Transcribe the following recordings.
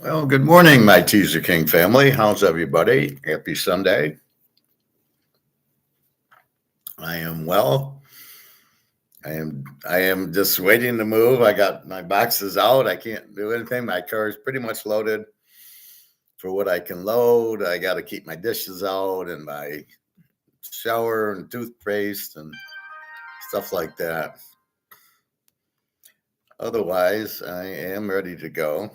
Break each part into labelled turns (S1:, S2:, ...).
S1: Well, good morning, my Teaser King family. How's everybody? Happy Sunday. I am well. I am just waiting to move. I got my boxes out. I can't do anything. My car is pretty much loaded for what I can load. I got to keep my dishes out and my shower and toothpaste and stuff like that. Otherwise, I am ready to go.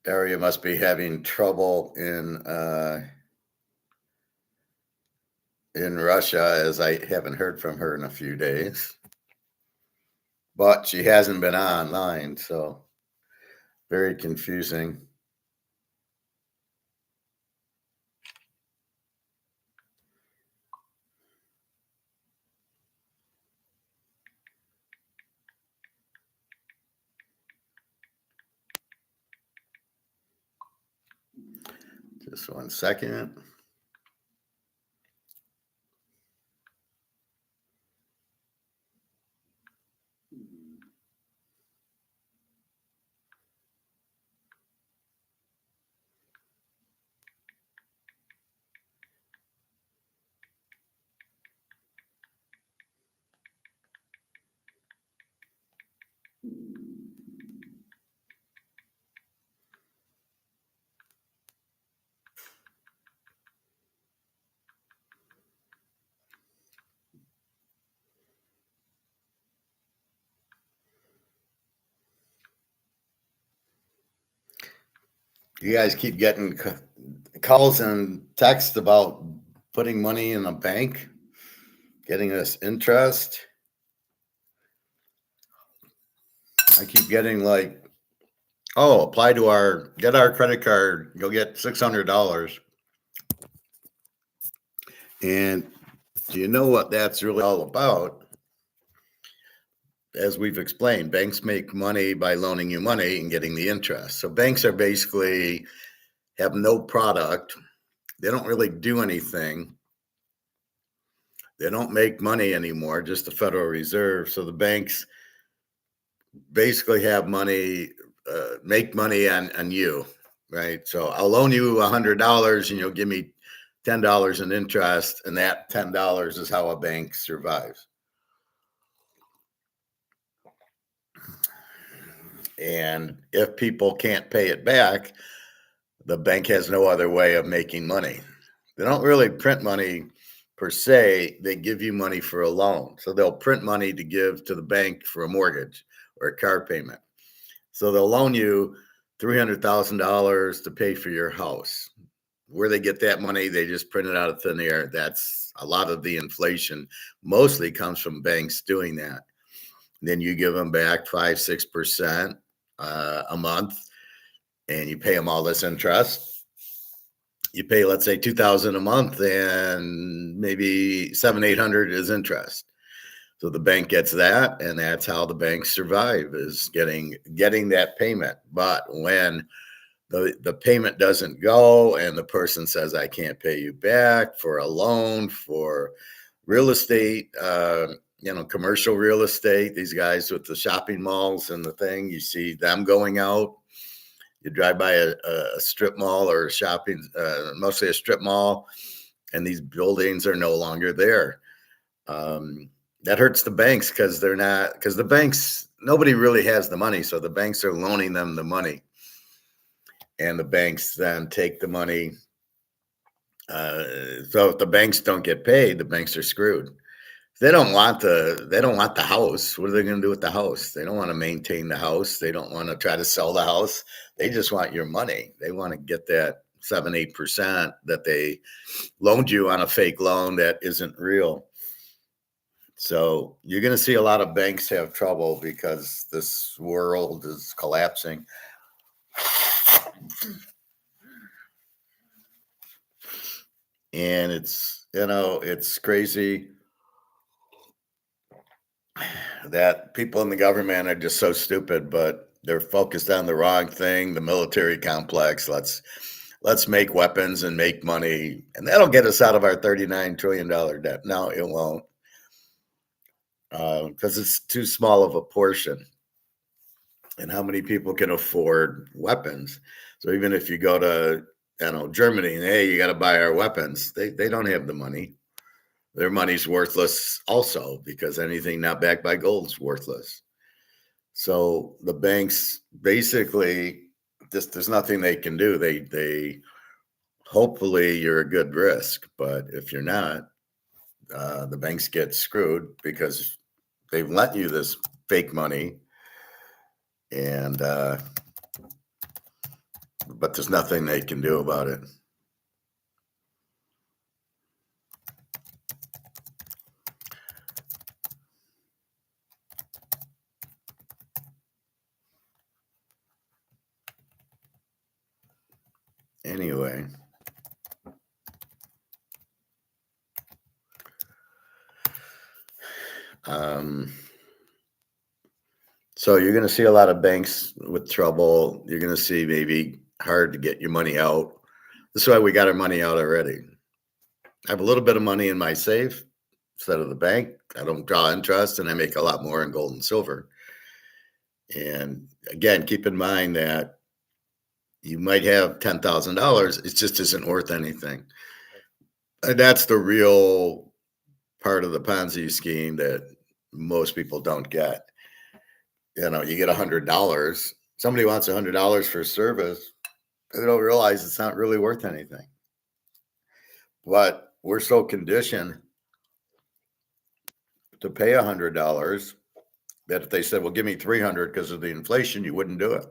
S1: Daria must be having trouble in Russia, as I haven't heard from her in a few days. But she hasn't been online, so very confusing. Just 1 second. You guys keep getting calls and texts about putting money in a bank, getting us interest. I keep getting like, oh, apply to get our credit card, you'll get $600. And do you know what that's really all about? As we've explained, banks make money by loaning you money and getting the interest. So banks are basically have no product. They don't really do anything. They don't make money anymore, just the Federal Reserve. So the banks basically have money, make money on you, right? So I'll loan you $100 and you'll give me $10 in interest, and that $10 is how a bank survives. And if people can't pay it back, the bank has no other way of making money. They don't really print money per se. They give you money for a loan. So they'll print money to give to the bank for a mortgage or a car payment. So they'll loan you $300,000 to pay for your house. Where they get that money, they just print it out of thin air. That's a lot of the inflation mostly comes from banks doing that. Then you give them back 5-6% a month, and you pay them all this interest. You pay, let's say, $2,000 a month, and maybe $700-800 is interest. So the bank gets that, and that's how the banks survive, is getting that payment. But when the payment doesn't go and the person says, I can't pay you back for a loan, for real estate, commercial real estate, these guys with the shopping malls and the thing, you see them going out. You drive by a strip mall or mostly a strip mall, and these buildings are no longer there. That hurts the banks because the banks, nobody really has the money. So the banks are loaning them the money. And the banks then take the money. So if the banks don't get paid, the banks are screwed. They don't want the house. What are they going to do with the house? They don't want to maintain the house. They don't want to try to sell the house. They just want your money. They want to get that 7-8% that they loaned you on a fake loan that isn't real. So you're going to see a lot of banks have trouble because this world is collapsing. And it's crazy that people in the government are just so stupid, but they're focused on the wrong thing, the military complex. Let's make weapons and make money, and that'll get us out of our $39 trillion debt. No, it won't. because it's too small of a portion. And how many people can afford weapons? So even if you go to, Germany, and hey, you got to buy our weapons, they don't have the money. Their money's worthless also because anything not backed by gold is worthless. So the banks basically just there's nothing they can do. They hopefully you're a good risk, but if you're not, the banks get screwed because they've lent you this fake money, and but there's nothing they can do about it. Anyway, so you're going to see a lot of banks with trouble. You're going to see maybe hard to get your money out. This is why we got our money out already. I have a little bit of money in my safe instead of the bank. I don't draw interest, and I make a lot more in gold and silver. And again, keep in mind that you might have $10,000. It just isn't worth anything. And that's the real part of the Ponzi scheme that most people don't get. You get $100. Somebody wants $100 for service. They don't realize it's not really worth anything. But we're so conditioned to pay $100 that if they said, well, give me 300 because of the inflation, you wouldn't do it.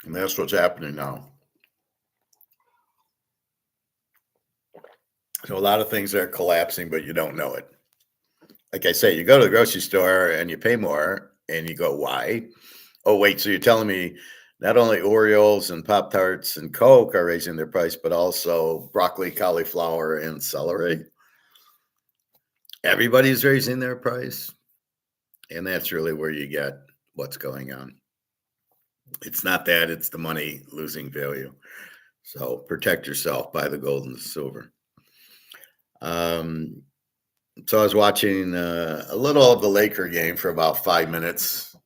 S1: And that's what's happening now. So a lot of things are collapsing, but you don't know it. Like I say, you go to the grocery store and you pay more and you go, why? Oh, wait, so you're telling me not only Oreos and Pop-Tarts and Coke are raising their price, but also broccoli, cauliflower, and celery? Everybody's raising their price. And that's really where you get what's going on. It's not that, it's the money losing value. So protect yourself, buy the gold and the silver. So I was watching a little of the Laker game for about 5 minutes.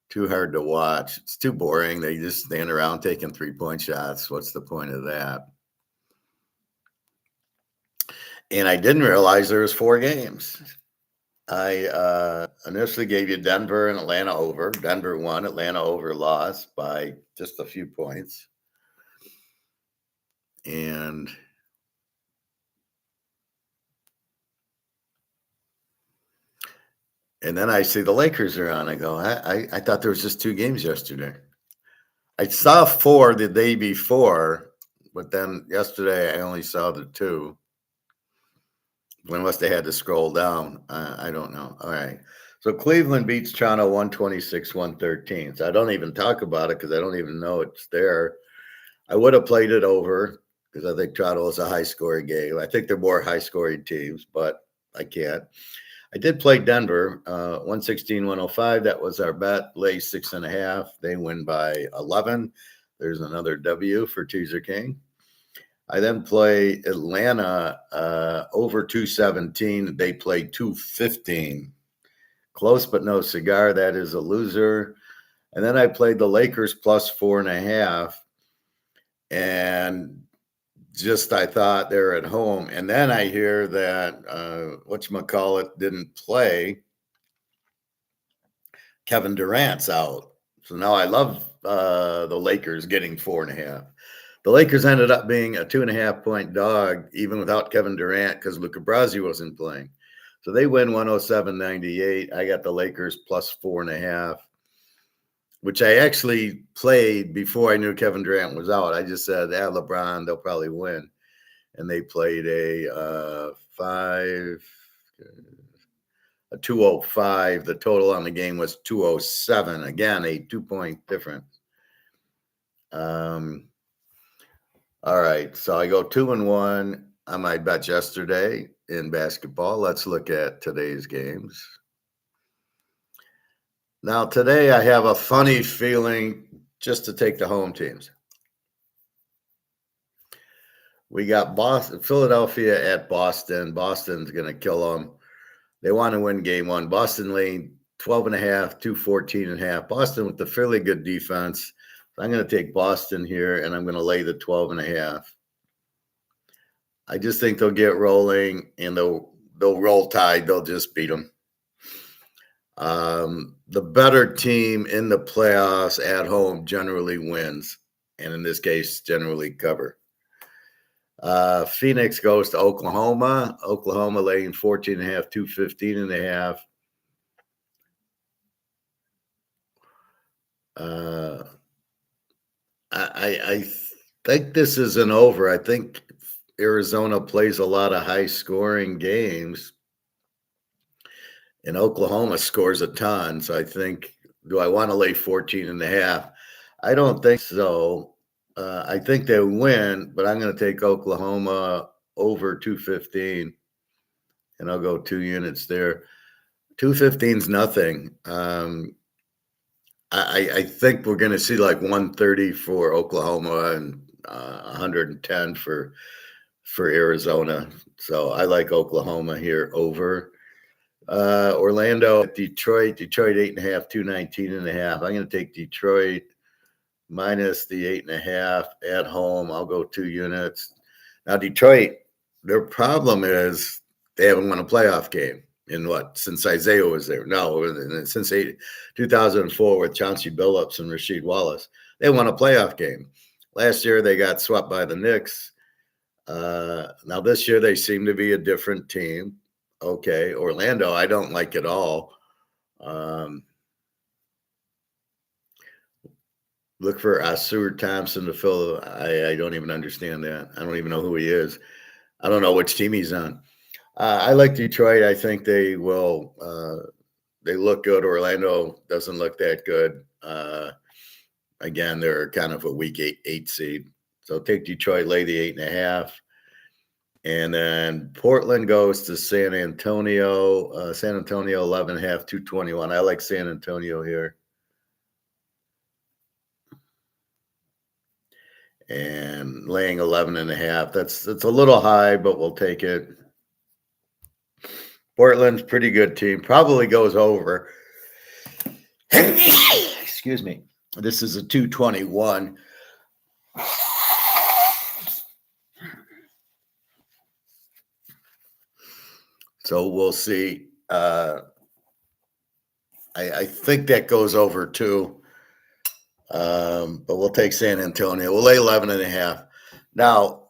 S1: Too hard to watch. It's too boring. They just stand around taking 3-point shots. What's the point of that? And I didn't realize there was 4 games. I initially gave you Denver and Atlanta over. Denver won. Atlanta over lost by just a few points. And then I see the Lakers are on. I go, I thought there was just 2 games yesterday. I saw 4 the day before, but then yesterday I only saw the 2. Unless they had to scroll down. I don't know. All right. So Cleveland beats Toronto 126-113. So I don't even talk about it because I don't even know it's there. I would have played it over because I think Toronto is a high-scoring game. I think they're more high-scoring teams, but I can't. I did play Denver, 116-105. That was our bet. Lay 6.5. They win by 11. There's another W for Teaser King. I then play Atlanta over 217. They played 215. Close but no cigar. That is a loser. And then I played the Lakers plus 4.5. And just I thought they're at home. And then I hear that whatchamacallit didn't play. Kevin Durant's out. So now I love the Lakers getting 4.5. The Lakers ended up being a 2.5-point dog, even without Kevin Durant, because Luka Brasi wasn't playing. So they win 107-98. I got the Lakers plus 4.5, which I actually played before I knew Kevin Durant was out. I just said, LeBron, they'll probably win. And they played a 205. The total on the game was 207. Again, a 2-point difference. All right, so I go 2-1 on my bets yesterday in basketball. Let's look at today's games. Now, today I have a funny feeling just to take the home teams. We got Boston, Philadelphia at Boston. Boston's going to kill them. They want to win game one. Boston lead 12 and a half, 214 and a half. Boston with the fairly good defense. So I'm going to take Boston here, and I'm going to lay the 12 and a half. I just think they'll get rolling, and they'll roll tide. They'll just beat them. The better team in the playoffs at home generally wins, and in this case, generally cover. Phoenix goes to Oklahoma. Oklahoma laying 14 and a half, 215 and a half. I think this is an over. I think Arizona plays a lot of high scoring games, and Oklahoma scores a ton. So I think, do I want to lay 14 and a half? I don't think so. I think they win, but I'm going to take Oklahoma over 215, and I'll go 2 units there. 215 is nothing. I think we're going to see like 130 for Oklahoma and 110 for Arizona. So I like Oklahoma here over. Orlando at Detroit. Detroit 8.5, 219 and a half. I'm going to take Detroit minus the 8.5 at home. I'll go 2 units. Now Detroit, their problem is they haven't won a playoff game in since Isaiah was there. No, since 2004 with Chauncey Billups and Rasheed Wallace. They won a playoff game. Last year they got swept by the Knicks. Now this year they seem to be a different team. Okay, Orlando, I don't like at all. Look for Asur Thompson to fill. I don't even understand that. I don't even know who he is. I don't know which team he's on. I like Detroit. I think they will. They look good. Orlando doesn't look that good. Again, they're kind of a weak eight seed. So take Detroit, lay the 8.5. And then Portland goes to San Antonio. San Antonio 11.5, 221. I like San Antonio here. And laying 11.5. That's a little high, but we'll take it. Portland's pretty good team. Probably goes over. Excuse me. This is a 221. So we'll see. I think that goes over too. But we'll take San Antonio. We'll lay 11.5. Now,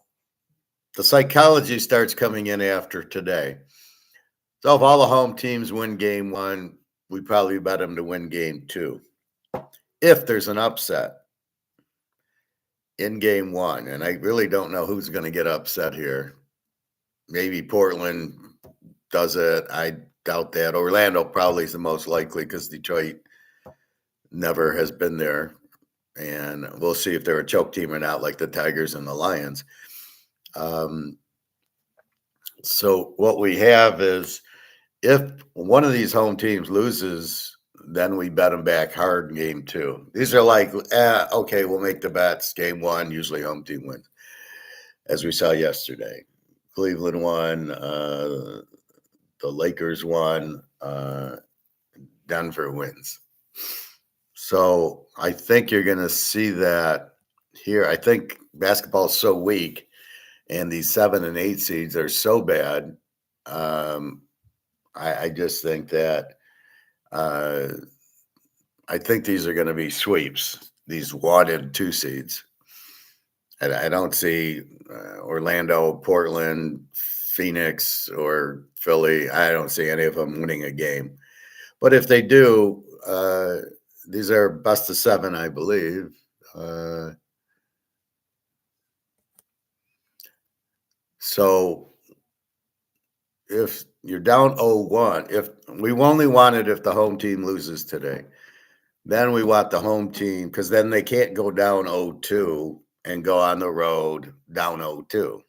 S1: the psychology starts coming in after today. So if all the home teams win game one, we probably bet them to win game two. If there's an upset in game one, and I really don't know who's going to get upset here. Maybe Portland does it. I doubt that. Orlando probably is the most likely because Detroit never has been there. And we'll see if they're a choke team or not, like the Tigers and the Lions. So what we have is if one of these home teams loses, then we bet them back hard in game two. These are like, okay, we'll make the bets. Game one, usually home team wins, as we saw yesterday. Cleveland won. The Lakers won. Denver wins. So I think you're going to see that here. I think basketball is so weak, and these 7 and 8 seeds are so bad. I just think that I think these are going to be sweeps, these 1 and 2 seeds. And I don't see Orlando, Portland, Phoenix, or Philly. I don't see any of them winning a game. But if they do, these are best of 7, I believe. So if you're down 0-1, if we only want it if the home team loses today, then we want the home team because then they can't go down 0-2 and go on the road down 0-2.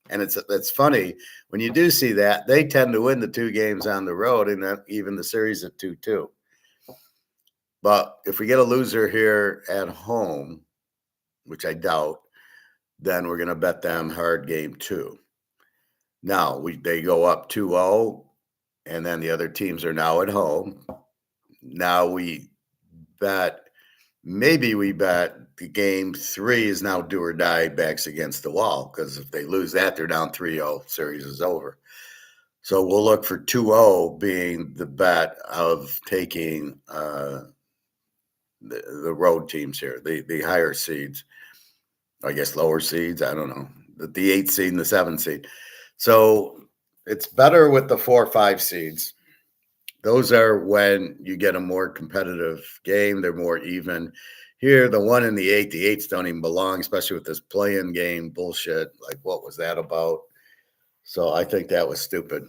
S1: And it's funny when you do see that they tend to win the 2 games on the road and then even the series at 2-2. But if we get a loser here at home, which I doubt, then we're going to bet them hard game 2. Now they go up 2-0, and then the other teams are now at home. Now maybe we bet the game 3 is now do or die, backs against the wall, because if they lose that, they're down 3-0, series is over. So we'll look for 2-0 being the bet of taking the road teams here, the higher seeds. I guess lower seeds, I don't know. The 8th seed and the 7th seed. So it's better with the 4 or 5 seeds. Those are when you get a more competitive game. They're more even. Here, the 1 and the 8, the 8s don't even belong, especially with this play-in game bullshit. Like, what was that about? So I think that was stupid.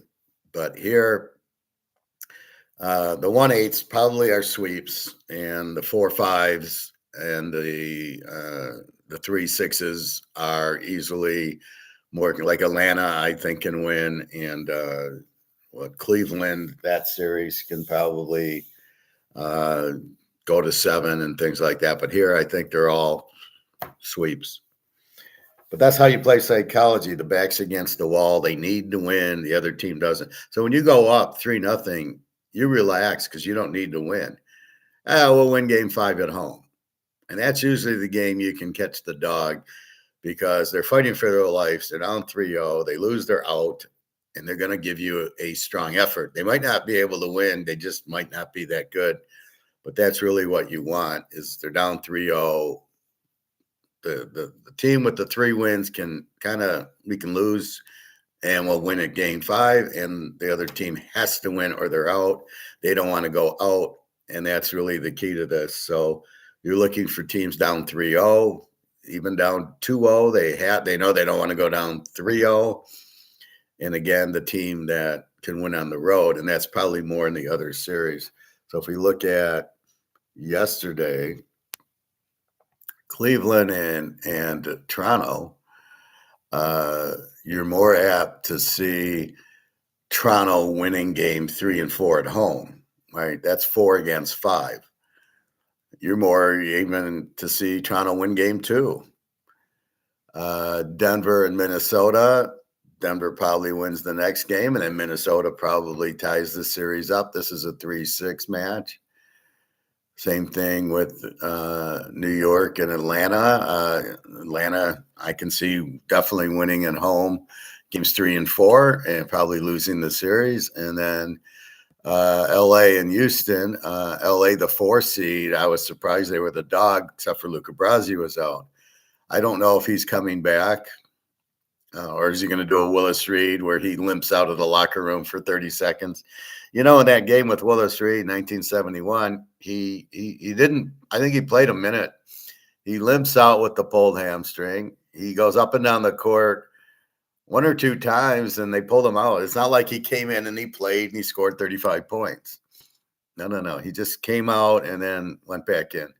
S1: But here, the 1-8s probably are sweeps, and the 4-5s and the 3-6s are easily more, like Atlanta, I think, can win, and Cleveland, that series can probably go to 7 and things like that. But here, I think they're all sweeps. But that's how you play psychology. The back's against the wall. They need to win. The other team doesn't. So when you go up 3-0, you relax because you don't need to win. We'll win game 5 at home. And that's usually the game you can catch the dog because they're fighting for their lives. They're down 3-0. They lose, they're out, and they're going to give you a strong effort. They might not be able to win. They just might not be that good. But that's really what you want is they're down 3-0. The team with the 3 wins we can lose and we'll win at game 5, and the other team has to win or they're out. They don't want to go out, and that's really the key to this. So you're looking for teams down 3-0, even down 2-0. They know they don't want to go down 3-0. And again, the team that can win on the road, and that's probably more in the other series. So if we look at yesterday, Cleveland and Toronto, you're more apt to see Toronto winning game 3 and 4 at home, right? That's 4 against 5. You're more even to see Toronto win game 2. Denver and Minnesota, Denver probably wins the next game, and then Minnesota probably ties the series up. This is a 3-6 match. Same thing with New York and Atlanta. Atlanta, I can see definitely winning at home games 3 and 4 and probably losing the series. And then LA and Houston, LA, the 4 seed, I was surprised they were the dog, except for Luca Brasi was out. I don't know if he's coming back. Or is he going to do a Willis Reed where he limps out of the locker room for 30 seconds? In that game with Willis Reed, 1971, he didn't. I think he played a minute. He limps out with the pulled hamstring. He goes up and down the court 1 or 2 times, and they pulled him out. It's not like he came in and he played and he scored 35 points. No. He just came out and then went back in.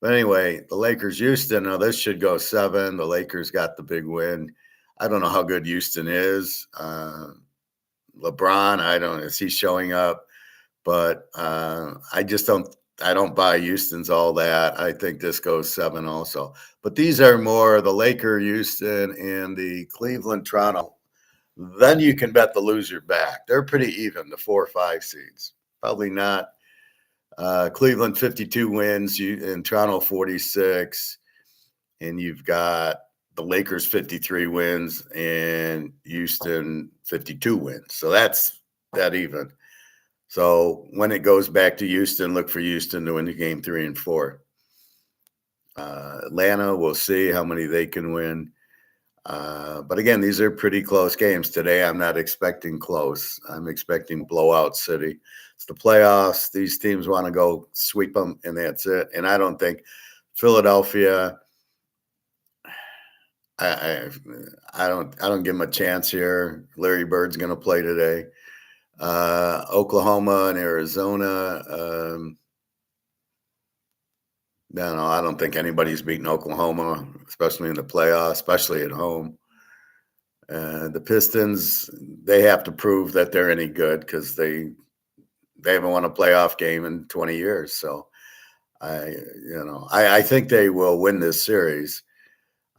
S1: But anyway, the Lakers-Houston, this should go 7. The Lakers got the big win. I don't know how good Houston is. LeBron, is he showing up? But I don't buy Houston's all that. I think this goes 7 also. But these are more the Laker, Houston, and the Cleveland, Toronto. Then you can bet the loser back. They're pretty even, the 4 or 5 seeds. Probably not. Cleveland 52 wins, and Toronto 46. And you've got the Lakers 53 wins and Houston 52 wins. So that's that even. So when it goes back to Houston, look for Houston to win the game 3 and 4. Atlanta, we'll see how many they can win. But again, these are pretty close games. Today, I'm not expecting close. I'm expecting blowout city. It's the playoffs. These teams want to go sweep them, and that's it. And I don't think Philadelphia – I don't give him a chance here. Larry Bird's going to play today. Oklahoma and Arizona. No, I don't think anybody's beaten Oklahoma, especially in the playoffs, especially at home. The Pistons, they have to prove that they're any good because they haven't won a playoff game in 20 years. So I think they will win this series.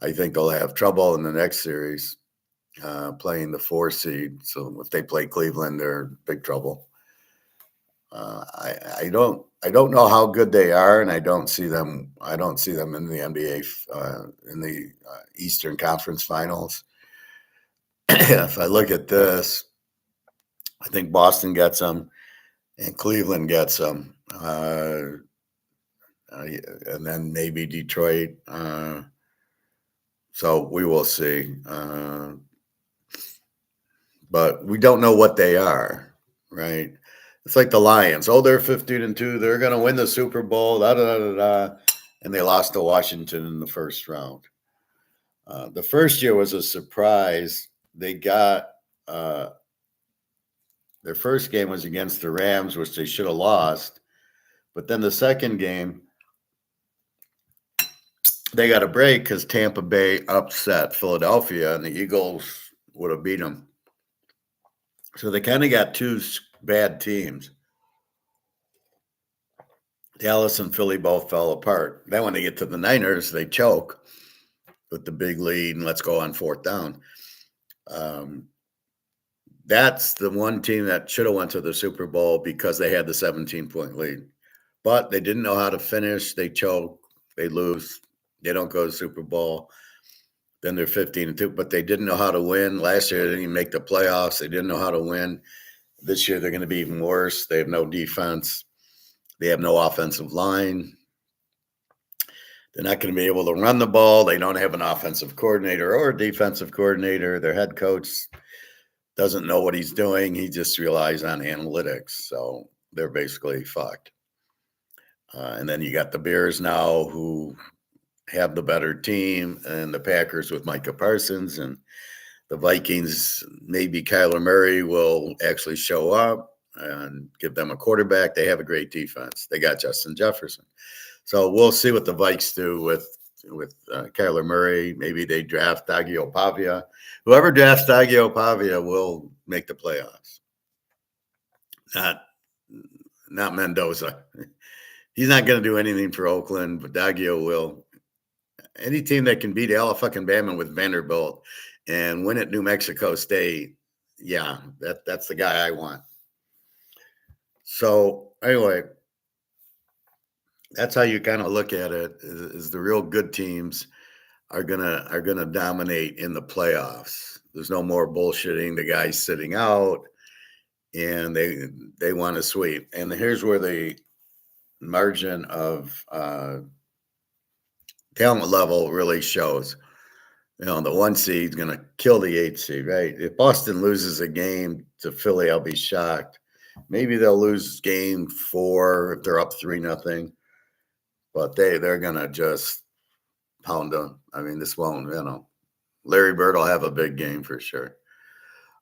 S1: I think they'll have trouble in the next series playing the 4 seed. So if they play Cleveland, they're in big trouble. I don't know how good they are, and I don't see them. I don't see them in the NBA in the Eastern Conference Finals. If I look at this, I think Boston gets them, and Cleveland gets them, and then maybe Detroit. So we will see, but we don't know what they are, right? It's like the Lions. Oh, they're 15-2. They're going to win the Super Bowl. Da, da, da, da, da. And they lost to Washington in the first round. The first year was a surprise. They got their first game was against the Rams, which they should have lost. But then the second game, they got a break because Tampa Bay upset Philadelphia, and the Eagles would have beat them. So they kind of got two bad teams. Dallas and Philly both fell apart. Then when they get to the Niners, they choke with the big lead and let's go on fourth down. That's the one team that should have went to the Super Bowl because they had the 17-point lead. But they didn't know how to finish. They choke. They lose. They don't go to the Super Bowl. Then they're 15-2, but they didn't know how to win. Last year, they didn't even make the playoffs. They didn't know how to win. This year, they're going to be even worse. They have no defense. They have no offensive line. They're not going to be able to run the ball. They don't have an offensive coordinator or a defensive coordinator. Their head coach doesn't know what he's doing. He just relies on analytics. So they're basically fucked. And then you got the Bears now who have the better team, and the Packers with Micah Parsons, and the Vikings, maybe Kyler Murray will actually show up and give them a quarterback. They have a great defense. They got Justin Jefferson. So we'll see what the Vikes do with Kyler Murray. Maybe they draft Tagovailoa. Whoever drafts Tagovailoa will make the playoffs. Not Mendoza. He's not going to do anything for Oakland, but Daggio will. Any team that can beat Alabama with Vanderbilt and win at New Mexico State, yeah, that's the guy I want. So anyway, that's how you kind of look at it. Is the real good teams are gonna dominate in the playoffs. There's no more bullshitting. The guys sitting out, and they want to sweep. And here's where the margin of talent level really shows. You know, the 1 seed is going to kill the 8 seed, right? If Boston loses a game to Philly, I'll be shocked. Maybe they'll lose game 4 if they're up 3-0. But they're going to just pound them. I mean, this won't, Larry Bird will have a big game for sure.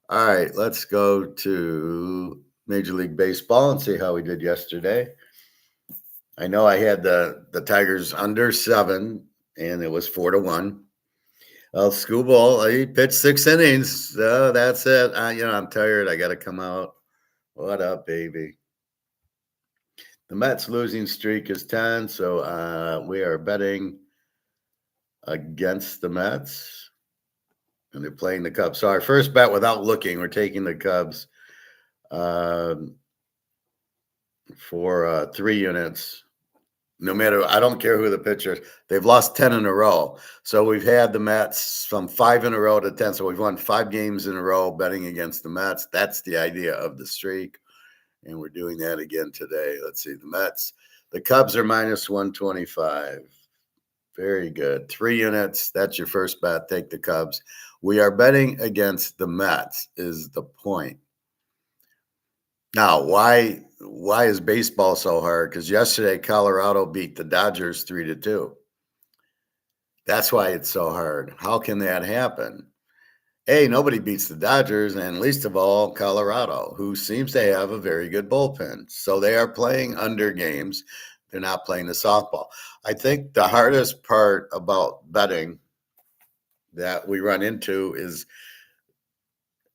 S1: All right, let's go to Major League Baseball and see how we did yesterday. I know I had the Tigers under 7, and it was 4-1. Well, Scooble, he pitched 6 innings. So that's it. I'm tired. I got to come out. What up, baby? The Mets losing streak is 10, so we are betting against the Mets, and they're playing the Cubs. So our first bet, without looking, we're taking the Cubs for 3 units. No matter, I don't care who the pitcher is. They've lost 10 in a row. So we've had the Mets from 5 in a row to 10. So we've won 5 games in a row betting against the Mets. That's the idea of the streak. And we're doing that again today. Let's see, the Mets. The Cubs are minus 125. Very good. 3 units. That's your first bet. Take the Cubs. We are betting against the Mets is the point. Now, why is baseball so hard? Because yesterday Colorado beat the Dodgers 3-2. That's why it's so hard. How can that happen? Nobody beats the Dodgers, and least of all Colorado, who seems to have a very good bullpen. So they are playing under games. They're not playing the softball. I think the hardest part about betting that we run into is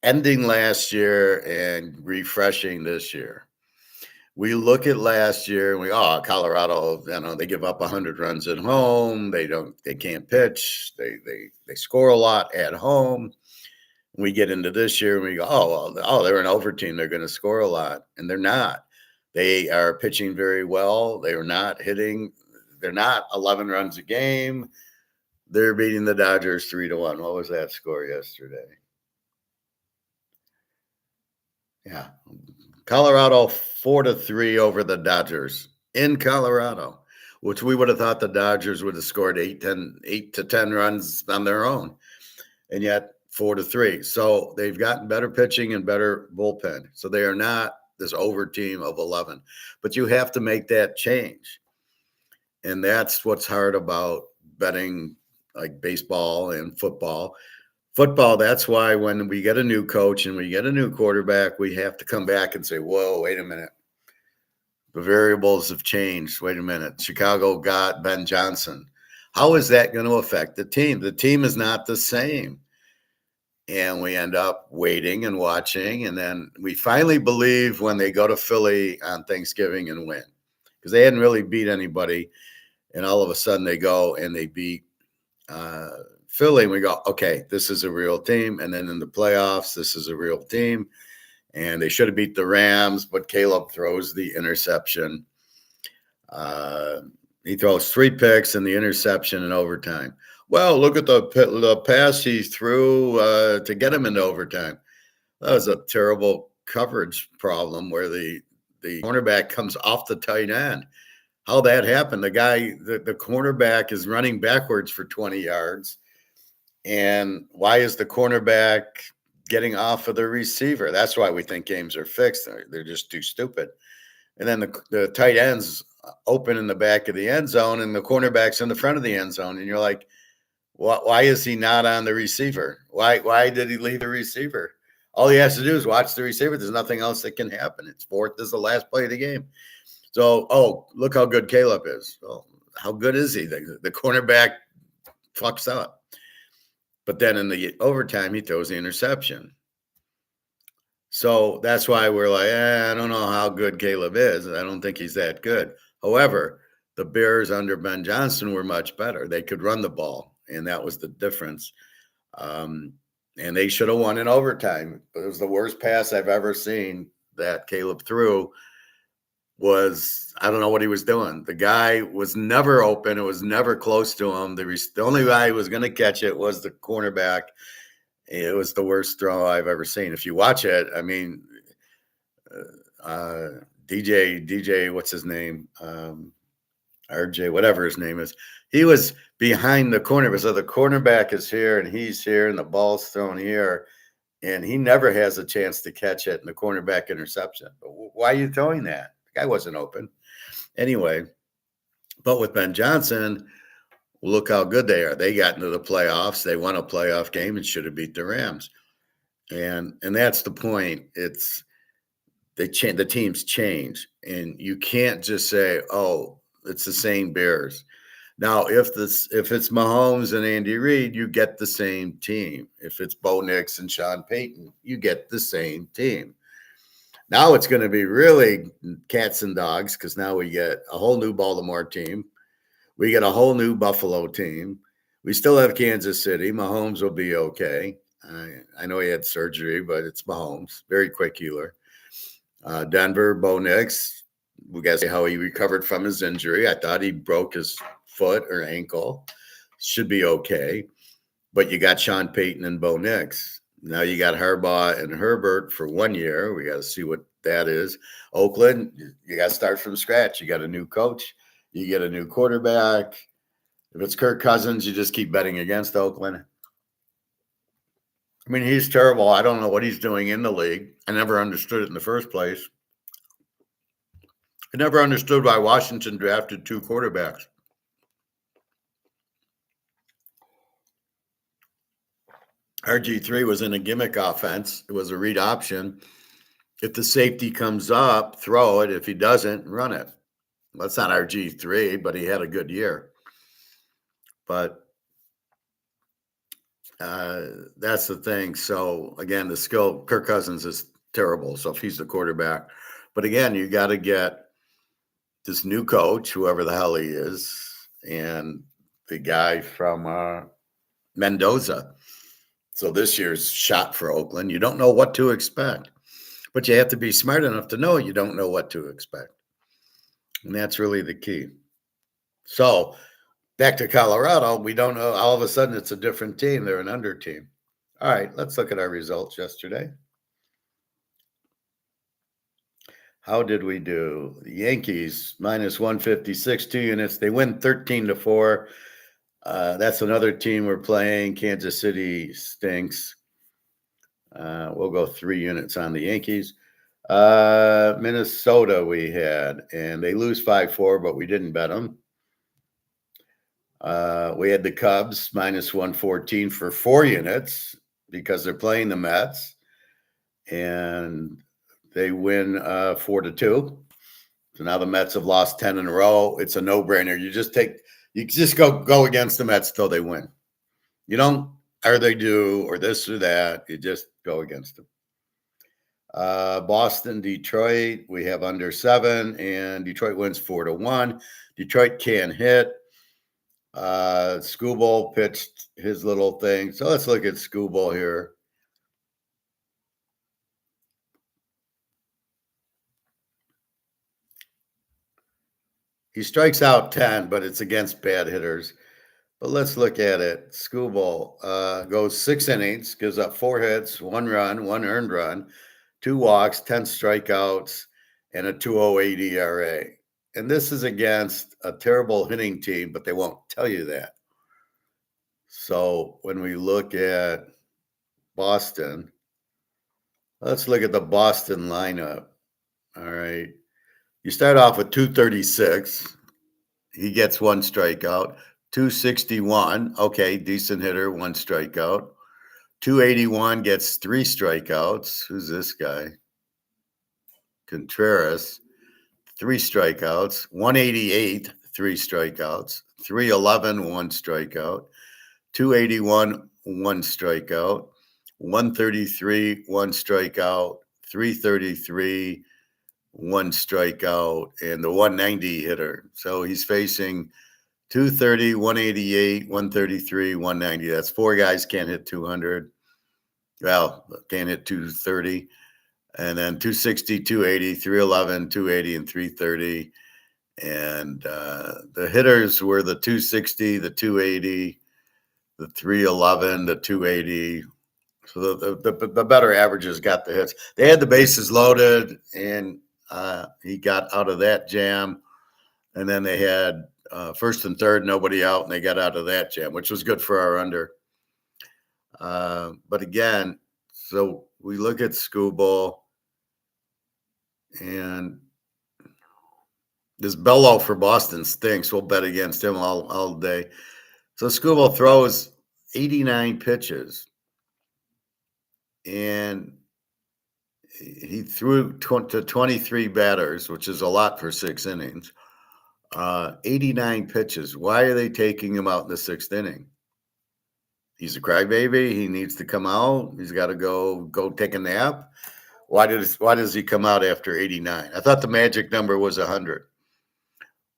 S1: ending last year and refreshing this year. We look at last year and Colorado, they give up 100 runs at home. They can't pitch. They score a lot at home. We get into this year and we go, they're an over team. They're going to score a lot. And they're not. They are pitching very well. They are not hitting. They're not 11 runs a game. They're beating the Dodgers 3-1. What was that score yesterday? Yeah. Colorado 4-3 over the Dodgers in Colorado, which we would have thought the Dodgers would have scored 8 to 10 runs on their own. And yet 4-3. So they've gotten better pitching and better bullpen. So they are not this over team of 11. But you have to make that change. And that's what's hard about betting like baseball and football. Football, that's why when we get a new coach and we get a new quarterback, we have to come back and say, whoa, wait a minute. The variables have changed. Wait a minute. Chicago got Ben Johnson. How is that going to affect the team? The team is not the same. And we end up waiting and watching. And then we finally believe when they go to Philly on Thanksgiving and win, because they hadn't really beat anybody. And all of a sudden they go and they beat Philly. And we go, okay, this is a real team. And then in the playoffs, this is a real team. And they should have beat the Rams, but Caleb throws the interception. He throws 3 picks and the interception in overtime. Well, look at the pass he threw to get him into overtime. That was a terrible coverage problem where the cornerback comes off the tight end. How that happened, the cornerback is running backwards for 20 yards. And why is the cornerback getting off of the receiver? That's why we think games are fixed. They're just too stupid. And then the tight end's open in the back of the end zone and the cornerback's in the front of the end zone. And you're like, why is he not on the receiver? Why did he leave the receiver? All he has to do is watch the receiver. There's nothing else that can happen. It's fourth. This is the last play of the game. So, look how good Caleb is. Well, how good is he? The cornerback fucks up. But then in the overtime, he throws the interception. So that's why we're like, I don't know how good Caleb is. I don't think he's that good. However, the Bears under Ben Johnson were much better. They could run the ball, and that was the difference. And they should have won in overtime. But it was the worst pass I've ever seen that Caleb threw. I don't know what he was doing. The guy was never open. It was never close to him. The only guy who was going to catch it was the cornerback. It was the worst throw I've ever seen. If you watch it, I mean, DJ, what's his name? RJ, whatever his name is. He was behind the corner. So the cornerback is here and he's here and the ball's thrown here. And he never has a chance to catch it in the cornerback interception. But why are you throwing that? The guy wasn't open. Anyway, but with Ben Johnson, look how good they are. They got into the playoffs. They won a playoff game and should have beat the Rams. And that's the point. The teams change. And you can't just say, oh, it's the same Bears. Now, if it's Mahomes and Andy Reid, you get the same team. If it's Bo Nix and Sean Payton, you get the same team. Now it's going to be really cats and dogs because now we get a whole new Baltimore team. We get a whole new Buffalo team. We still have Kansas City. Mahomes will be okay. I know he had surgery, but it's Mahomes. Very quick healer. Denver, Bo Nix. We got to see how he recovered from his injury. I thought he broke his foot or ankle. Should be okay. But you got Sean Payton and Bo Nix. Now you got Harbaugh and Herbert for 1 year. We got to see what that is. Oakland, you got to start from scratch. You got a new coach. You get a new quarterback. If it's Kirk Cousins, you just keep betting against Oakland. I mean, he's terrible. I don't know what he's doing in the league. I never understood it in the first place. I never understood why Washington drafted 2 quarterbacks. RG3 was in a gimmick offense. It was a read option. If the safety comes up, throw it. If he doesn't, run it. That's not RG3, but he had a good year. But that's the thing. So, again, the skill, Kirk Cousins is terrible. So if he's the quarterback, But again, you got to get this new coach, whoever the hell he is, and the guy from Mendoza. So this year's shot for Oakland. You don't know what to expect, but you have to be smart enough to know you don't know what to expect. And that's really the key. So back to Colorado, we don't know. All of a sudden, it's a different team. They're an under team. All right, let's look at our results yesterday. How did we do? The Yankees minus 156, 2 units. They win 13-4. That's another team we're playing. Kansas City stinks. We'll go 3 units on the Yankees. Minnesota we had, and they lose 5-4, but we didn't bet them. We had the Cubs minus 114 for 4 units because they're playing the Mets, and they win 4-2. So now the Mets have lost 10 in a row. It's a no-brainer. You just go against the Mets till they win. You don't, are they due or this or that. You just go against them. Boston, Detroit, we have under 7, and Detroit wins 4-1. Detroit can't hit. Skubal pitched his little thing. So let's look at Skubal here. He strikes out 10, but it's against bad hitters. But let's look at it. Skubal goes 6 innings, gives up 4 hits, 1 run, 1 earned run, 2 walks, 10 strikeouts, and a 2.08 ERA. And this is against a terrible hitting team, but they won't tell you that. So when we look at Boston, let's look at the Boston lineup. All right. You start off with 236. He gets 1 strikeout. 261. Okay, decent hitter, 1 strikeout. 281 gets 3 strikeouts. Who's this guy? Contreras, 3 strikeouts. 188, 3 strikeouts. 311, 1 strikeout. 281, 1 strikeout. 133, 1 strikeout. 333, 1 strikeout, and the 190 hitter. So he's facing 230, 188, 133, 190. That's 4 guys can't hit 200. Well, can't hit 230. And then 260, 280, 311, 280, and 330. And the hitters were the 260, the 280, the 311, the 280. So the better averages got the hits. They had the bases loaded, and he got out of that jam. And then they had first and third, nobody out, and they got out of that jam, which was good for our under. But again, so we look at Skubal, and this Bello for Boston stinks. We'll bet against him all day. So Skubal throws 89 pitches, and he threw to 23 batters, which is a lot for 6 innings. 89 pitches. Why are they taking him out in the 6th inning? He's a crybaby. He needs to come out. He's got to go take a nap. Why does he come out after 89? I thought the magic number was 100.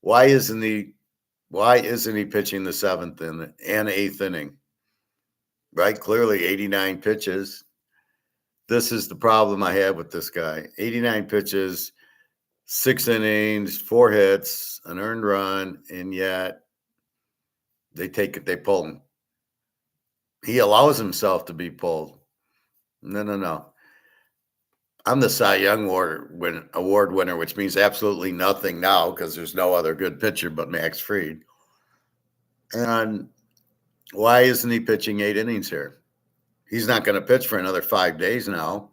S1: Why isn't he pitching the 7th and 8th inning? Right? Clearly 89 pitches. This is the problem I have with this guy. 89 pitches, 6 innings, 4 hits, an earned run, and yet they pull him. He allows himself to be pulled. No. I'm the Cy Young Award winner, which means absolutely nothing now because there's no other good pitcher but Max Fried. And why isn't he pitching 8 innings here? He's not going to pitch for another 5 days now.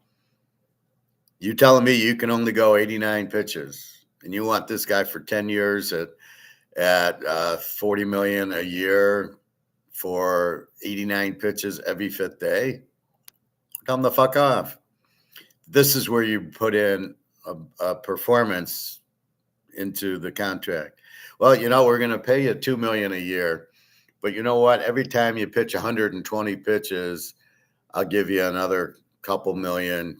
S1: You telling me you can only go 89 pitches, and you want this guy for 10 years at $40 million a year for 89 pitches every 5th day? Come the fuck off. This is where you put in a performance into the contract. Well, we're going to pay you $2 million a year, but you know what? Every time you pitch 120 pitches, I'll give you another couple million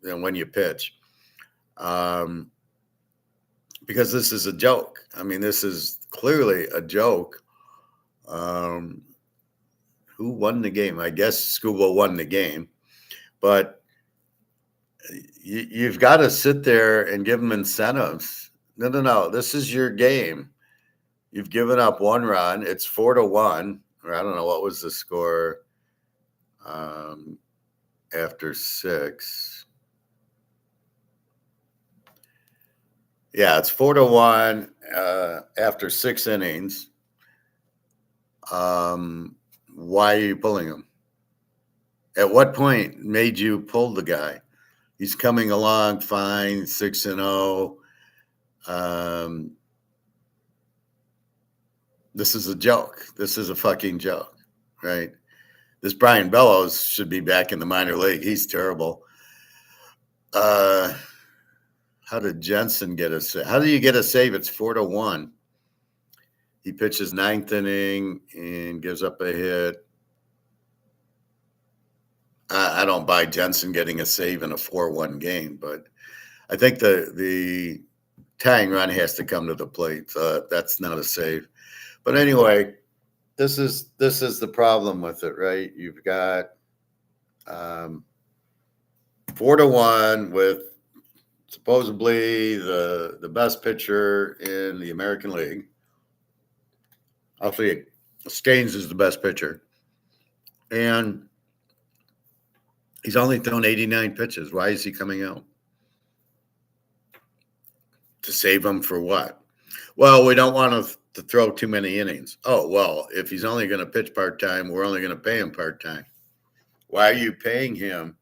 S1: when you pitch. because this is a joke. I mean, this is clearly a joke. Um, who won the game? I guess Scuba won the game, but you've got to sit there and give them incentives. No, no, no. This is your game. You've given up one run. It's 4-1, or I don't know what was the score um, after 6. Yeah, it's 4-1 after 6 innings. Why are you pulling him? At what point made you pull the guy? He's coming along fine, 6-0. This is a joke. This is a fucking joke, right? This Brian Bellows should be back in the minor league. He's terrible. How did Jensen get a save? How do you get a save? It's 4-1. He pitches 9th inning and gives up a hit. I don't buy Jensen getting a save in a 4-1 game, but I think the tying run has to come to the plate. That's not a save. But anyway, this is the problem with it, right? You've got 4-1 with supposedly the best pitcher in the American League. Obviously, Staines is the best pitcher, and he's only thrown 89 pitches. Why is he coming out? To save him for what? Well, we don't want to throw too many innings. Oh, well, if he's only going to pitch part-time, we're only going to pay him part-time. Why are you paying him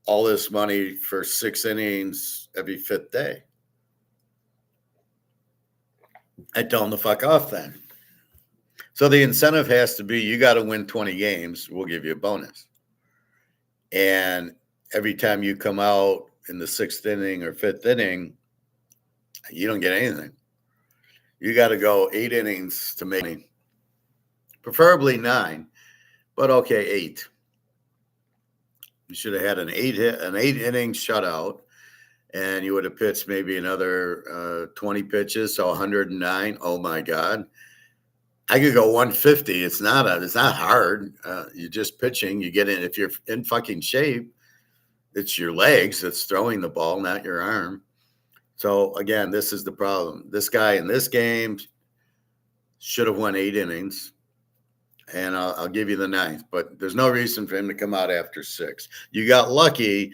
S1: all this money for 6 innings every 5th day? I tell him to fuck off then. So the incentive has to be, you got to win 20 games, we'll give you a bonus. And every time you come out in the 6th inning or 5th inning, you don't get anything. You got to go 8 innings to make money. Preferably 9, but okay, 8. You should have had an 8 inning shutout, and you would have pitched maybe another 20 pitches, so 109. Oh my God. I could go 150. It's not hard. You're just pitching. You get in. If you're in fucking shape, it's your legs that's throwing the ball, not your arm. So again, this is the problem. This guy in this game should have won 8 innings, and I'll give you the 9th. But there's no reason for him to come out after 6. You got lucky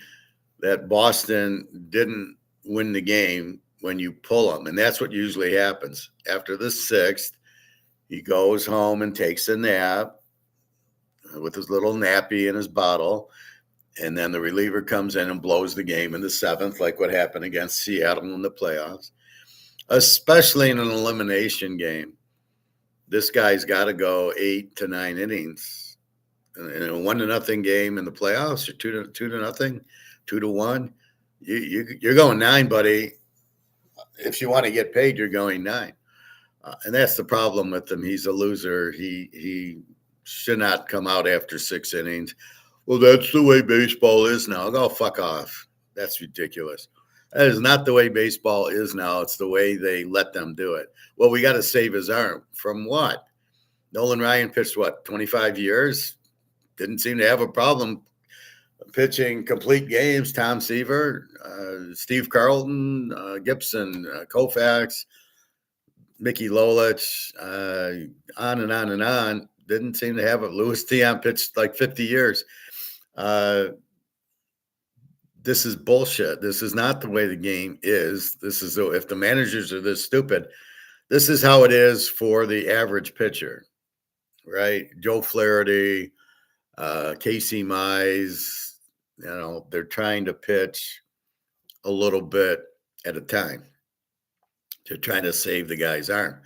S1: that Boston didn't win the game when you pull him, and that's what usually happens. After the 6th, he goes home and takes a nap with his little nappy in his bottle. And then the reliever comes in and blows the game in the 7th, like what happened against Seattle in the playoffs, especially in an elimination game. This guy's got to go 8 to 9 innings. In a 1-0 game in the playoffs, or 2-0, 2-1, you're going 9, buddy. If you want to get paid, you're going 9. And that's the problem with him. He's a loser. He should not come out after 6 innings. Well, that's the way baseball is now. Go fuck off. That's ridiculous. That is not the way baseball is now. It's the way they let them do it. Well, we got to save his arm. From what? Nolan Ryan pitched, 25 years? Didn't seem to have a problem pitching complete games. Tom Seaver, Steve Carlton, Gibson, Koufax, Mickey Lolich, on and on and on. Didn't seem to have it. Louis Dion pitched like 50 years. This is bullshit. This is not the way the game is. This is, if the managers are this stupid, this is how it is for the average pitcher, right? Joe Flaherty, Casey Mize, they're trying to pitch a little bit at a time. They're trying to save the guy's arm.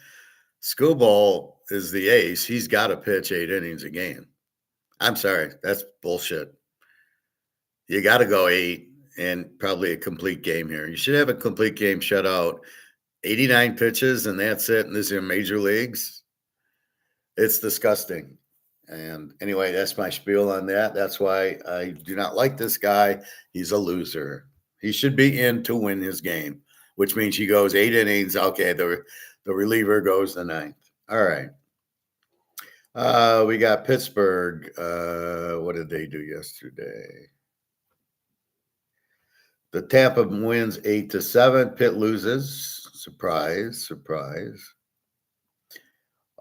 S1: Screwball is the ace. He's got to pitch 8 innings a game. I'm sorry. That's bullshit. You got to go 8 and probably a complete game here. You should have a complete game shutout, 89 pitches, and that's it. And this is in major leagues. It's disgusting. And anyway, that's my spiel on that. That's why I do not like this guy. He's a loser. He should be in to win his game, which means he goes 8 innings. Okay, the reliever goes the ninth. All right. We got Pittsburgh. What did they do yesterday? The Tampa wins 8-7. Pitt loses. Surprise, surprise.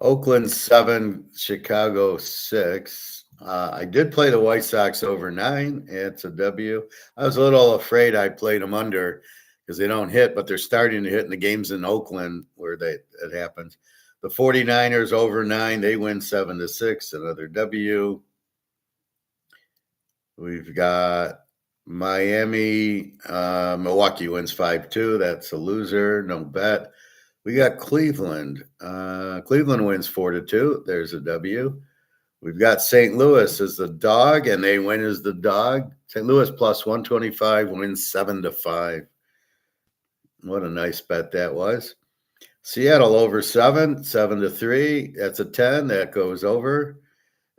S1: Oakland 7, Chicago 6. I did play the White Sox over 9. It's a W. I was a little afraid I played them under because they don't hit, but they're starting to hit in the games in Oakland where it happens. The 49ers over 9. They win 7-6. Another W. We've got Miami. Milwaukee wins 5-2. That's a loser. No bet. We got Cleveland. Cleveland wins 4-2. There's a W. We've got St. Louis as the dog, and they win as the dog. St. Louis plus 125 wins 7-5. What a nice bet that was. Seattle over 7-3. That's a 10. That goes over.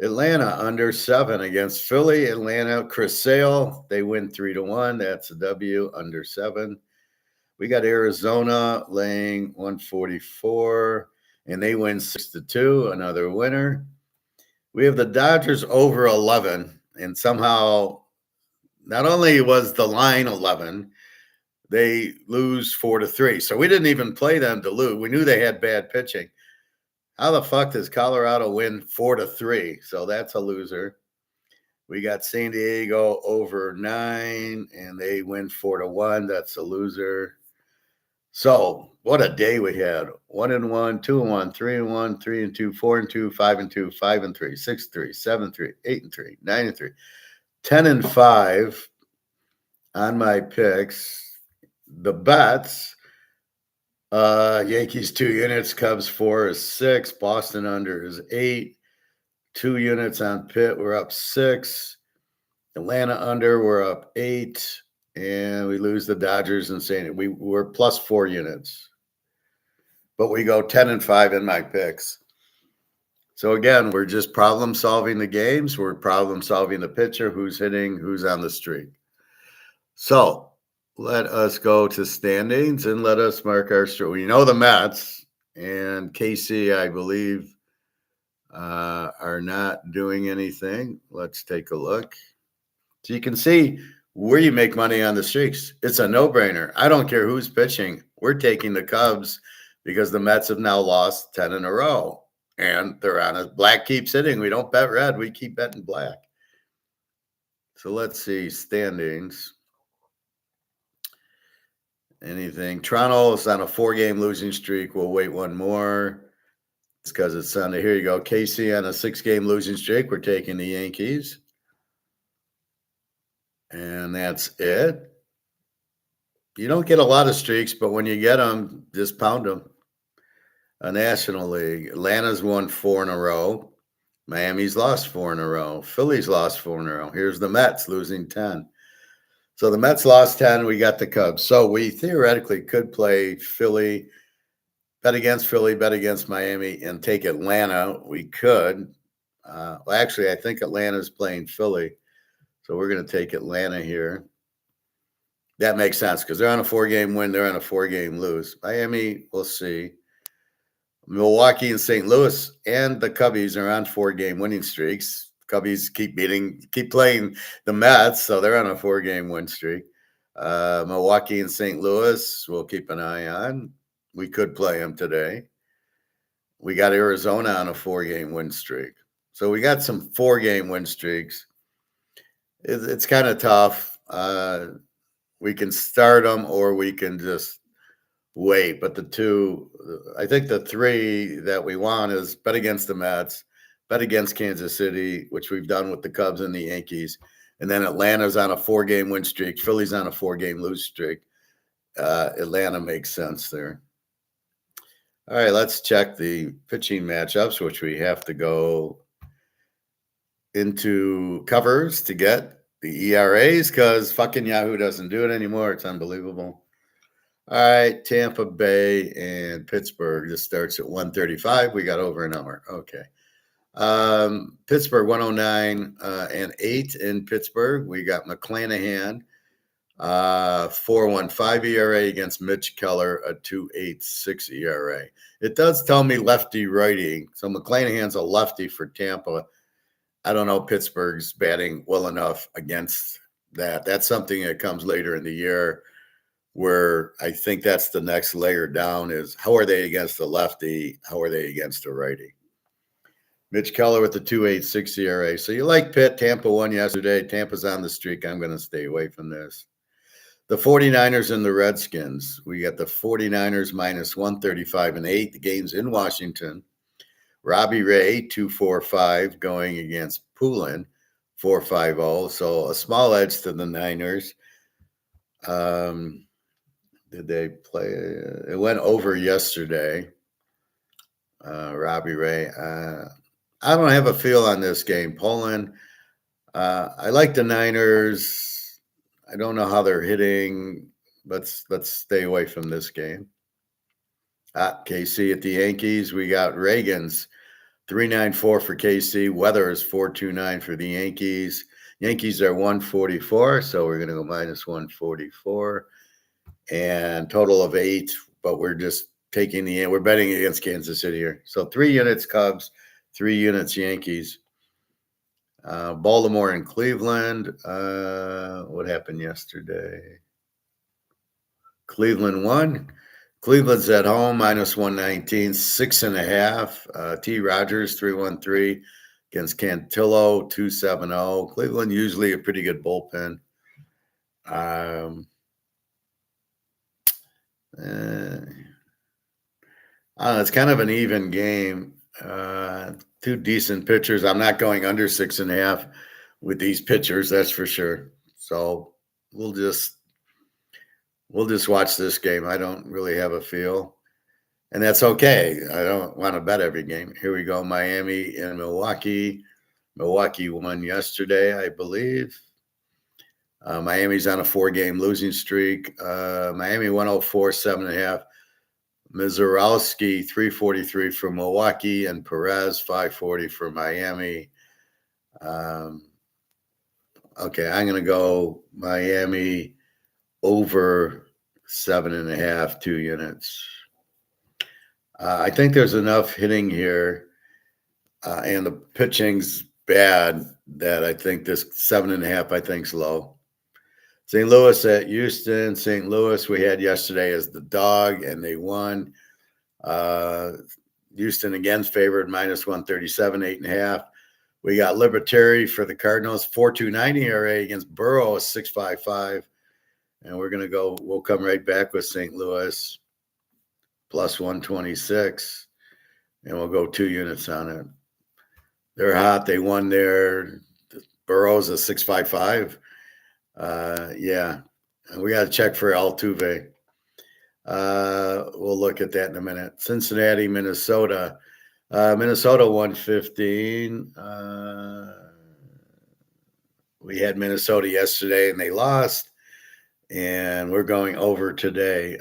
S1: Atlanta under 7 against Philly. Atlanta, Chris Sale. They win 3-1. That's a W, under 7. We got Arizona laying 144, and they win 6-2, another winner. We have the Dodgers over 11, and somehow not only was the line 11, they lose 4-3. So we didn't even play them to lose. We knew they had bad pitching. How the fuck does Colorado win 4-3? So that's a loser. We got San Diego over 9, and they win 4-1. That's a loser. So what a day we had. 1-1, 2-1, 3-1, 3-2, 4-2, 5-2, 5-3, 6-3, 7-3, 8-3, 9-3, 10-5 on my picks. The bets. Yankees 2 units, Cubs 4 is 6, Boston under is 8, 2 units on Pitt, we're up 6, Atlanta under, we're up 8, and we lose the Dodgers and St. We're plus 4 units, but we go 10-5 in my picks. So again, we're just problem solving the games. We're problem solving the pitcher, who's hitting, who's on the streak. So let us go to standings and let us mark our streak. We know the Mets and KC, I believe, are not doing anything. Let's take a look. So you can see where you make money on the streaks. It's a no-brainer. I don't care who's pitching. We're taking the Cubs because the Mets have now lost 10 in a row. And they're on a black keeps hitting. We don't bet red. We keep betting black. So let's see standings. Anything. Toronto is on a 4-game losing streak. We'll wait one more. It's because it's Sunday. Here you go. KC on a 6-game losing streak. We're taking the Yankees. And that's it. You don't get a lot of streaks, but when you get them, just pound them. A National League. Atlanta's won 4 in a row. Miami's lost 4 in a row. Philly's lost 4 in a row. Here's the Mets losing 10. So the Mets lost 10. We got the Cubs. So we theoretically could play Philly, bet against Philly, bet against Miami, and take Atlanta. We could. Well, actually, I think Atlanta's playing Philly. So we're going to take Atlanta here. That makes sense because they're on a 4-game win. They're on a 4-game lose. Miami, we'll see. Milwaukee and St. Louis and the Cubbies are on 4-game winning streaks. Cubbies keep playing the Mets, so they're on a 4-game win streak. Milwaukee and St. Louis, we'll keep an eye on. We could play them today. We got Arizona on a 4-game win streak. So we got some 4-game win streaks. It's kind of tough. We can start them or we can just wait. But I think the 3 that we want is bet against the Mets, bet against Kansas City, which we've done with the Cubs and the Yankees. And then Atlanta's on a 4-game win streak. Philly's on a 4-game lose streak. Atlanta makes sense there. All right, let's check the pitching matchups, which we have to go into covers to get the ERAs because fucking Yahoo doesn't do it anymore. It's unbelievable. All right, Tampa Bay and Pittsburgh. This starts at 1:35. We got over an hour. Okay. Pittsburgh 109 and 8 in Pittsburgh. We got McClanahan. 4.15 ERA against Mitch Keller, a 2.86 ERA. It does tell me lefty righty. So McClanahan's a lefty for Tampa. I don't know Pittsburgh's batting well enough against that. That's something that comes later in the year, where I think that's the next layer down is how are they against the lefty? How are they against the righty? Mitch Keller with the 2.86 ERA. So you like Pitt. Tampa won yesterday. Tampa's on the streak. I'm going to stay away from this. The 49ers and the Redskins. We got the 49ers minus 135.8. The game's in Washington. Robbie Ray, 2.45, going against Poulin, 4.50. So a small edge to the Niners. Did they play? It went over yesterday. Robbie Ray. I don't have a feel on this game. Poland, I like the Niners. I don't know how they're hitting. Let's stay away from this game. KC at the Yankees. We got Reagan's 3.94 for KC. Weather is 4.29 for the Yankees. Yankees are 144, so we're going to go minus 144. And total of 8, but we're just we're betting against Kansas City here. So 3 units Cubs, 3 units Yankees. Baltimore and Cleveland. What happened yesterday? Cleveland won. Cleveland's at home, minus 119, 6.5. T. Rogers, 3.13 against Cantillo, 2.70. Cleveland usually a pretty good bullpen. I don't know, it's kind of an even game. 2 decent pitchers. I'm not going under 6.5 with these pitchers, that's for sure. So we'll just watch this game. I don't really have a feel, and that's okay. I don't want to bet every game. Here we go. Miami and Milwaukee. Milwaukee won yesterday, I believe. Miami's on a 4-game losing streak. Miami 104, 7.5. Mizorowski 343 for Milwaukee, and Perez 540 for Miami. Okay, I'm going to go Miami over 7.5, 2 units. I think there's enough hitting here, and the pitching's bad that I think this 7.5 I think's low. St. Louis at Houston. St. Louis we had yesterday as the dog, and they won. Houston again favored, minus 137, 8.5. We got Liberatore for the Cardinals, 4.29 ERA against Burrow, 6.55. And we'll come right back with St. Louis, plus 126. And we'll go 2 units on it. They're hot. They won there. Burrow's a 6.55. Yeah. And we got to check for Altuve. We'll look at that in a minute. Cincinnati, Minnesota. Minnesota 115. We had Minnesota yesterday, and they lost. And we're going over today.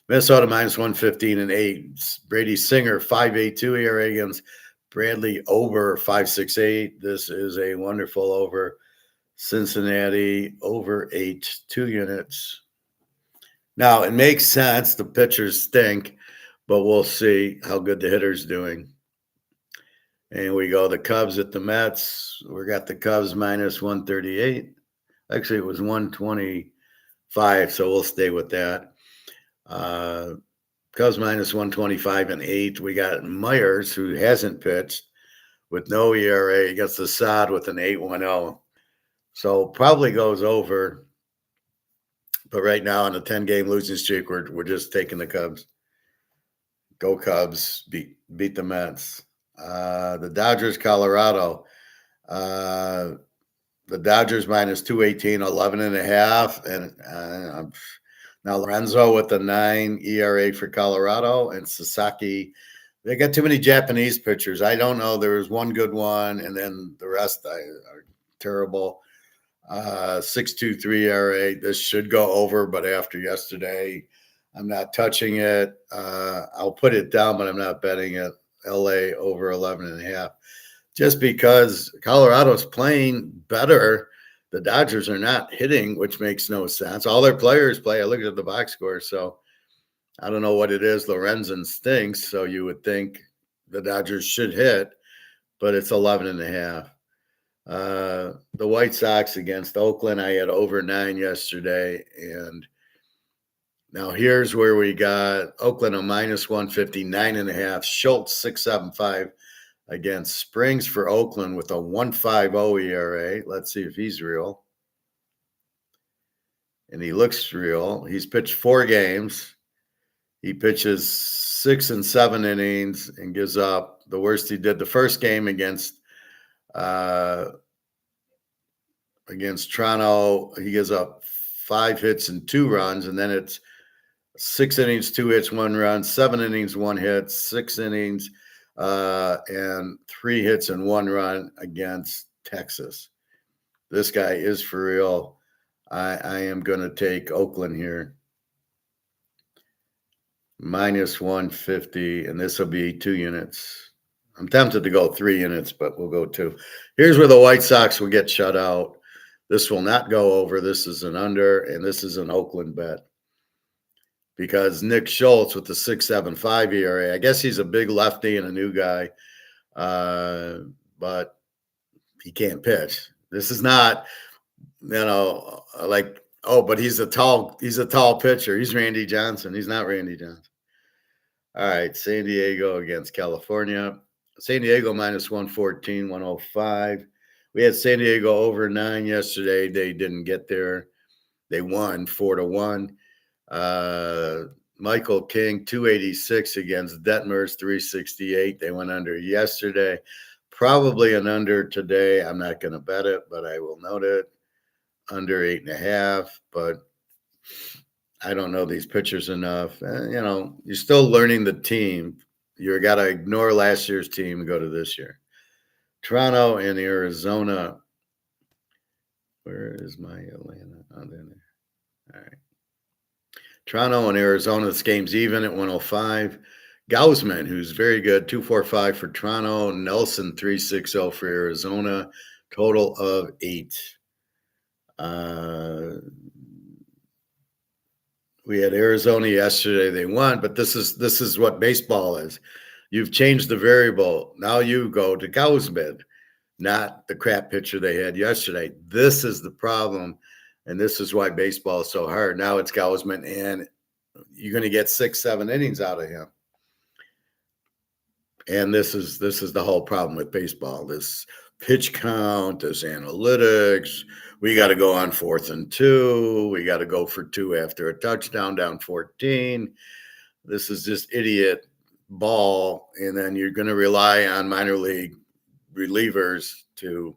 S1: Minnesota minus 115.8. Brady Singer, 5.82 ERA against Bradley Ober, 5.68. This is a wonderful over. Cincinnati over 8, 2 units. Now, it makes sense. The pitchers stink, but we'll see how good the hitter's doing. And we go the Cubs at the Mets. We got the Cubs minus 138. Actually, it was 125, so we'll stay with that. Cubs minus 125.8. We got Myers, who hasn't pitched, with no ERA against Assad with an 8.10. So probably goes over. But right now on a 10-game losing streak, we're just taking the Cubs. Go Cubs, beat the Mets. The Dodgers, Colorado. The Dodgers minus 218, 11.5. And now Lorenzo with the 9 ERA for Colorado, and Sasaki. They got too many Japanese pitchers. I don't know. There was one good one, and then the rest are terrible. 6.23 ERA. This should go over, but after yesterday, I'm not touching it. I'll put it down, but I'm not betting it. LA over 11.5. Just because Colorado's playing better the Dodgers are not hitting, which makes no sense. All their players play. I looked at the box score, so I don't know what it is. Lorenzen stinks, so you would think the Dodgers should hit, but it's 11.5. The White Sox against Oakland, I had over 9 yesterday, and now here's where we got Oakland a minus 150, 9.5. Schultz 6.75 against Springs for Oakland with a 1.50 ERA. Let's see if he's real. And he looks real. He's pitched 4 games. He pitches 6 and 7 innings and gives up the worst he did the first game against Toronto. He gives up 5 hits and 2 runs, and then it's 6 innings, 2 hits, 1 run, 7 innings, 1 hit, 6 innings, and 3 hits and 1 run against Texas. This guy is for real. I am going to take Oakland here. Minus 150, and this will be 2 units. I'm tempted to go 3 units, but we'll go 2. Here's where the White Sox will get shut out. This will not go over. This is an under, and this is an Oakland bet. Because Nick Schultz with the 6.75 ERA, I guess he's a big lefty and a new guy, but he can't pitch. This is not, like, oh, but he's a tall pitcher. He's Randy Johnson. He's not Randy Johnson. All right, San Diego against California. San Diego minus 114, 105. We had San Diego over 9 yesterday. They didn't get there. They won 4-1. Michael King 286 against Detmers 368. They went under yesterday. Probably an under today. I'm not going to bet it, but I will note it. Under 8.5, but I don't know these pitchers enough. You're still learning the team. You got to ignore last year's team and go to this year. Toronto and Arizona. Where is my Atlanta? Oh, there. All right. Toronto and Arizona, this game's even at 105. Gausman, who's very good, 245 for Toronto. Nelson, 360 for Arizona. Total of 8. We had Arizona yesterday. They won, but this is what baseball is. You've changed the variable. Now you go to Gausman, not the crap pitcher they had yesterday. This is the problem, and this is why baseball is so hard. Now it's Gausman, and you're going to get 6-7 innings out of him. And this is the whole problem with baseball. This pitch count, this analytics. We got to go on 4th and 2. We got to go for 2 after a touchdown, down 14. This is just idiot ball. And then you're going to rely on minor league relievers to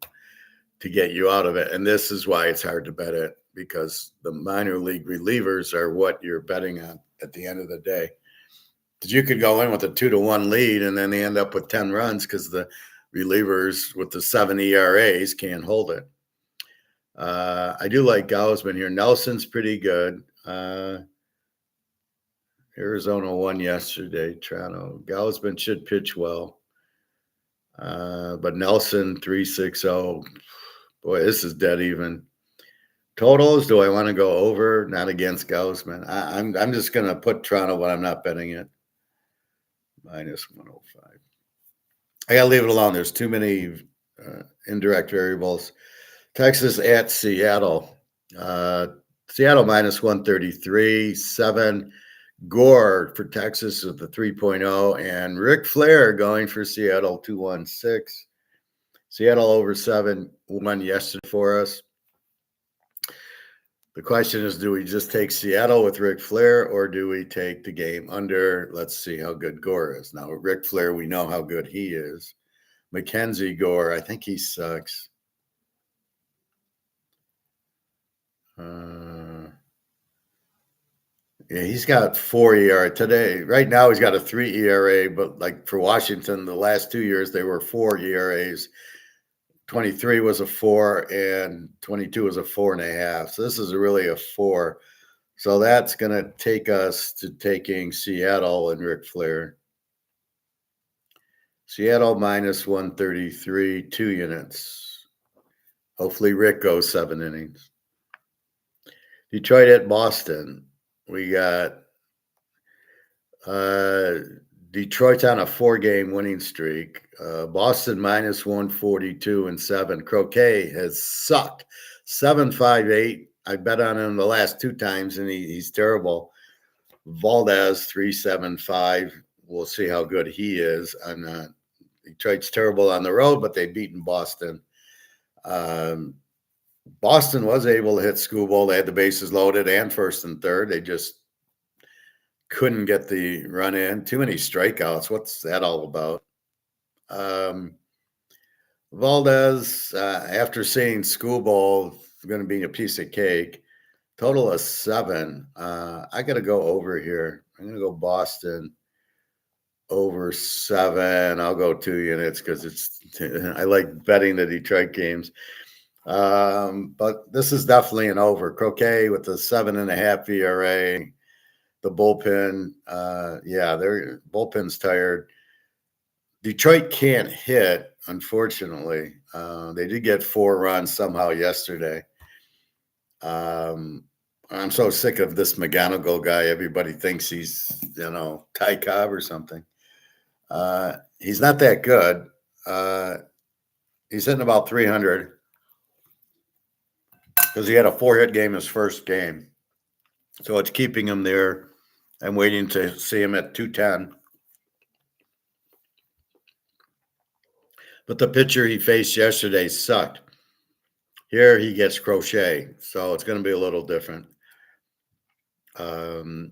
S1: get you out of it. And this is why it's hard to bet it, because the minor league relievers are what you're betting on at the end of the day. Because you could go in with a 2-1 lead and then they end up with 10 runs because the relievers with the 7 ERAs can't hold it. I do like Gausman here. Nelson's pretty good. Arizona won yesterday. Toronto. Gausman should pitch well. But Nelson 360. Boy, this is dead even. Totals, do I want to go over? Not against Gausman. I'm just going to put Toronto, but I'm not betting it. Minus 105. I got to leave it alone. There's too many indirect variables. Texas at Seattle. Seattle minus 133, 7. Gore for Texas with the 3.0, and Ric Flair going for Seattle 216. Seattle over 7 won yesterday for us. The question is, do we just take Seattle with Ric Flair, or do we take the game under? Let's see how good Gore is. Now, Ric Flair, we know how good he is. Mackenzie Gore, I think he sucks. Yeah, he's got 4 ERA today. Right now, he's got a 3 ERA, but like for Washington, the last 2 years, they were 4 ERAs. 23 was a 4, and 22 was a 4.5. So this is really a 4. So that's going to take us to taking Seattle and Ric Flair. Seattle minus 133, 2 units. Hopefully Rick goes 7 innings. Detroit at Boston. We got uh, Detroit's on a 4-game winning streak. Boston minus 142 and 7. Croquet has sucked. 7-5-8. I bet on him the last 2 times, and he's terrible. Valdez 3-7-5. We'll see how good he is. Detroit's terrible on the road, but they've beaten Boston. Boston was able to hit Skubal. They had the bases loaded and first and third. They just couldn't get the run in. Too many strikeouts. What's that all about? Valdez, after seeing Skubal, going to be a piece of cake. Total of 7. I got to go over here. I'm going to go Boston over 7. I'll go 2 units because I like betting the Detroit games. But this is definitely an over. Croquet with the 7.5 ERA. The bullpen, their bullpen's tired. Detroit can't hit, unfortunately. They did get 4 runs somehow yesterday. I'm so sick of this McGonigal guy. Everybody thinks he's, Ty Cobb or something. He's not that good. He's hitting about 300 because he had a 4-hit game his first game. So it's keeping him there. I'm waiting to see him at 210. But the pitcher he faced yesterday sucked. Here he gets Crochet, so it's going to be a little different. So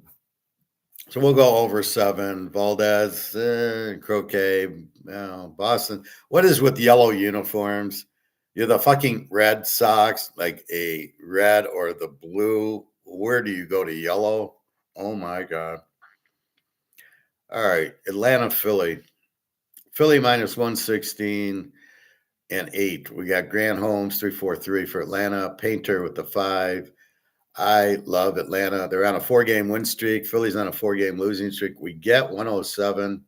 S1: we'll go over 7. Valdez, Croquet, Boston. What is with yellow uniforms? You're the fucking Red Sox, like a red or the blue. Where do you go to yellow? Oh, my God. All right, Atlanta, Philly. Philly minus 116 and 8. We got Grant Holmes, 3-4-3 for Atlanta. Painter with the 5. I love Atlanta. They're on a 4-game win streak. Philly's on a 4-game losing streak. We get 107.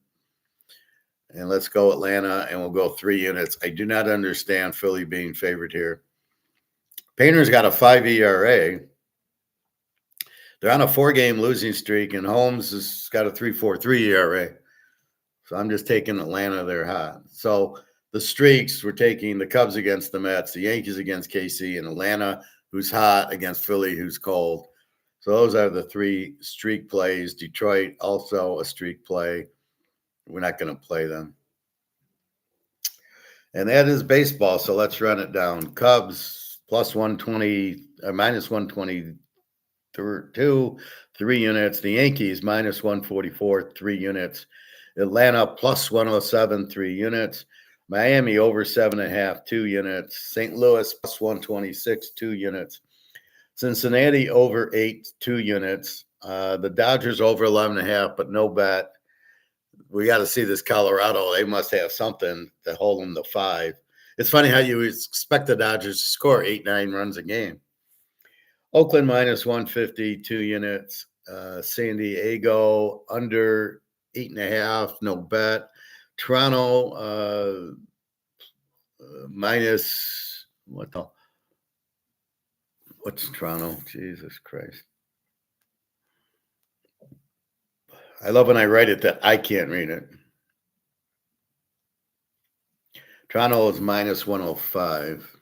S1: And let's go Atlanta, and we'll go 3 units. I do not understand Philly being favored here. Painter's got a 5 ERA. They're on a 4-game losing streak, and Holmes has got a 3.43 ERA. So I'm just taking Atlanta. They're hot. So the streaks, we're taking the Cubs against the Mets, the Yankees against KC, and Atlanta, who's hot, against Philly, who's cold. So those are the 3 streak plays. Detroit, also a streak play. We're not going to play them. And that is baseball, so let's run it down. Cubs plus 120, or minus 122, 3 units. The Yankees minus 144, 3 units. Atlanta plus 107, 3 units. Miami over 7.5, 2 units. St. Louis plus 126, 2 units. Cincinnati over 8, 2 units. The Dodgers over 11.5, but no bet. We got to see this Colorado. They must have something to hold them to 5. It's funny how you expect the Dodgers to score 8-9 runs a game. Oakland minus 150, 2 units. San Diego under 8.5, no bet. Toronto minus what's Toronto? Jesus Christ. I love when I write it that I can't read it. Toronto is minus 105.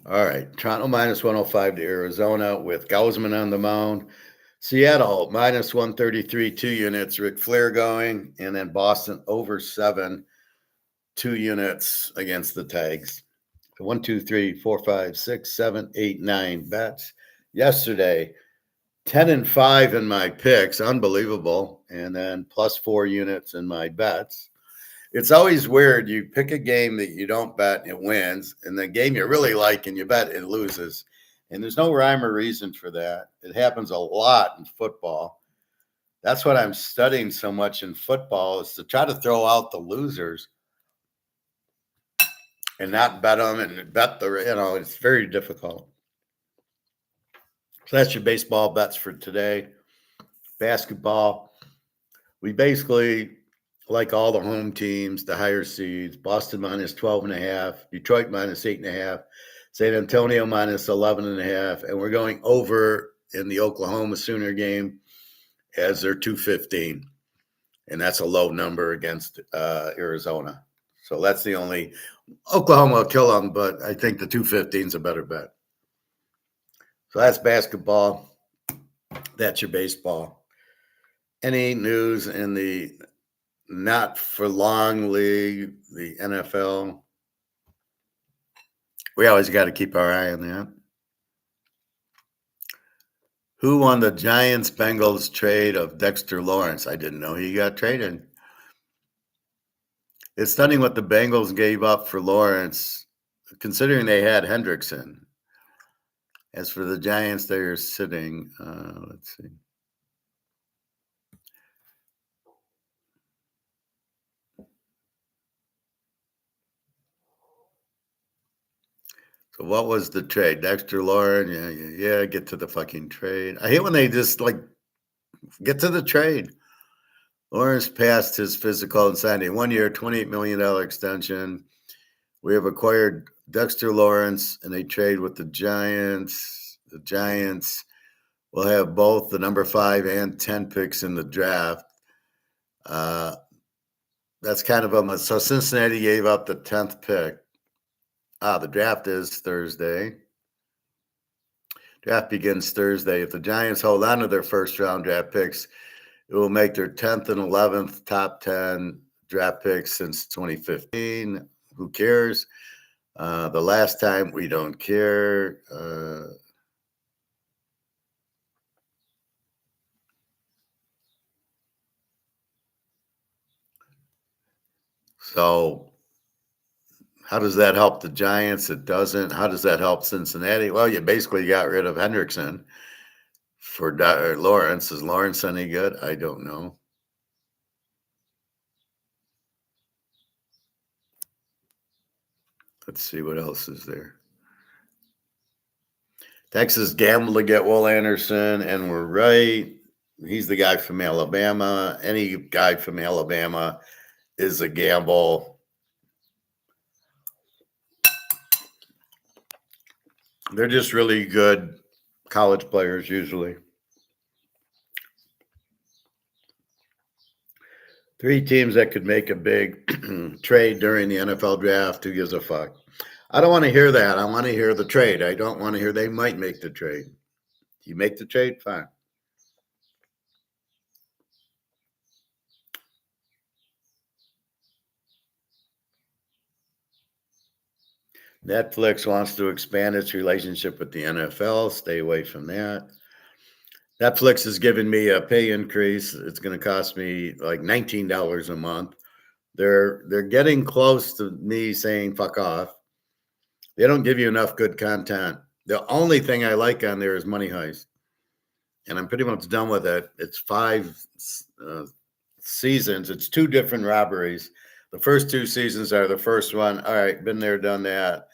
S1: All right. Toronto minus 105 to Arizona with Gausman on the mound. Seattle minus 133, 2 units. Ric Flair going. And then Boston over 7, 2 units against the Tags. So 1, 2, 3, 4, 5, 6, 7, 8, 9 bets. Yesterday, 10-5 in my picks. Unbelievable. And then plus 4 units in my bets. It's always weird. You pick a game that you don't bet, it wins. And the game you really like and you bet, it loses. And there's no rhyme or reason for that. It happens a lot in football. That's what I'm studying so much in football, is to try to throw out the losers and not bet them and bet it's very difficult. So that's your baseball bets for today. Basketball. We basically like all the home teams, the higher seeds. Boston minus 12.5, Detroit minus 8.5, San Antonio minus 11.5, and we're going over in the Oklahoma Sooner game as they're 215, and that's a low number against Arizona. So that's the only. Oklahoma will kill them, but I think the 215 is a better bet. So that's basketball. That's your baseball. Any news in the not for long league, the NFL? We always got to keep our eye on that. Who won the Giants Bengals trade of Dexter Lawrence? I didn't know he got traded. It's stunning what the Bengals gave up for Lawrence, considering they had Hendrickson. As for the Giants, they're sitting. Let's see. So what was the trade? Dexter Lawrence? Yeah. Get to the fucking trade. I hate when they just like get to the trade. Lawrence passed his physical and signed a 1-year, $28 million extension. We have acquired Dexter Lawrence in a trade with the Giants. The Giants will have both the number 5 and 10 picks in the draft. That's kind of a so Cincinnati gave up the 10th pick. The draft is Thursday. Draft begins Thursday. If the Giants hold on to their first round draft picks, it will make their 10th and 11th top 10 draft picks since 2015. Who cares? The last time, we don't care. So how does that help the Giants? It doesn't. How does that help Cincinnati? Well, you basically got rid of Hendrickson for Lawrence. Is Lawrence any good? I don't know. Let's see what else is there. Texas gambled to get Will Anderson, and we're right. He's the guy from Alabama. Any guy from Alabama is a gamble. They're just really good college players usually. 3 teams that could make a big trade during the NFL draft. Who gives a fuck? I don't want to hear that. I want to hear the trade. I don't want to hear they might make the trade. You make the trade, fine. Netflix wants to expand its relationship with the NFL. Stay away from that. Netflix has given me a pay increase. It's going to cost me like $19 a month. They're getting close to me saying fuck off. They don't give you enough good content. The only thing I like on there is Money Heist, and I'm pretty much done with it. It's 5 seasons. It's 2 different robberies. The first 2 seasons are the first one. All right, been there, done that.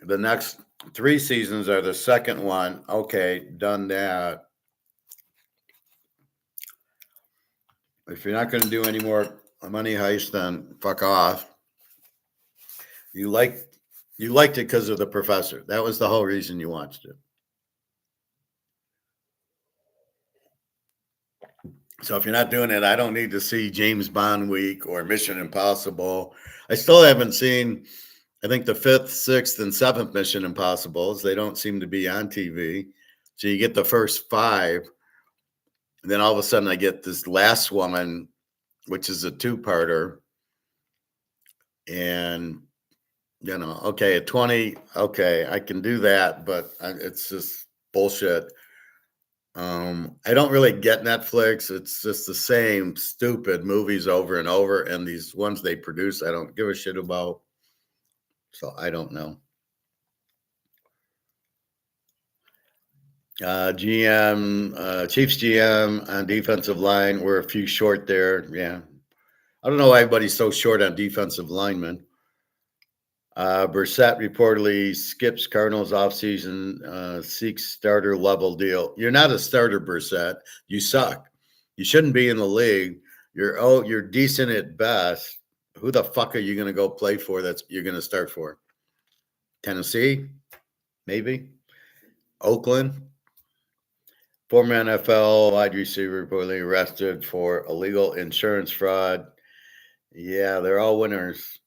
S1: The next 3 seasons are the second one. Okay, done that. If you're not going to do any more Money Heist, then fuck off. You liked it because of the professor. That was the whole reason you watched it. So if you're not doing it, I don't need to see James Bond Week or Mission Impossible. I still haven't seen, I think, the 5th, 6th, and 7th Mission Impossibles. They don't seem to be on TV. So you get the first 5. And then all of a sudden I get this last one, which is a 2-parter. And, okay, at 20, okay, I can do that, but it's just bullshit. I don't really get Netflix. It's just the same stupid movies over and over. And these ones they produce, I don't give a shit about. So I don't know. Chiefs GM on defensive line. We're a few short there. Yeah. I don't know why everybody's so short on defensive linemen. Brissett reportedly skips Cardinals offseason, seeks starter level deal. You're not a starter, Brissett. You suck. You shouldn't be in the league. You're decent at best. Who the fuck are you going to go play for? That's you're going to start for Tennessee, maybe Oakland. Former NFL wide receiver reportedly arrested for illegal insurance fraud. Yeah, they're all winners.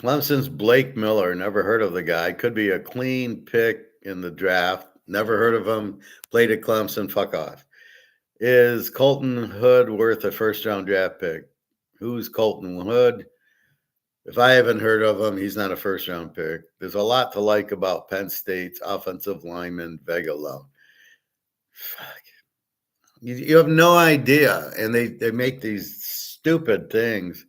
S1: Clemson's Blake Miller. Never heard of the guy. Could be a clean pick in the draft. Never heard of him. Played at Clemson. Fuck off. Is Colton Hood worth a first-round draft pick? Who's Colton Hood? If I haven't heard of him, he's not a first-round pick. There's a lot to like about Penn State's offensive lineman, Vega Love. Fuck. You have no idea, and they make these stupid things.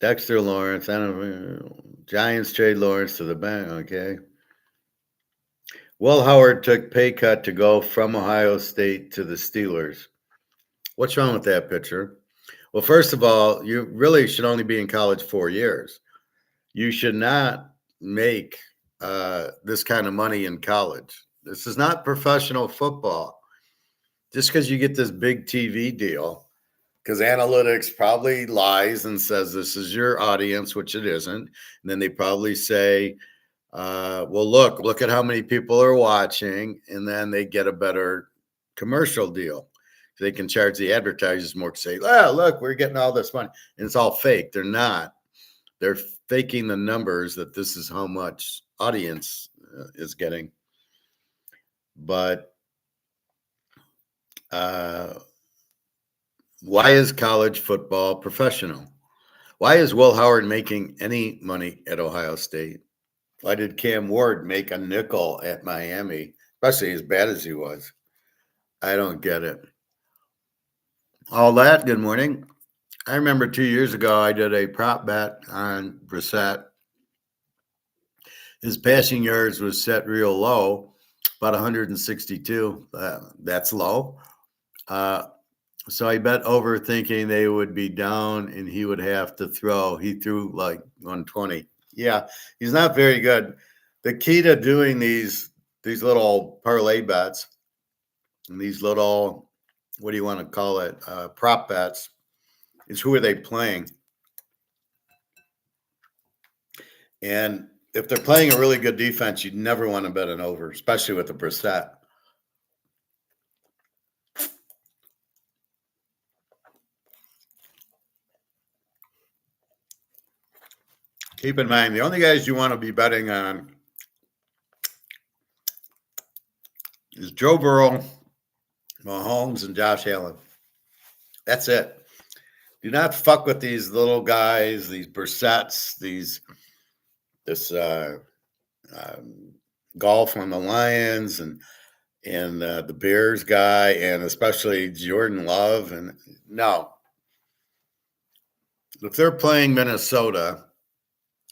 S1: Dexter Lawrence, I don't know. Giants trade Lawrence to the bank. Okay. Will Howard took pay cut to go from Ohio State to the Steelers. What's wrong with that picture? Well, first of all, you really should only be in college 4 years. You should not make this kind of money in college. This is not professional football. Just because you get this big TV deal, because analytics probably lies and says this is your audience, which it isn't. And then they probably say, well, look at how many people are watching. And then they get a better commercial deal. They can charge the advertisers more to say, oh, look, we're getting all this money. And it's all fake. They're not. They're faking the numbers that this is how much audience is getting. But why is college football professional? Why is Will Howard making any money at Ohio State? Why did Cam Ward make a nickel at Miami, especially as bad as he was? I don't get it. All that, good morning. I remember 2 years ago, I did a prop bet on Brissett. His passing yards was set real low, about 162. That's low. So I bet over thinking they would be down and he would have to throw. He threw like 120. Yeah, he's not very good. The key to doing these little parlay bets and these little, what do you want to call it, prop bets, is who are they playing? And if they're playing a really good defense, you'd never want to bet an over, especially with the Brissett. Keep in mind, the only guys you want to be betting on is Joe Burrow, Mahomes, and Josh Allen. That's it. Do not fuck with these little guys, these Brissetts, this golf on the Lions and the Bears guy, and especially Jordan Love. And no, if they're playing Minnesota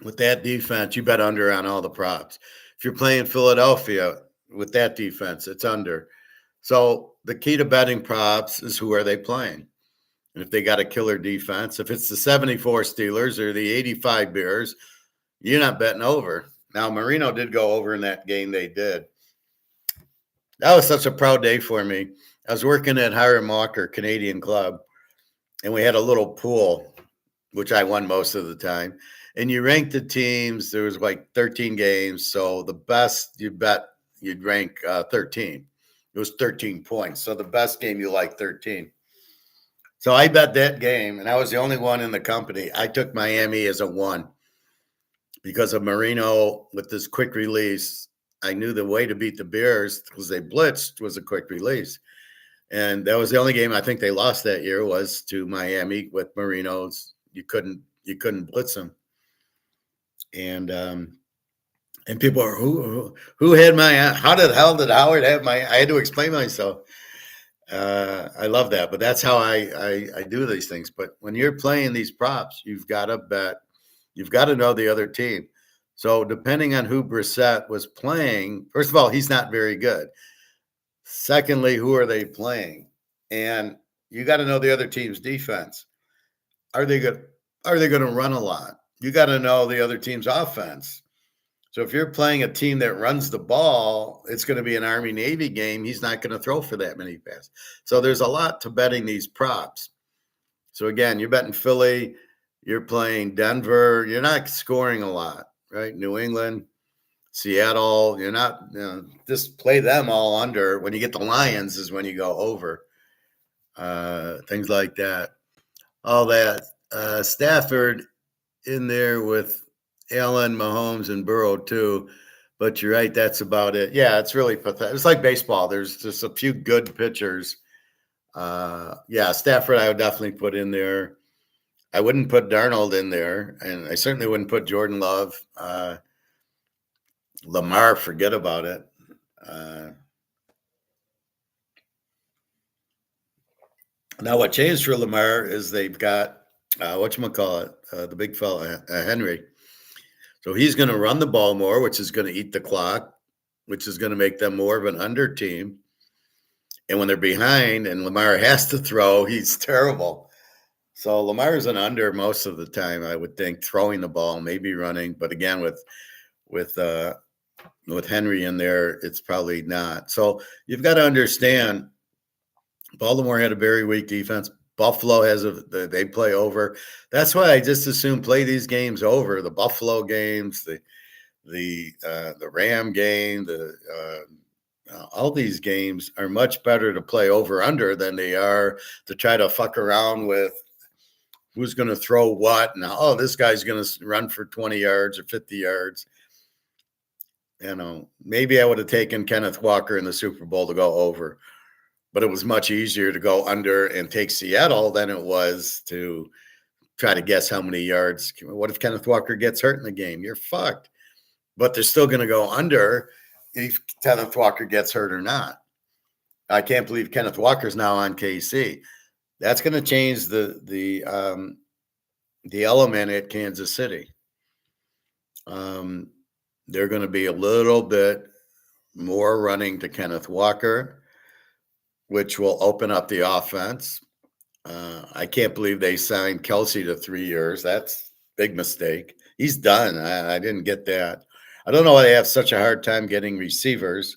S1: with that defense, you bet under on all the props. If you're playing Philadelphia with that defense, it's under. So the key to betting props is who are they playing? And if they got a killer defense, if it's the 74 Steelers or the 85 Bears, you're not betting over. Now, Marino did go over in that game they did. That was such a proud day for me. I was working at Hiram Walker Canadian Club, and we had a little pool, which I won most of the time. And you ranked the teams. There was like 13 games. So the best you bet, you'd rank 13. It was 13 points. So the best game you like 13. So I bet that game, and I was the only one in the company. I took Miami as a 1 because of Marino with this quick release. I knew the way to beat the Bears because they blitzed was a quick release. And that was the only game I think they lost that year was to Miami with Marino's. You couldn't blitz them. And people are who had my, how the hell did Howard have my, I had to explain myself. I love that, but that's how I do these things. But when you're playing these props, you've got to bet, you've got to know the other team. So depending on who Brissett was playing, first of all, he's not very good. Secondly, who are they playing? And you got to know the other team's defense. Are they good? Are they going to run a lot? You got to know the other team's offense. So if you're playing a team that runs the ball, it's going to be an Army-Navy game. He's not going to throw for that many passes. So there's a lot to betting these props. So again, you're betting Philly, you're playing Denver, you're not scoring a lot, right? New England, Seattle, you're not, just play them all under. When you get the Lions is when you go over. Things like that. All that. Stafford in there with Allen, Mahomes, and Burrow too. But you're right, that's about it. Yeah, it's really pathetic. It's like baseball. There's just a few good pitchers. Yeah, Stafford I would definitely put in there. I wouldn't put Darnold in there, and I certainly wouldn't put Jordan Love. Lamar, forget about it. Now, what changed for Lamar is they've got whatchamacallit, the big fella, Henry. So he's going to run the ball more, which is going to eat the clock, which is going to make them more of an under team. And when they're behind and Lamar has to throw, he's terrible. So Lamar's an under most of the time, I would think, throwing the ball, maybe running. But again, with Henry in there, it's probably not. So you've got to understand, Baltimore had a very weak defense. Buffalo they play over. That's why I just assume play these games over. The Buffalo games, the Ram game, all these games are much better to play over under than they are to try to fuck around with who's going to throw what. Now, this guy's going to run for 20 yards or 50 yards. Maybe I would have taken Kenneth Walker in the Super Bowl to go over, but it was much easier to go under and take Seattle than it was to try to guess how many yards. What if Kenneth Walker gets hurt in the game? You're fucked. But they're still going to go under if Kenneth Walker gets hurt or not. I can't believe Kenneth Walker's now on KC. That's going to change the element at Kansas City. They're going to be a little bit more running to Kenneth Walker, which will open up the offense. I can't believe they signed Kelsey to 3 years. That's a big mistake. He's done. I didn't get that. I don't know why they have such a hard time getting receivers.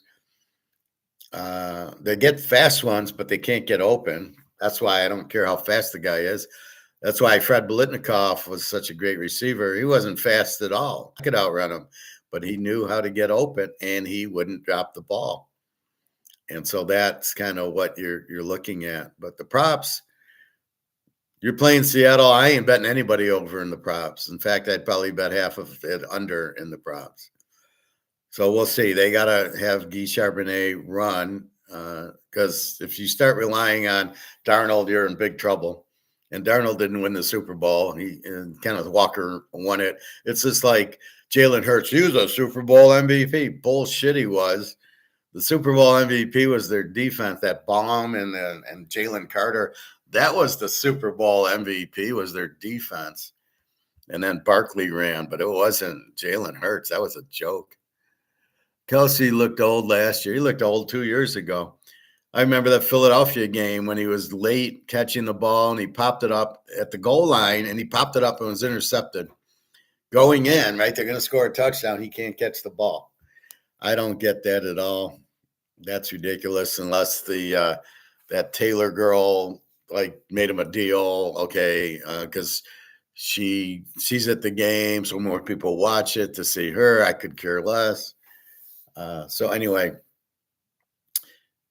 S1: They get fast ones, but they can't get open. That's why I don't care how fast the guy is. That's why Fred Biletnikoff was such a great receiver. He wasn't fast at all. I could outrun him, but he knew how to get open, and he wouldn't drop the ball. And so that's kind of what you're looking at. But the props, you're playing Seattle. I ain't betting anybody over in the props. In fact, I'd probably bet half of it under in the props. So we'll see. They got to have Guy Charbonnet run because if you start relying on Darnold, you're in big trouble. And Darnold didn't win the Super Bowl. And Kenneth Walker won it. It's just like Jalen Hurts. He was a Super Bowl MVP. Bullshit he was. The Super Bowl MVP was their defense, that bomb and Jalen Carter. That was the Super Bowl MVP, was their defense. And then Barkley ran, but it wasn't Jalen Hurts. That was a joke. Kelsey looked old last year. He looked old 2 years ago. I remember that Philadelphia game when he was late catching the ball and he popped it up at the goal line and he popped it up and was intercepted. Going in, right? They're going to score a touchdown. He can't catch the ball. I don't get that at all. That's ridiculous unless that Taylor girl made him a deal, okay, because she's at the game, so more people watch it to see her. I could care less. So anyway,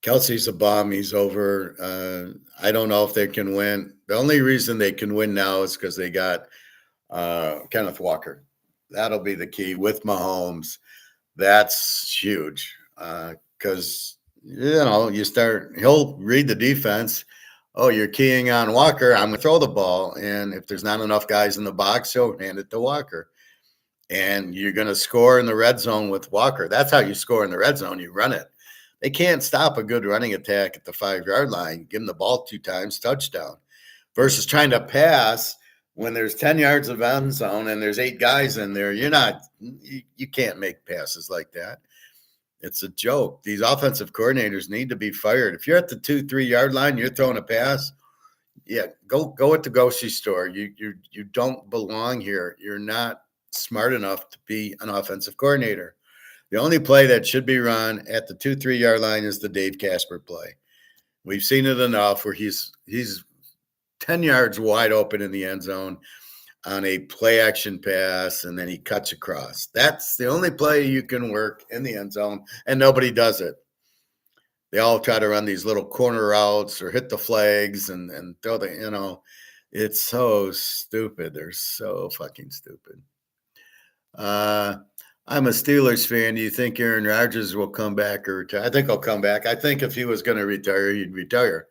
S1: Kelsey's a bum. He's over. I don't know if they can win. The only reason they can win now is because they got Kenneth Walker. That'll be the key with Mahomes. That's huge because, he'll read the defense. Oh, you're keying on Walker. I'm going to throw the ball. And if there's not enough guys in the box, he'll hand it to Walker. And you're going to score in the red zone with Walker. That's how you score in the red zone. You run it. They can't stop a good running attack at the 5-yard line. Give them the ball 2 times, touchdown. Versus trying to pass when there's 10 yards of end zone and there's 8 guys in there. You can't make passes like that. It's a joke. These offensive coordinators need to be fired. If you're at the 2-3 yard line, you're throwing a pass. Yeah, go at the grocery store. You don't belong here. You're not smart enough to be an offensive coordinator. The only play that should be run at the 2-3 yard line is the Dave Casper play. We've seen it enough where he's 10 yards wide open in the end zone on a play action pass, and then he cuts across. That's the only play you can work in the end zone, and nobody does it. They all try to run these little corner routes or hit the flags and throw it's so stupid. They're so fucking stupid. I'm a Steelers fan. Do you think Aaron Rodgers will come back or retire? I think he'll come back. I think if he was going to retire, he'd retire.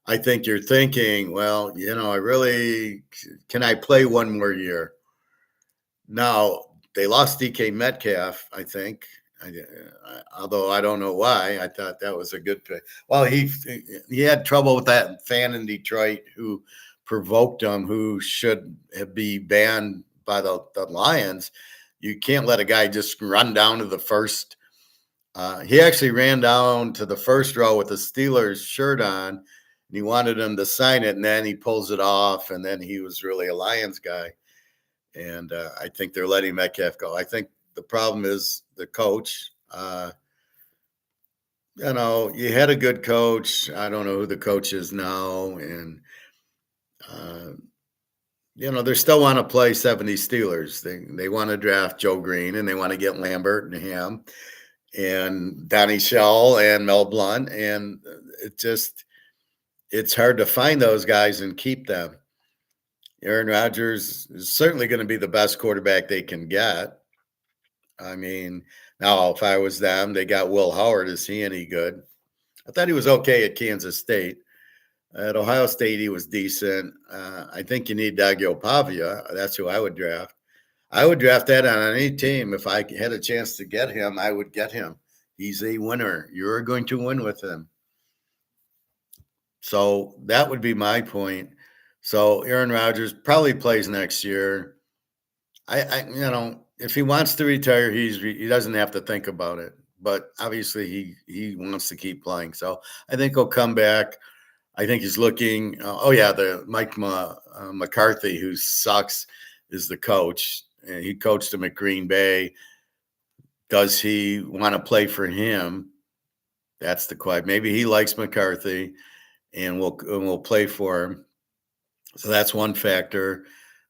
S1: I think you're thinking, well, can I play one more year? Now, they lost DK Metcalf, I think. Although I don't know why. I thought that was a good pick. Well, he had trouble with that fan in Detroit who provoked him, who should be banned by the Lions. You can't let a guy just run down to the first. He actually ran down to the first row with the Steelers shirt on, and he wanted him to sign it, and then he pulls it off, and then he was really a Lions guy. And I think they're letting Metcalf go. I think the problem is the coach. You had a good coach. I don't know who the coach is now, and they still want to play 70 Steelers. They want to draft Joe Green, and they want to get Lambert and Ham and Donnie Shell and Mel Blount. And it's hard to find those guys and keep them. Aaron Rodgers is certainly going to be the best quarterback they can get. I mean, now if I was them, they got Will Howard. Is he any good? I thought he was okay at Kansas State. At Ohio State, he was decent. I think you need Dago Pavia. That's who I would draft. I would draft that on any team. If I had a chance to get him, I would get him. He's a winner. You're going to win with him. So that would be my point. So Aaron Rodgers probably plays next year. If he wants to retire, he doesn't have to think about it. But obviously, he wants to keep playing. So I think he'll come back. I think he's looking. The Mike McCarthy, who sucks, is the coach. And he coached him at Green Bay. Does he want to play for him? That's the question. Maybe he likes McCarthy, and we'll play for him. So that's one factor.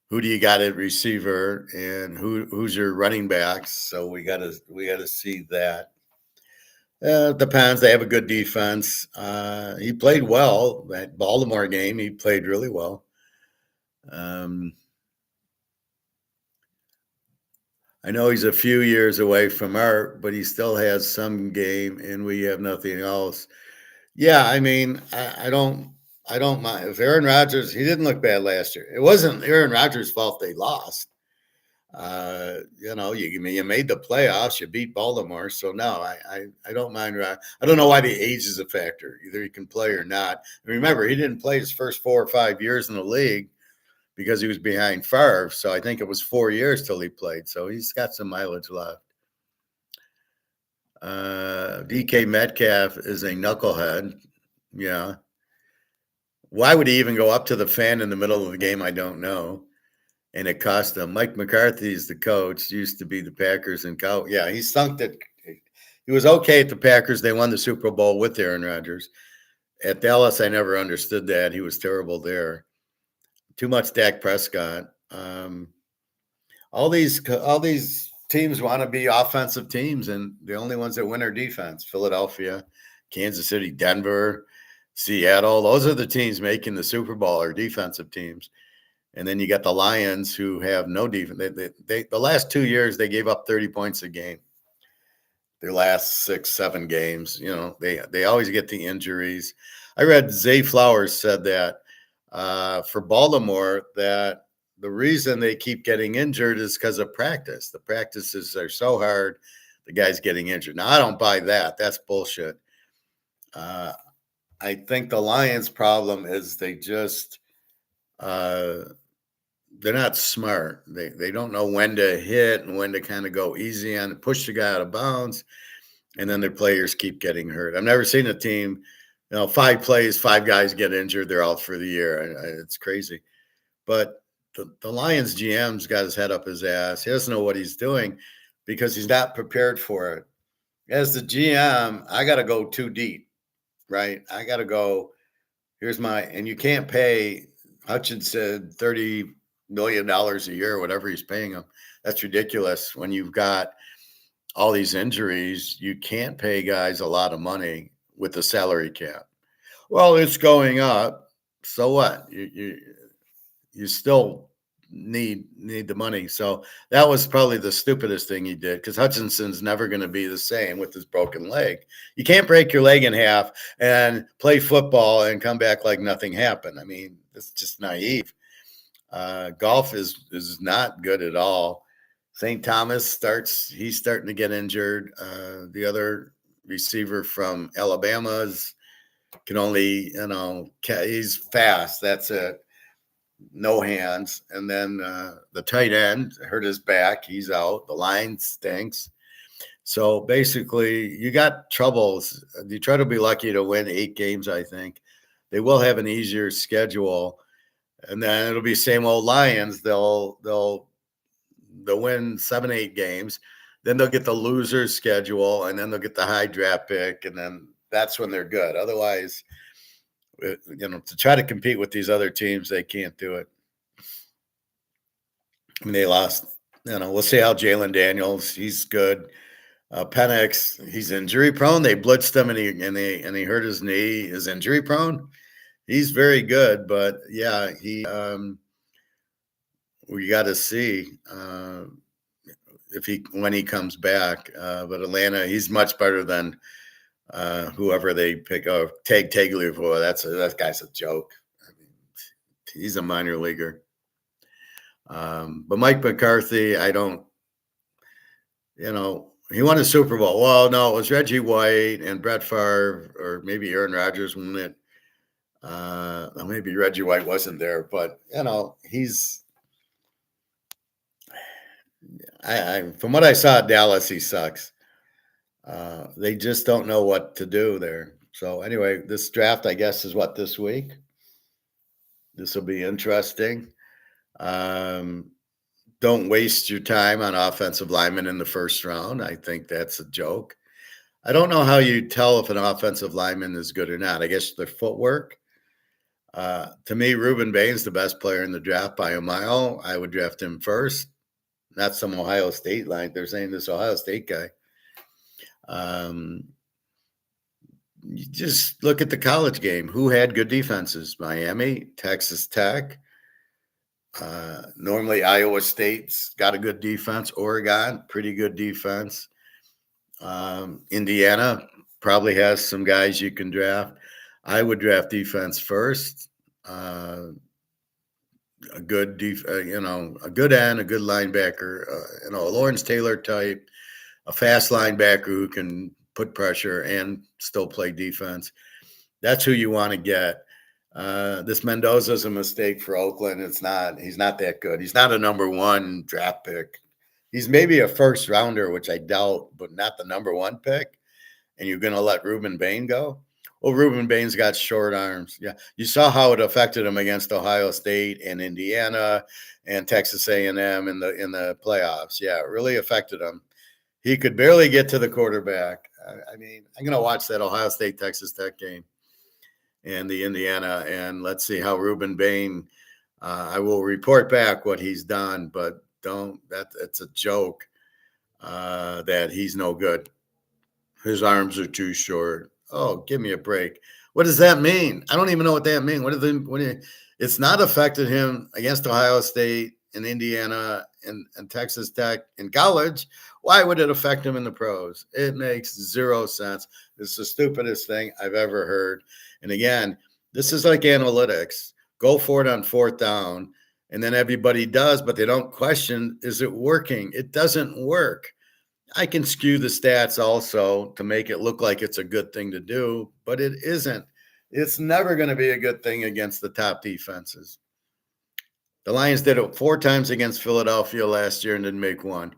S1: Who do you got at receiver, and who's your running backs? So we got to see that. It depends. They have a good defense. He played well that Baltimore game. He played really well. I know he's a few years away from Art, but he still has some game, and we have nothing else. Yeah, I mean, I don't mind if Aaron Rodgers. He didn't look bad last year. It wasn't Aaron Rodgers' fault they lost. You made the playoffs. You beat Baltimore, so no, I don't mind. I don't know why the age is a factor. Either he can play or not. Remember, he didn't play his first 4 or 5 years in the league because he was behind Favre. So I think it was 4 years till he played. So he's got some mileage left. DK Metcalf is a knucklehead. Yeah. Why would he even go up to the fan in the middle of the game? I don't know. And it cost him. Mike McCarthy is the coach, used to be the Packers and cow. Yeah, he stunk it. He was okay at the Packers. They won the Super Bowl with Aaron Rodgers. At Dallas, I never understood that. He was terrible there. Too much Dak Prescott. All these teams want to be offensive teams, and the only ones that win are defense. Philadelphia, Kansas City, Denver, Seattle. Those are the teams making the Super Bowl, are defensive teams. And then you got the Lions, who have no defense. The last 2 years, they gave up 30 points a game. Their last 6-7 games, they always get the injuries. I read Zay Flowers said that for Baltimore, that the reason they keep getting injured is because of practice. The practices are so hard, the guy's getting injured. Now, I don't buy that. That's bullshit. I think the Lions' problem is they just they're not smart. They don't know when to hit and when to kind of go easy on, push the guy out of bounds, and then their players keep getting hurt. I've never seen a team, 5 plays, 5 guys get injured, they're out for the year. It's crazy. But the Lions GM's got his head up his ass. He doesn't know what he's doing because he's not prepared for it. As the GM, I got to go too deep, right? I got to go. And you can't pay Hutchinson said $30 million a year, whatever he's paying him. That's ridiculous. When you've got all these injuries, you can't pay guys a lot of money with the salary cap. Well, it's going up. So what? You still need the money. So that was probably the stupidest thing he did, because Hutchinson's never going to be the same with his broken leg. You can't break your leg in half and play football and come back like nothing happened. I mean, it's just naive. Golf is not good at all. St. Thomas he's starting to get injured. The other receiver from Alabama can only, he's fast. That's it. No hands. And then the tight end hurt his back. He's out. The line stinks. So basically, you got troubles. You try to be lucky to win 8 games, I think. They will have an easier schedule. And then it'll be same old Lions. They'll win 7, 8 games. Then they'll get the loser schedule, and then they'll get the high draft pick, and then that's when they're good. Otherwise, to try to compete with these other teams, they can't do it. I mean, they lost. We'll see how Jalen Daniels. He's good. Penix, he's injury prone. They blitzed him and he hurt his knee. Is injury prone. He's very good, but yeah, we got to see when he comes back. But Atlanta, he's much better than whoever they pick. Oh, Tagliafico. That guy's a joke. I mean, he's a minor leaguer. But Mike McCarthy, I don't. He won a Super Bowl. Well, no, it was Reggie White and Brett Favre, or maybe Aaron Rodgers won it. Maybe Reggie White wasn't there, but he's. From what I saw at Dallas, he sucks. They just don't know what to do there. So anyway, this draft, I guess, is what, this week? This will be interesting. Don't waste your time on offensive linemen in the first round. I think that's a joke. I don't know how you tell if an offensive lineman is good or not. I guess their footwork. To me, Reuben Bain's the best player in the draft by a mile. I would draft him first. Not some Ohio State line. They're saying this Ohio State guy. You just look at the college game. Who had good defenses? Miami, Texas Tech. Normally Iowa State's got a good defense. Oregon, pretty good defense. Indiana probably has some guys you can draft. I would draft defense first. A good a good end, a good linebacker, a Lawrence Taylor type, a fast linebacker who can put pressure and still play defense. That's who you want to get. This Mendoza's a mistake for Oakland. He's not that good. He's not a number 1 draft pick. He's maybe a first rounder, which I doubt, but not the number 1 pick. And you're going to let Reuben Bain go? Well, Reuben Bain's got short arms. Yeah, you saw how it affected him against Ohio State and Indiana and Texas A&M in the playoffs. Yeah, it really affected him. He could barely get to the quarterback. I mean, I'm going to watch that Ohio State Texas Tech game and the Indiana, and let's see how Reuben Bain. I will report back what he's done, but that's a joke that he's no good. His arms are too short. Oh, give me a break. What does that mean? I don't even know what that means. It's not affected him against Ohio State and Indiana and Texas Tech in college. Why would it affect him in the pros? It makes 0 sense. It's the stupidest thing I've ever heard. And again, this is like analytics. Go for it on 4th down, and then everybody does, but they don't question, is it working? It doesn't work. I can skew the stats also to make it look like it's a good thing to do, but it isn't. It's never going to be a good thing against the top defenses. The Lions did it 4 times against Philadelphia last year and didn't make 1.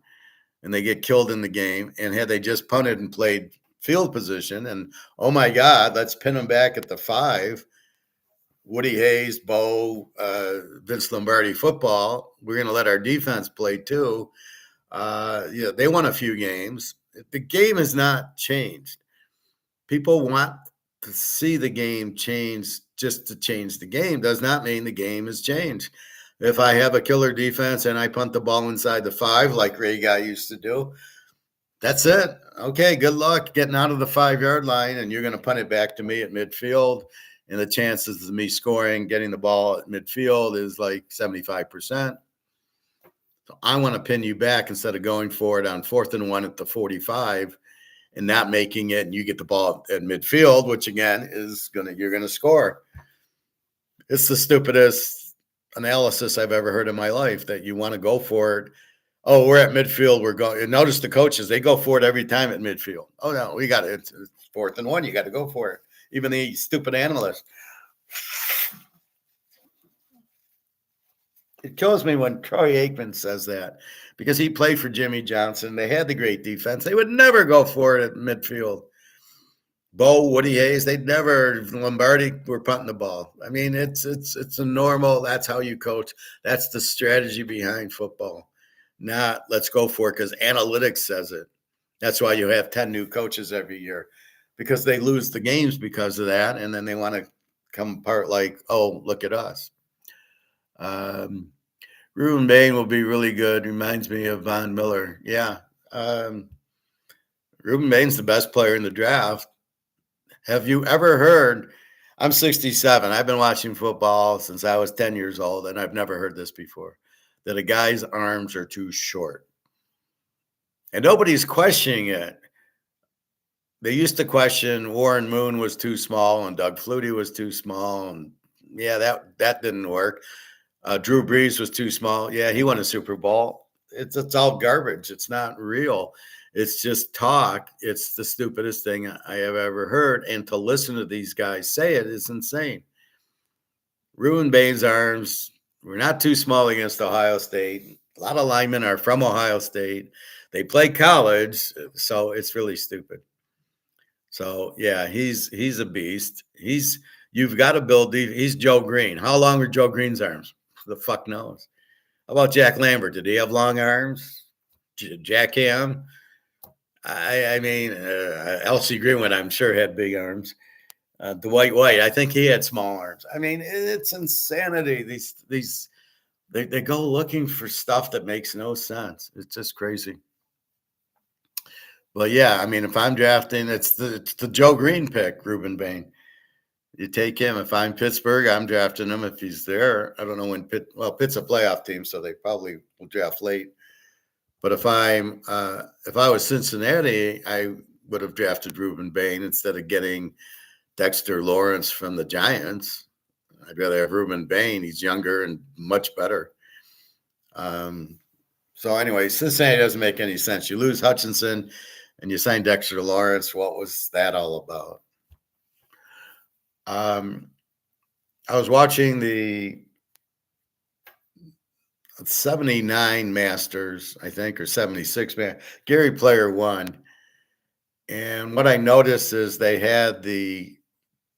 S1: And they get killed in the game. And had they just punted and played field position and, oh, my God, let's pin them back at the 5, Woody Hayes, Bo, Vince Lombardi football. We're going to let our defense play too. Yeah, they won a few games. The game has not changed. People want to see the game change just to change the game. Does not mean the game has changed. If I have a killer defense and I punt the ball inside the 5 like Ray Guy used to do, that's it. Okay, good luck getting out of the 5-yard line, and you're going to punt it back to me at midfield. And the chances of me scoring, getting the ball at midfield is like 75%. So I want to pin you back instead of going for it on 4th and 1 at the 45 and not making it, and you get the ball at midfield, which again is you're gonna score. It's the stupidest analysis I've ever heard in my life that you want to go for it. Oh, we're at midfield. We're going. Notice the coaches; they go for it every time at midfield. Oh no, we got it. It's 4th and 1. You got to go for it. Even the stupid analyst. It kills me when Troy Aikman says that because he played for Jimmy Johnson. They had the great defense. They would never go for it at midfield. Bo, Woody Hayes, they'd never. Lombardi were punting the ball. I mean, it's a normal. That's how you coach. That's the strategy behind football. Not let's go for it because analytics says it. That's why you have 10 new coaches every year because they lose the games because of that, and then they want to come apart like, oh, look at us. Ruben Bain will be really good. Reminds me of Von Miller. Yeah. Ruben Bain's the best player in the draft. Have you ever heard? I'm 67. I've been watching football since I was 10 years old, and I've never heard this before, that a guy's arms are too short. And nobody's questioning it. They used to question Warren Moon was too small and Doug Flutie was too small. And yeah, that didn't work. Drew Brees was too small. Yeah, he won a Super Bowl. It's all garbage. It's not real. It's just talk. It's the stupidest thing I have ever heard. And to listen to these guys say it is insane. Ruben Bain's arms were not too small against Ohio State. A lot of linemen are from Ohio State. They play college, so it's really stupid. So yeah, he's a beast. You've got to build. He's Joe Green. How long are Joe Green's arms? The fuck knows. How about Jack Lambert? Did he have long arms? Jack Ham? I mean, L.C. Greenwood, I'm sure, had big arms. Dwight White, I think he had small arms. I mean, it's insanity. They go looking for stuff that makes no sense. It's just crazy. But yeah, I mean, if I'm drafting, it's the Joe Green pick, Ruben Bain. You take him. If I'm Pittsburgh, I'm drafting him if he's there. I don't know when Pitt's a playoff team, so they probably will draft late. But if I was Cincinnati, I would have drafted Ruben Bain instead of getting Dexter Lawrence from the Giants. I'd rather have Ruben Bain. He's younger and much better. So anyway, Cincinnati doesn't make any sense. You lose Hutchinson and you sign Dexter Lawrence. What was that all about? I was watching the 79 Masters, I think, or 76 man. Gary Player won. And what I noticed is they had the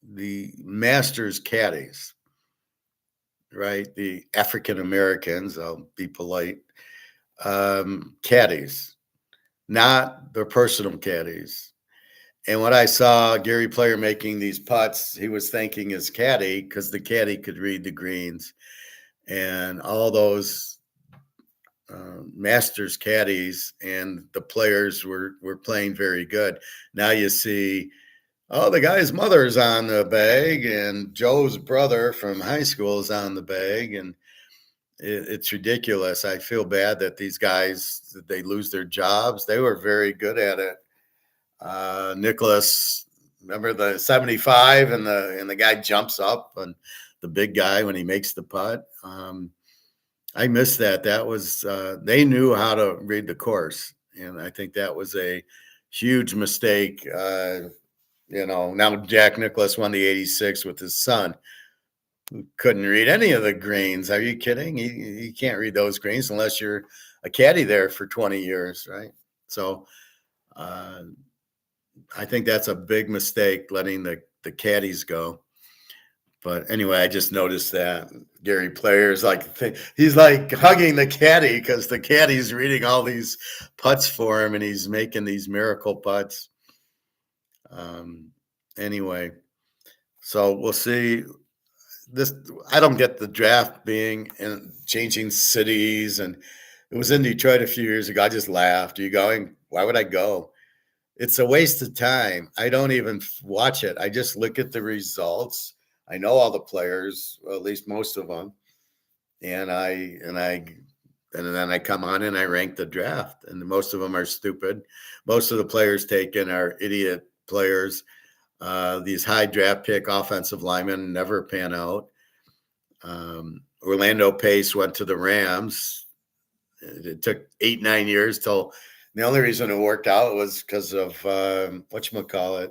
S1: Masters caddies, right? The African Americans, I'll be polite, caddies, not their personal caddies. And when I saw Gary Player making these putts, he was thanking his caddy because the caddy could read the greens. And all those Masters caddies and the players were playing very good. Now you see, oh, the guy's mother is on the bag, and Joe's brother from high school is on the bag, and it's ridiculous. I feel bad that these guys, they lose their jobs. They were very good at it. Nicholas, remember the 75 and the guy jumps up and the big guy when he makes the putt. I missed that. That was they knew how to read the course, and I think that was a huge mistake. Now Jack Nicklaus won the 86 with his son, who couldn't read any of the greens. Are you kidding? He can't read those greens unless you're a caddy there for 20 years, right? So I think that's a big mistake, letting the caddies go. But anyway, I just noticed that Gary Player's he's like hugging the caddy because the caddy's reading all these putts for him and he's making these miracle putts. Um, anyway, so we'll see. This I don't get the draft being and changing cities, and it was in Detroit a few years ago. I just laughed. Are you going? Why would I go? It's a waste of time. I don't even watch it. I just look at the results. I know all the players, well, at least most of them, and then I come on and I rank the draft. And most of them are stupid. Most of the players taken are idiot players. These high draft pick offensive linemen never pan out. Orlando Pace went to the Rams. It took 8-9 years till the only reason it worked out was because of whatchamacallit,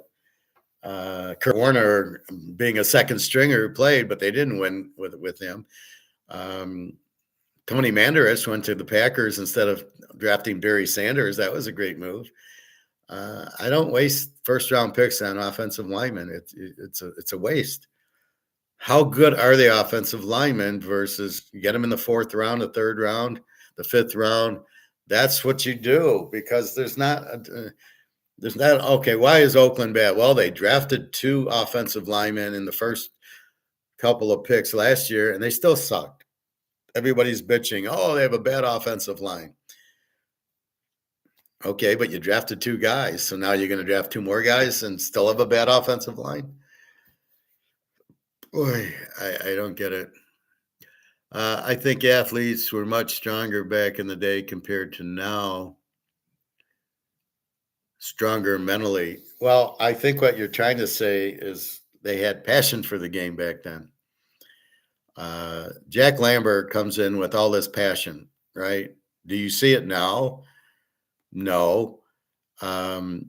S1: Kurt Warner being a second stringer who played, but they didn't win with him. Tony Mandarich went to the Packers instead of drafting Barry Sanders. That was a great move. I don't waste first round picks on offensive linemen. It's a waste. How good are the offensive linemen versus you get them in the fourth round, the third round, the fifth round? That's what you do because there's not okay. Why is Oakland bad? Well, they drafted 2 offensive linemen in the first couple of picks last year, and they still sucked. Everybody's bitching. Oh, they have a bad offensive line. Okay, but you drafted 2 guys, so now you're going to draft 2 more guys and still have a bad offensive line. Boy, I don't get it. I think athletes were much stronger back in the day compared to now. Stronger mentally. Well, I think what you're trying to say is they had passion for the game back then. Jack Lambert comes in with all this passion, right? Do you see it now? No. Kevin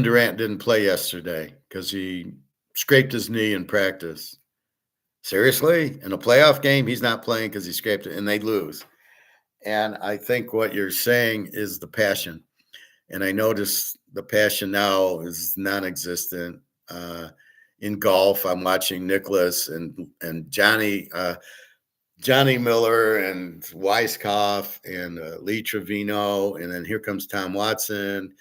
S1: Durant didn't play yesterday because he scraped his knee in practice. Seriously? In a playoff game, he's not playing because he scraped it and they lose. And I think what you're saying is the passion. And I notice the passion now is non-existent. In golf, I'm watching Nicholas and Johnny Miller and Weiskopf and Lee Trevino, and then here comes Tom Watson.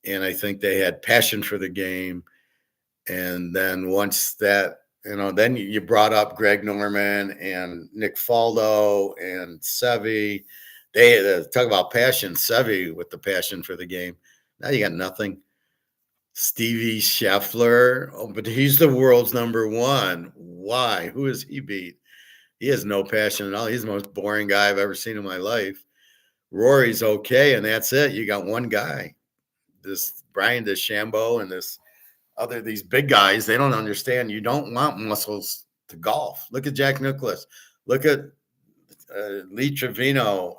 S1: And I think they had passion for the game. And then once that, then you brought up Greg Norman and Nick Faldo and Sevy. They talk about passion. Sevy with the passion for the game. Now you got nothing. Stevie Scheffler, but he's the world's number 1. Why? Who has he beat? He has no passion at all. He's the most boring guy I've ever seen in my life. Rory's okay, and that's it. You got one guy. This Brian DeChambeau and these big guys, they don't understand. You don't want muscles to golf. Look at Jack Nicklaus. Look at Lee Trevino.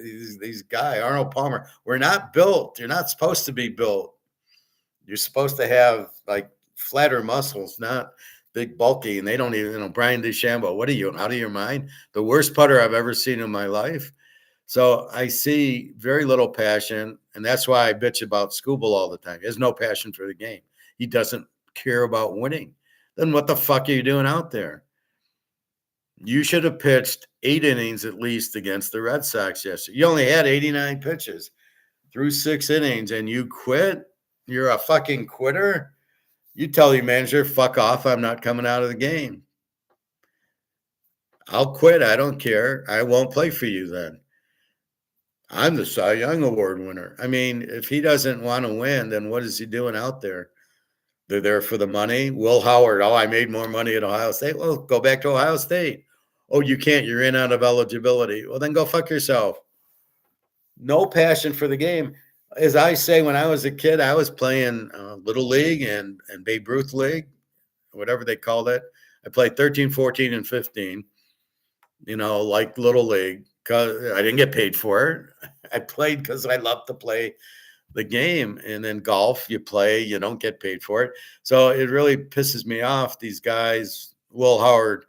S1: These guys, Arnold Palmer. We're not built. You're not supposed to be built. You're supposed to have like flatter muscles, not big, bulky. And they don't even, Brian DeChambeau. What are you, out of your mind? The worst putter I've ever seen in my life. So I see very little passion. And that's why I bitch about Scooble all the time. He has no passion for the game. He doesn't care about winning. Then what the fuck are you doing out there? You should have pitched 8 innings at least against the Red Sox yesterday. You only had 89 pitches through 6 innings and you quit. You're a fucking quitter. You tell your manager, fuck off. I'm not coming out of the game. I'll quit. I don't care. I won't play for you then. I'm the Cy Young Award winner. I mean, if he doesn't want to win, then what is he doing out there? They're there for the money. Will Howard, I made more money at Ohio State. Well, go back to Ohio State. Oh, you can't. You're in out of eligibility. Well, then go fuck yourself. No passion for the game. As I say, when I was a kid, I was playing Little League and Babe Ruth League, whatever they called it. I played 13, 14, and 15, like Little League, because I didn't get paid for it. I played because I loved to play the game. And then golf, you play, you don't get paid for it. So it really pisses me off, these guys. Will Howard,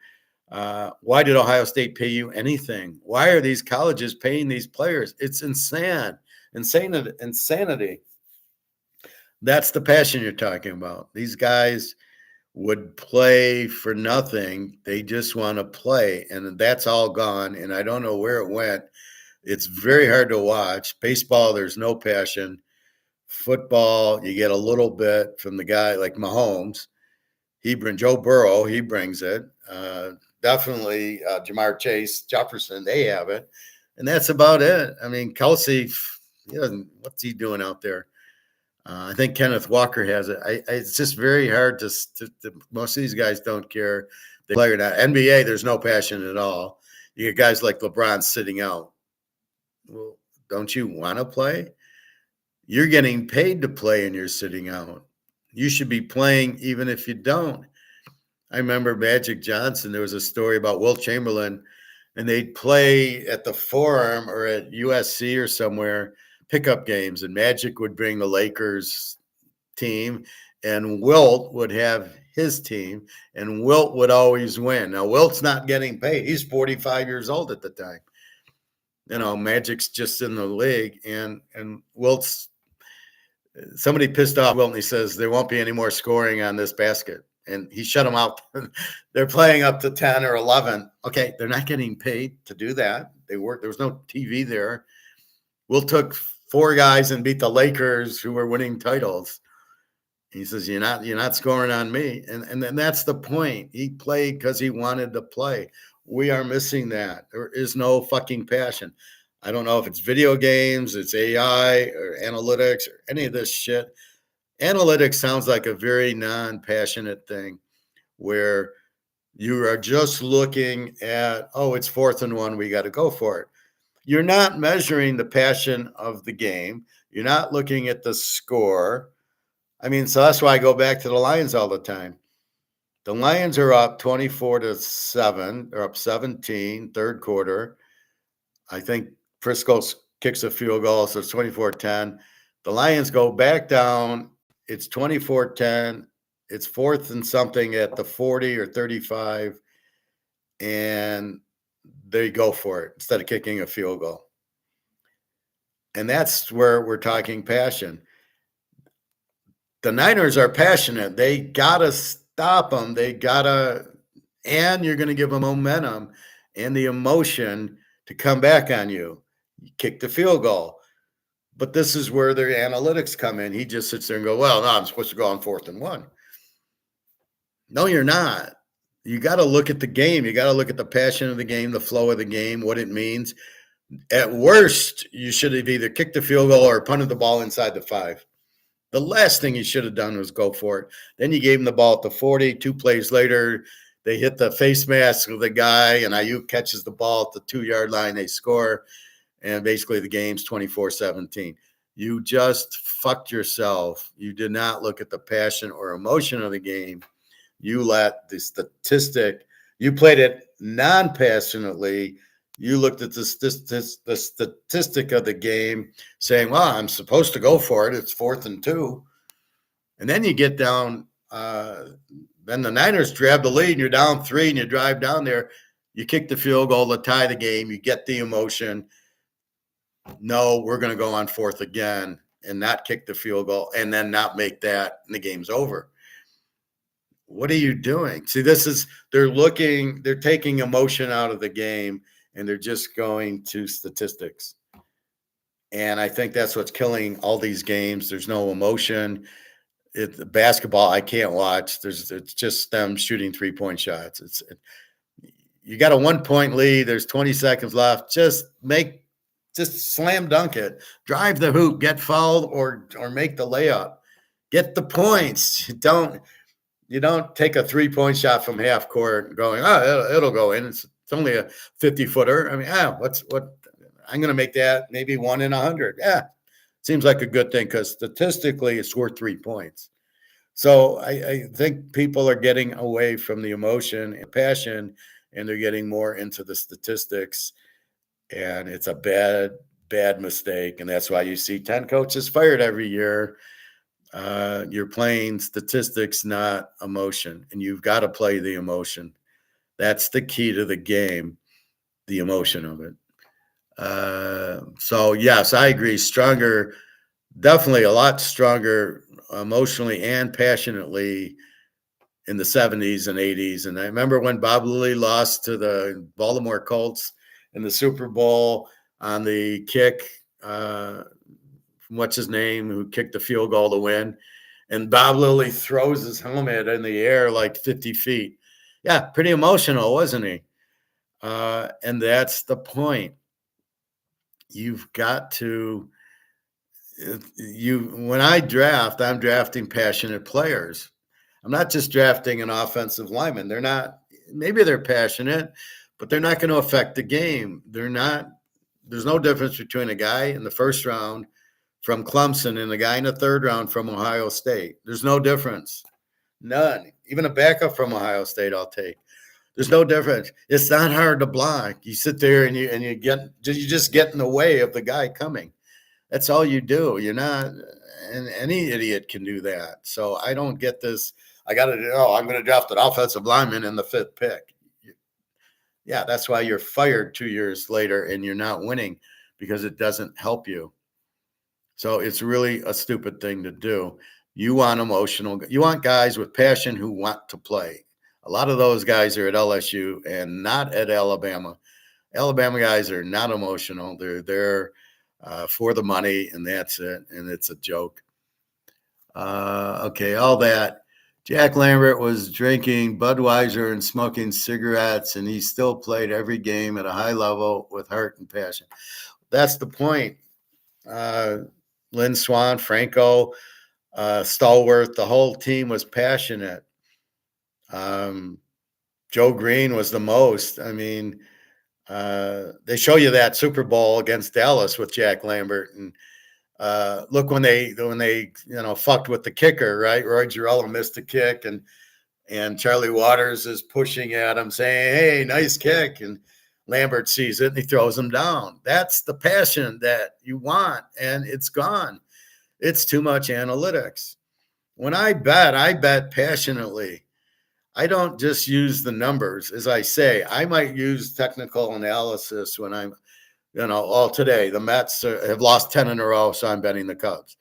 S1: why did Ohio State pay you anything? Why are these colleges paying these players? It's insanity. That's the passion you're talking about. These guys would play for nothing. They just want to play, and that's all gone. And I don't know where it went. It's very hard to watch. Baseball, there's no passion. Football, you get a little bit from the guy like Mahomes. Joe Burrow, he brings it. Definitely Jamar Chase, Jefferson, they have it. And that's about it. I mean, Kelsey, what's he doing out there? I think Kenneth Walker has it. It's just very hard to most of these guys don't care they play or not. NBA, there's no passion at all. You get guys like LeBron sitting out. Well, don't you want to play? You're getting paid to play and you're sitting out. You should be playing even if you don't. I remember Magic Johnson. There was a story about Wilt Chamberlain, and they'd play at the Forum or at USC or somewhere, pickup games, and Magic would bring the Lakers team, and Wilt would have his team, and Wilt would always win. Now, Wilt's not getting paid. He's 45 years old at the time. Magic's just in the league, and Wilt's somebody pissed off Wilt, and he says, there won't be any more scoring on this basket. And he shut them out. They're playing up to 10 or 11. Okay, they're not getting paid to do that. There was no TV there. Wilt took 4 guys and beat the Lakers, who were winning titles. He says, you're not scoring on me. And then that's the point. He played because he wanted to play. We are missing that. There is no fucking passion. I don't know if it's video games, it's AI or analytics or any of this shit. Analytics sounds like a very non-passionate thing where you are just looking at, it's 4th and 1, we got to go for it. You're not measuring the passion of the game. You're not looking at the score. I mean, so that's why I go back to the Lions all the time. The Lions are up 24-7. They're up 17, third quarter. I think Frisco kicks a field goal, so it's 24-10. The Lions go back down. It's 24-10. It's 4th and something at the 40 or 35, and they go for it instead of kicking a field goal. And that's where we're talking passion. The Niners are passionate. They got to stop them. And you're going to give them momentum and the emotion to come back on you. You kick the field goal. But this is where their analytics come in. He just sits there and go, well, no, I'm supposed to go on 4th and 1. No, you're not. You got to look at the game. You got to look at the passion of the game, the flow of the game, what it means. At worst, you should have either kicked the field goal or punted the ball inside the 5. The last thing you should have done was go for it. Then you gave him the ball at the 40. 2 plays later, they hit the face mask of the guy, and Ayuk catches the ball at the 2-yard line. They score, and basically the game's 24-17. You just fucked yourself. You did not look at the passion or emotion of the game. You let the statistic, you played it non-passionately. You looked at the statistic of the game saying, well, I'm supposed to go for it. It's 4th and 2. And then you get down, then the Niners grab the lead and you're down 3 and you drive down there. You kick the field goal to tie the game. You get the emotion. No, we're going to go on 4th again and not kick the field goal and then not make that, and the game's over. What are you doing? See, they're taking emotion out of the game and they're just going to statistics. And I think that's what's killing all these games. There's no emotion. Basketball, I can't watch. It's just them shooting 3-point shots. You got a 1-point lead. There's 20 seconds left. Just slam dunk it. Drive the hoop. Get fouled or make the layup. Get the points. You don't take a 3-point shot from half court going, it'll go in. It's only a 50-footer. I mean, what? I'm going to make that maybe 1 in 100. Yeah, seems like a good thing because statistically it's worth 3 points. So I think people are getting away from the emotion and passion, and they're getting more into the statistics. And it's a bad mistake. And that's why you see 10 coaches fired every year. You're playing statistics, not emotion, and you've got to play the emotion. That's the key to the game, the emotion of it. So yes, I agree. Stronger, definitely a lot stronger emotionally and passionately in the 70s and 80s. And I remember when Bob Lilly lost to the Baltimore Colts in the Super Bowl on the kick, what's his name, who kicked the field goal to win. And Bob Lilly throws his helmet in the air like 50 feet. Yeah, pretty emotional, wasn't he? And that's the point. You've got to, when I draft, I'm drafting passionate players. I'm not just drafting an offensive lineman. They're not, maybe they're passionate, but they're not going to affect the game. They're not, there's no difference between a guy in the first round from Clemson and a guy in the third round from Ohio State. There's no difference. None. Even a backup from Ohio State, I'll take. There's no difference. It's not hard to block. You sit there and you just get in the way of the guy coming. That's all you do. You're not, and any idiot can do that. So I don't get this. I got to do. Oh, I'm going to draft an offensive lineman in the 5th pick. Yeah, that's why you're fired 2 years later and you're not winning, because it doesn't help you. So it's really a stupid thing to do. You want guys with passion who want to play. A lot of those guys are at LSU and not at Alabama. Alabama guys are not emotional. They're there for the money, and that's it. And it's a joke. Okay, all that. Jack Lambert was drinking Budweiser and smoking cigarettes, and he still played every game at a high level with heart and passion. That's the point. Lynn Swann, Franco, Stallworth, the whole team was passionate. Joe Green was the most. I mean, they show you that Super Bowl against Dallas with Jack Lambert, and look when they fucked with the kicker, right? Roy Girello missed a kick, and Charlie Waters is pushing at him, saying, "Hey, nice kick," and Lambert sees it and he throws him down. That's the passion that you want, and it's gone. It's too much analytics. When I bet passionately. I don't just use the numbers. As I say, I might use technical analysis when I'm, today the Mets have lost 10 in a row, so I'm betting the Cubs.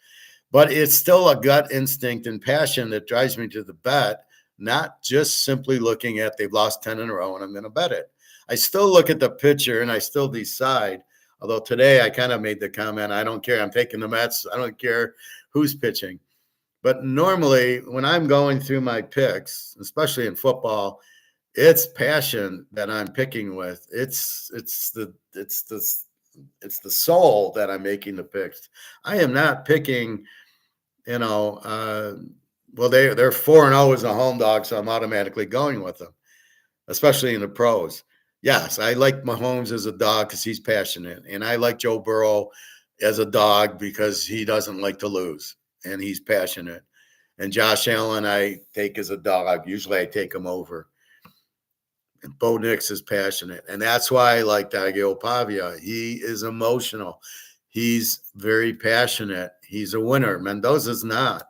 S1: But it's still a gut instinct and passion that drives me to the bet, not just simply looking at they've lost 10 in a row and I'm going to bet it. I still look at the pitcher and I still decide, although today I kind of made the comment, I don't care. I'm taking the Mets. I don't care who's pitching. But normally when I'm going through my picks, especially in football, it's passion that I'm picking with. It's the soul that I'm making the picks. I am not picking, well, they're 4-0 as a home dog, so I'm automatically going with them, especially in the pros. Yes, I like Mahomes as a dog because he's passionate, and I like Joe Burrow as a dog because he doesn't like to lose and he's passionate. And Josh Allen, I take as a dog. Usually I take him over. And Bo Nix is passionate. And that's why I like Daigio Pavia. He is emotional. He's very passionate. He's a winner. Mendoza's not.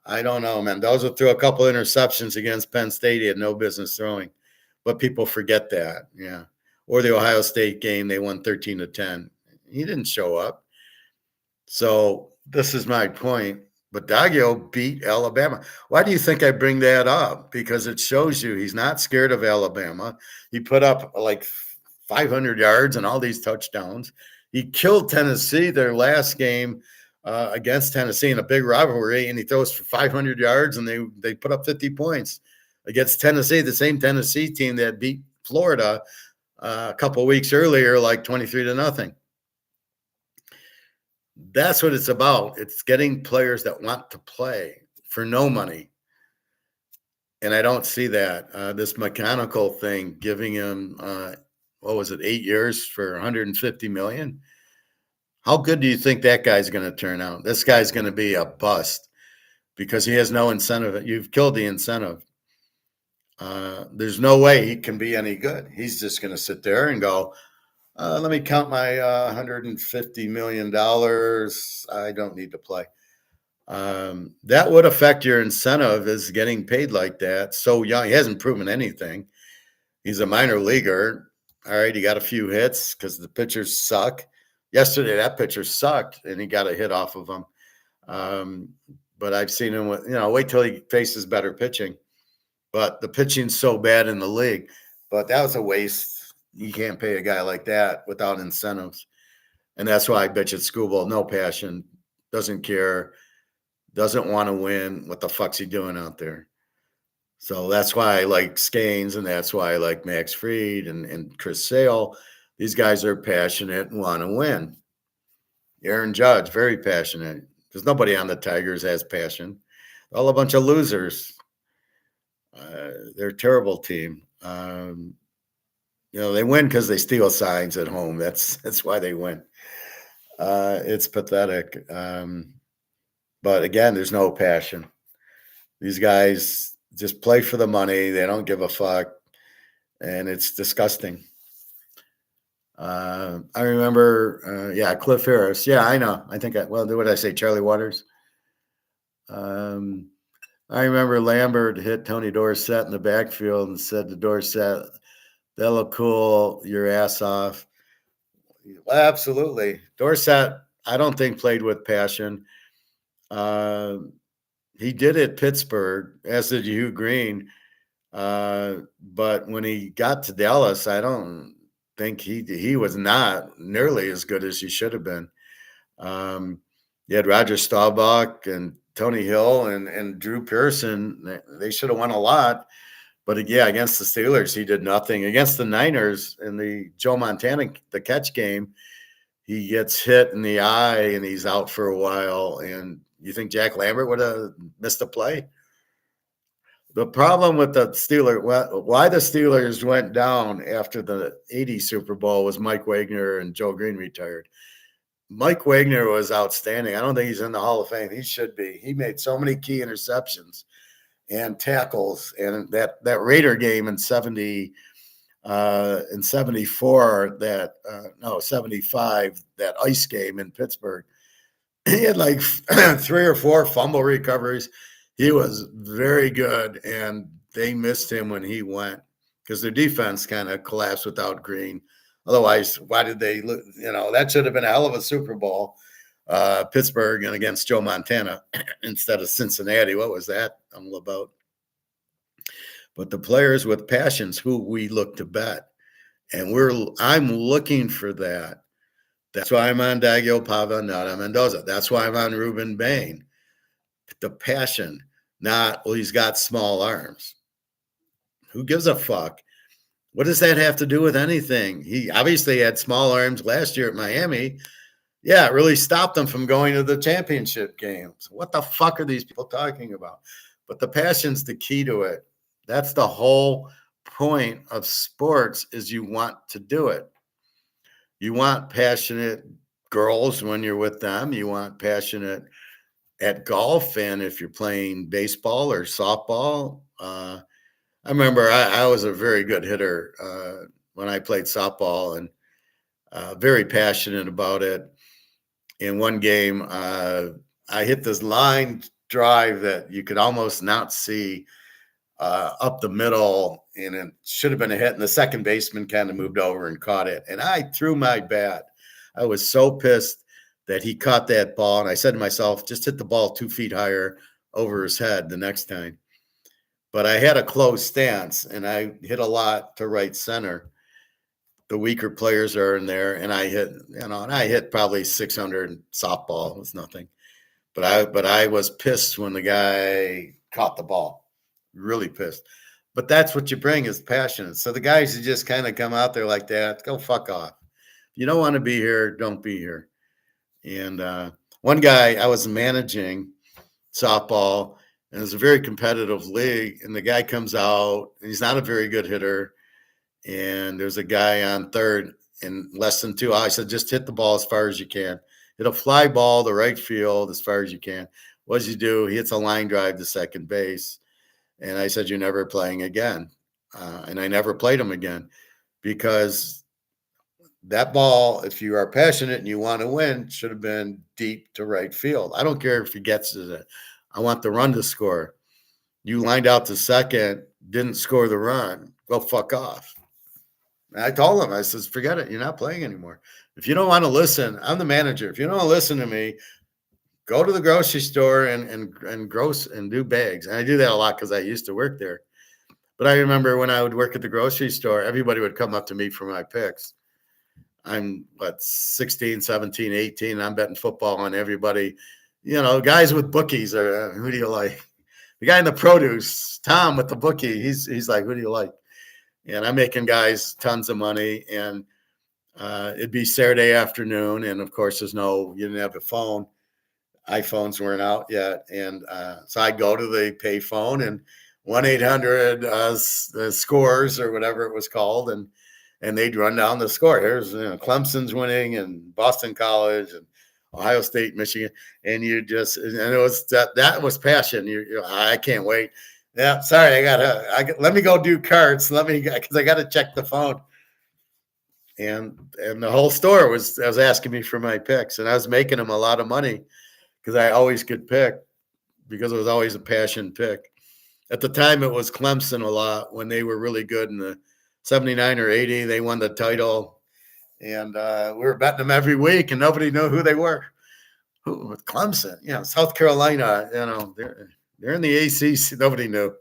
S1: I don't know. Mendoza threw a couple interceptions against Penn State. He had no business throwing. But people forget that. Yeah. Or the Ohio State game, they won 13-10. He didn't show up. So this is my point. But Daggio beat Alabama. Why do you think I bring that up? Because it shows you he's not scared of Alabama. He put up like 500 yards and all these touchdowns. He killed Tennessee their last game against Tennessee in a big rivalry, and he throws for 500 yards, and they put up 50 points against Tennessee, the same Tennessee team that beat Florida a couple of weeks earlier, like 23-0. That's what it's about. It's getting players that want to play for no money. And I don't see that. This mechanical thing, giving him, 8 years for $150 million? How good do you think that guy's going to turn out? This guy's going to be a bust because he has no incentive. You've killed the incentive. There's no way he can be any good. He's just going to sit there and go, let me count my $150 million. I don't need to play. That would affect your incentive as getting paid like that. So young, he hasn't proven anything. He's a minor leaguer. All right, he got a few hits because the pitchers suck. Yesterday, that pitcher sucked, and he got a hit off of him. but I've seen him with, wait till he faces better pitching. But the pitching's so bad in the league. But that was a waste. You can't pay a guy like that without incentives. And that's why I bet you Scooble, no passion, doesn't care, doesn't want to win. What the fuck's he doing out there? So that's why I like Skeins, and that's why I like Max Fried and Chris Sale. These guys are passionate and want to win. Aaron Judge, very passionate. There's nobody on the Tigers has passion. All a bunch of losers. They're a terrible team. They win because they steal signs at home. That's why they win. It's pathetic. But again, there's no passion. These guys just play for the money. They don't give a fuck. And it's disgusting. I remember, Cliff Harris. Yeah, I know. I think, what did I say? Charlie Waters. I remember Lambert hit Tony Dorsett in the backfield and said to Dorsett, "That look cool, your ass off." Well, absolutely. Dorsett, I don't think played with passion. He did at Pittsburgh, as did Hugh Green. But when he got to Dallas, I don't think he was not nearly as good as he should have been. You had Roger Staubach and Tony Hill and Drew Pearson. They should have won a lot. But yeah, against the Steelers, he did nothing. Against the Niners in the Joe Montana, the catch game, he gets hit in the eye and he's out for a while. And you think Jack Lambert would have missed a play? The problem with the Steelers, why the Steelers went down after the '80 Super Bowl was Mike Wagner and Joe Green retired. Mike Wagner was outstanding. I don't think he's in the Hall of Fame. He should be. He made so many key interceptions and tackles. And that Raider game in 74, 75, that ice game in Pittsburgh, he had like 3 or 4 fumble recoveries. He was very good, and they missed him when he went because their defense kind of collapsed without Green. Otherwise, why did they? That should have been a hell of a Super Bowl, Pittsburgh and against Joe Montana instead of Cincinnati. What was that all about? But the players with passions, who we look to bet, and I'm looking for that. That's why I'm on Daggio Pava, not on Mendoza. That's why I'm on Ruben Bain. The passion, not, well, he's got small arms. Who gives a fuck? What does that have to do with anything? He obviously had small arms last year at Miami. Yeah, it really stopped him from going to the championship games. What the fuck are these people talking about? But the passion's the key to it. That's the whole point of sports, is you want to do it. You want passionate girls when you're with them. You want passionate at golf, and if you're playing baseball or softball. I remember I was a very good hitter when I played softball, and very passionate about it. In one game, I hit this line drive that you could almost not see up the middle, and it should have been a hit, and the second baseman kind of moved over and caught it. And I threw my bat. I was so pissed that he caught that ball, and I said to myself, just hit the ball 2 feet higher over his head the next time. But I had a closed stance, and I hit a lot to right center. The weaker players are in there, and I hit probably 600 softball. It was nothing. But I was pissed when the guy caught the ball. Really pissed. But that's what you bring, is passion. So the guys who just kind of come out there like that, go fuck off. If you don't want to be here, don't be here. And one guy, I was managing softball, and it was a very competitive league. And the guy comes out, and he's not a very good hitter. And there's a guy on third in less than 2 hours. I said, just hit the ball as far as you can. Hit a fly ball to right field as far as you can. What does he do? He hits a line drive to second base. And I said, you're never playing again. And I never played him again, because that ball, if you are passionate and you want to win, should have been deep to right field. I don't care if he gets it. I want the run to score. You lined out to second, didn't score the run. Go fuck off. And I told him, I says, forget it. You're not playing anymore. If you don't want to listen, I'm the manager. If you don't want to listen to me, go to the grocery store and gross and do bags. And I do that a lot because I used to work there. But I remember when I would work at the grocery store, everybody would come up to me for my picks. I'm what 16, 17, 18. I'm betting football on everybody. Guys with bookies are who do you like? The guy in the produce, Tom with the bookie, he's like, who do you like? And I'm making guys tons of money. And it'd be Saturday afternoon. And of course, you didn't have a phone. iPhones weren't out yet. And so I'd go to the pay phone and 1-800 scores or whatever it was called. And they'd run down the score. Here's Clemson's winning and Boston College and Ohio State, Michigan. And it was that was passion. I can't wait. Yeah, sorry, let me go do cards. Because I got to check the phone. And the whole store was asking me for my picks, and I was making them a lot of money because I always could pick because it was always a passion pick. At the time, it was Clemson a lot when they were really good in the 79 or 80. They won the title, and we were betting them every week, and nobody knew who they were. Who Clemson? South Carolina. They're in the ACC. Nobody knew.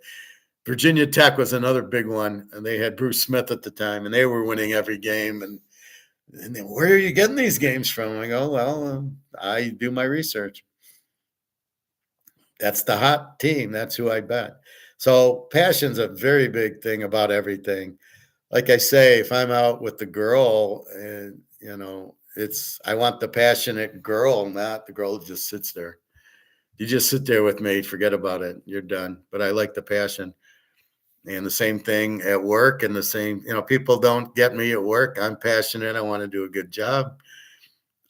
S1: Virginia Tech was another big one, and they had Bruce Smith at the time, and they were winning every game. And then, where are you getting these games from? I go, well, I do my research. That's the hot team. That's who I bet. So passion's a very big thing about everything. Like I say, if I'm out with the girl, and I want the passionate girl, not the girl who just sits there. You just sit there with me, forget about it. You're done. But I like the passion. And the same thing at work, and the same, people don't get me at work. I'm passionate. I want to do a good job.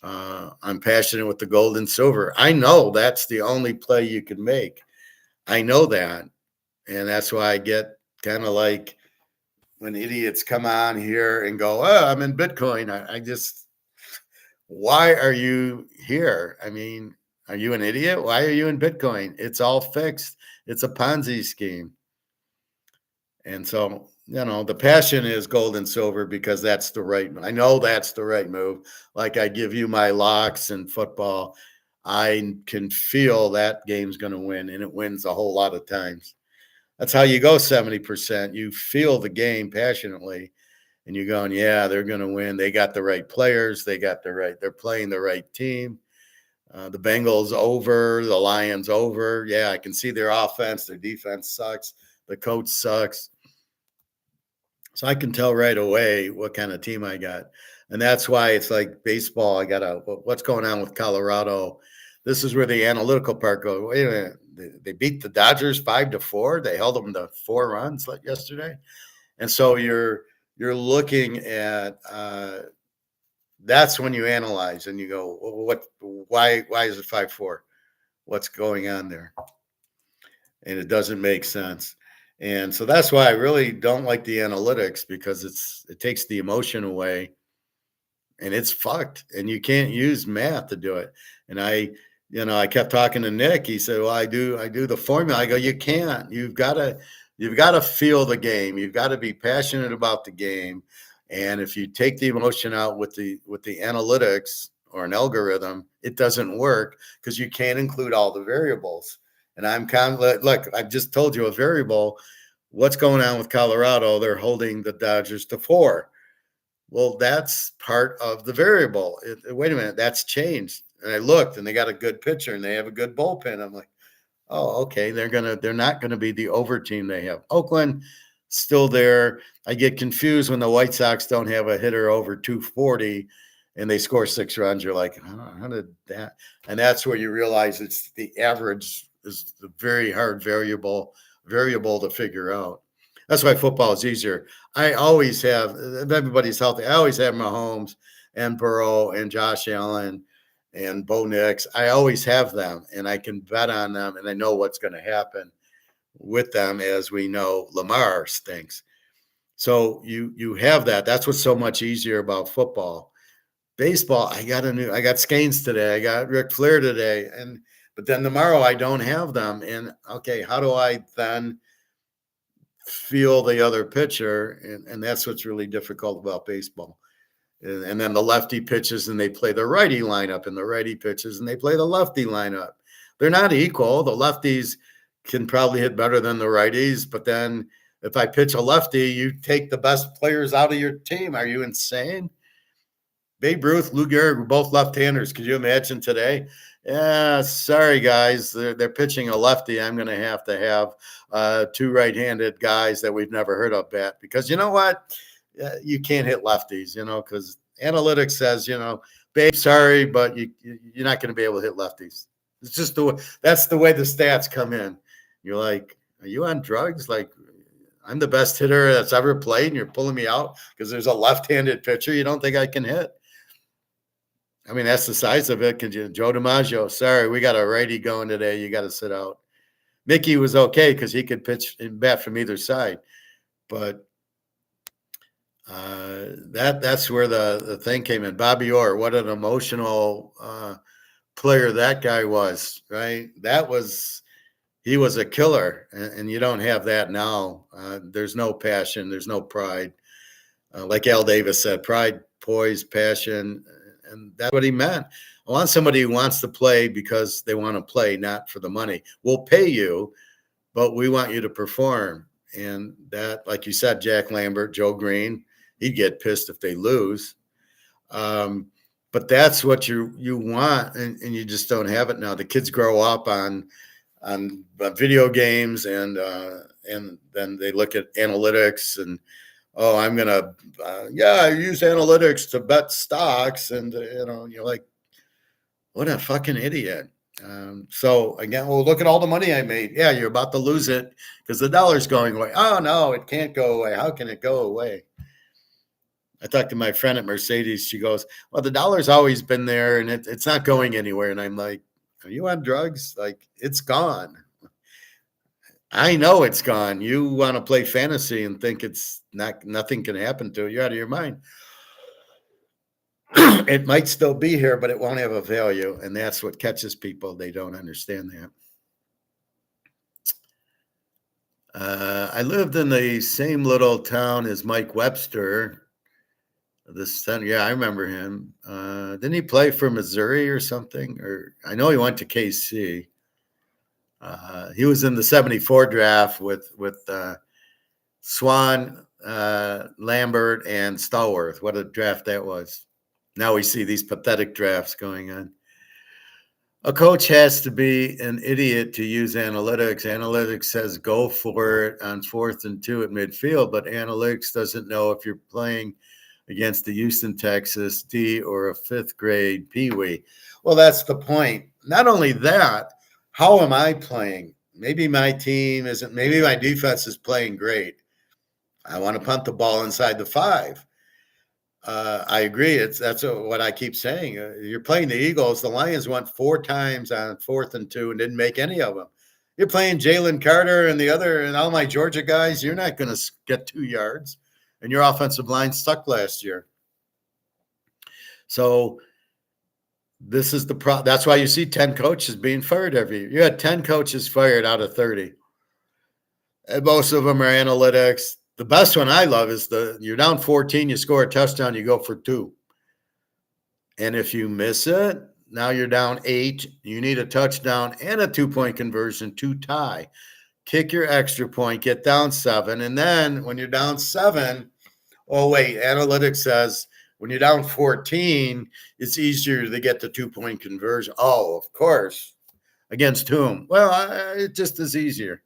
S1: I'm passionate with the gold and silver. I know that's the only play you can make. I know that. And that's why I get kind of like when idiots come on here and go, oh, I'm in Bitcoin. Why are you here? I mean, are you an idiot? Why are you in Bitcoin? It's all fixed. It's a Ponzi scheme. And so, the passion is gold and silver because that's the right. I know that's the right move. Like I give you my locks in football. I can feel that game's going to win, and it wins a whole lot of times. That's how you go 70%. You feel the game passionately, and you're going, yeah, they're going to win. They got the right players. They're playing the right team. The Bengals over, the Lions over. Yeah, I can see their offense. Their defense sucks. The coach sucks. So I can tell right away what kind of team I got. And that's why it's like baseball. What's going on with Colorado? This is where the analytical part goes. Wait a minute. They beat the Dodgers 5-4. They held them to 4 runs yesterday. And so you're looking at that's when you analyze and you go, why is it 5-4? What's going on there? And it doesn't make sense. And so that's why I really don't like the analytics, because it takes the emotion away, and it's fucked. And you can't use math to do it. And I kept talking to Nick. He said, well, I do the formula. I go, you can't. You've got to feel the game. You've got to be passionate about the game. And if you take the emotion out with the analytics or an algorithm, it doesn't work because you can't include all the variables. And I'm kind of look, I've just told you a variable. What's going on with Colorado? They're holding the Dodgers to 4. Well, that's part of the variable. Wait a minute, that's changed. And I looked, and they got a good pitcher, and they have a good bullpen. I'm like, oh, okay. They're not gonna be the over team they have. Oakland still there. I get confused when the White Sox don't have a hitter over 240 and they score 6 runs. You're like, how did that? And that's where you realize it's the average is the very hard variable to figure out. That's why football is easier. I always have, if everybody's healthy, I always have Mahomes and Burrow and Josh Allen and Bo Nix. I always have them, and I can bet on them, and I know what's going to happen with them, as we know Lamar stinks. So you have that. That's what's so much easier about football. Baseball, I got Scanes today. I got Ric Flair today, but then tomorrow I don't have them. And okay, how do I then feel the other pitcher? And that's what's really difficult about baseball. And then the lefty pitches and they play the righty lineup, and the righty pitches and they play the lefty lineup. They're not equal. The lefties can probably hit better than the righties, but then if I pitch a lefty, you take the best players out of your team. Are you insane? Babe Ruth, Lou Gehrig were both left-handers. Could you imagine today? Yeah, sorry guys, they're pitching a lefty. I'm going to have two right-handed guys that we've never heard of bat, because you know what? You can't hit lefties, because analytics says, babe, sorry, but you're not going to be able to hit lefties. It's just that's the way the stats come in. You're like, are you on drugs? Like, I'm the best hitter that's ever played, and you're pulling me out because there's a left-handed pitcher you don't think I can hit. I mean, that's the size of it. Joe DiMaggio, sorry, we got a righty going today. You got to sit out. Mickey was okay because he could pitch and bat from either side. But that's where the thing came in. Bobby Orr, what an emotional player that guy was, right? He was a killer, and you don't have that now. There's no passion. There's no pride. Like Al Davis said, pride, poise, passion, and that's what he meant. I want somebody who wants to play because they want to play, not for the money. We'll pay you, but we want you to perform. And that, like you said, Jack Lambert, Joe Green, he'd get pissed if they lose. But that's what you want, and you just don't have it now. The kids grow up on video games, and then they look at analytics, and I'm gonna I use analytics to bet stocks, and you're like, what a fucking idiot. So again, well, look at all the money I made. Yeah, you're about to lose it because the dollar's going away. Oh no, it can't go away. How can it go away? I talked to my friend at Mercedes. She goes, well, the dollar's always been there, and it's not going anywhere. And I'm like, are you on drugs? Like, it's gone. I know it's gone. You want to play fantasy and think it's nothing can happen to it. You're out of your mind. It might still be here, but it won't have a value. And that's what catches people. They don't understand that. I lived in the same little town as Mike Webster. Yeah, I remember him. Didn't he play for Missouri or something? Or I know he went to KC. He was in the 74 draft with Swan, Lambert, and Stallworth. What a draft that was. Now we see these pathetic drafts going on. A coach has to be an idiot to use analytics. Analytics says go for it on 4th and 2 at midfield, but analytics doesn't know if you're playing against the Houston, Texas D or a 5th grade Pee-wee. Well, that's the point. Not only that, how am I playing? Maybe my team isn't, maybe my defense is playing great. I want to punt the ball inside the 5. I agree. That's what I keep saying. You're playing the Eagles. The Lions went 4 times on 4th and 2 and didn't make any of them. You're playing Jalen Carter and all my Georgia guys. You're not going to get 2 yards, and your offensive line stuck last year. So this is that's why you see 10 coaches being fired every year. You had 10 coaches fired out of 30. And most of them are analytics. The best one I love is you're down 14, you score a touchdown, you go for 2. And if you miss it, now you're down 8. You need a touchdown and a 2-point conversion to tie. Kick your extra point, get down 7. And then when you're down 7, analytics says when you're down 14, it's easier to get the 2-point conversion. Oh, of course. Against whom? Well, it just is easier.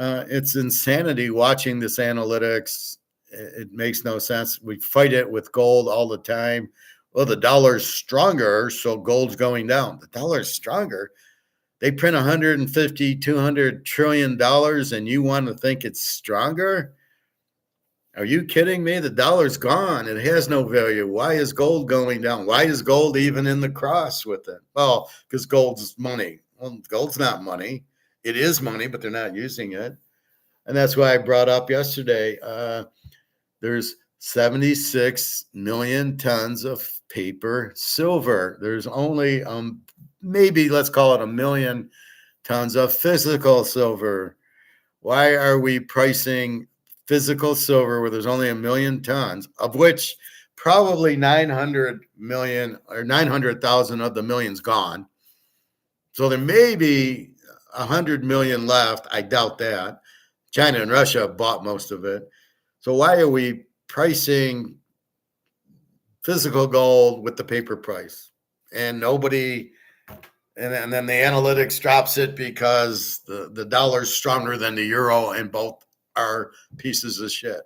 S1: It's insanity watching this analytics. It makes no sense. We fight it with gold all the time. Well, the dollar's stronger, so gold's going down. The dollar's stronger. They print 150, 200 trillion dollars, and you want to think it's stronger? Are you kidding me? The dollar's gone. It has no value. Why is gold going down? Why is gold even in the cross with it? Well, because gold's money. Well, gold's not money. It is money, but they're not using it. And that's why I brought up yesterday, there's 76 million tons of paper silver. There's only maybe, let's call it 1 million tons of physical silver. Why are we pricing physical silver where there's only 1 million tons, of which probably 900 million or 900,000 of the millions gone. So there may be 100 million left. I doubt that. China and Russia have bought most of it. So why are we pricing physical gold with the paper price? And nobody, and then the analytics drops it because the dollar's stronger than the euro, and both are pieces of shit.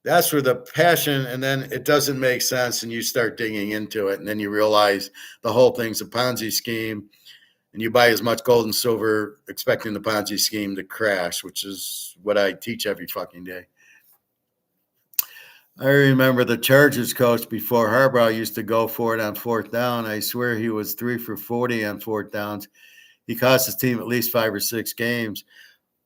S1: That's where the passion, and then it doesn't make sense, and you start digging into it, and then you realize the whole thing's a Ponzi scheme, and you buy as much gold and silver expecting the Ponzi scheme to crash, which is what I teach every fucking day. I remember the Chargers coach before Harbaugh used to go for it on fourth down. I swear he was 3 for 40 on fourth downs. He cost his team at least 5 or 6 games.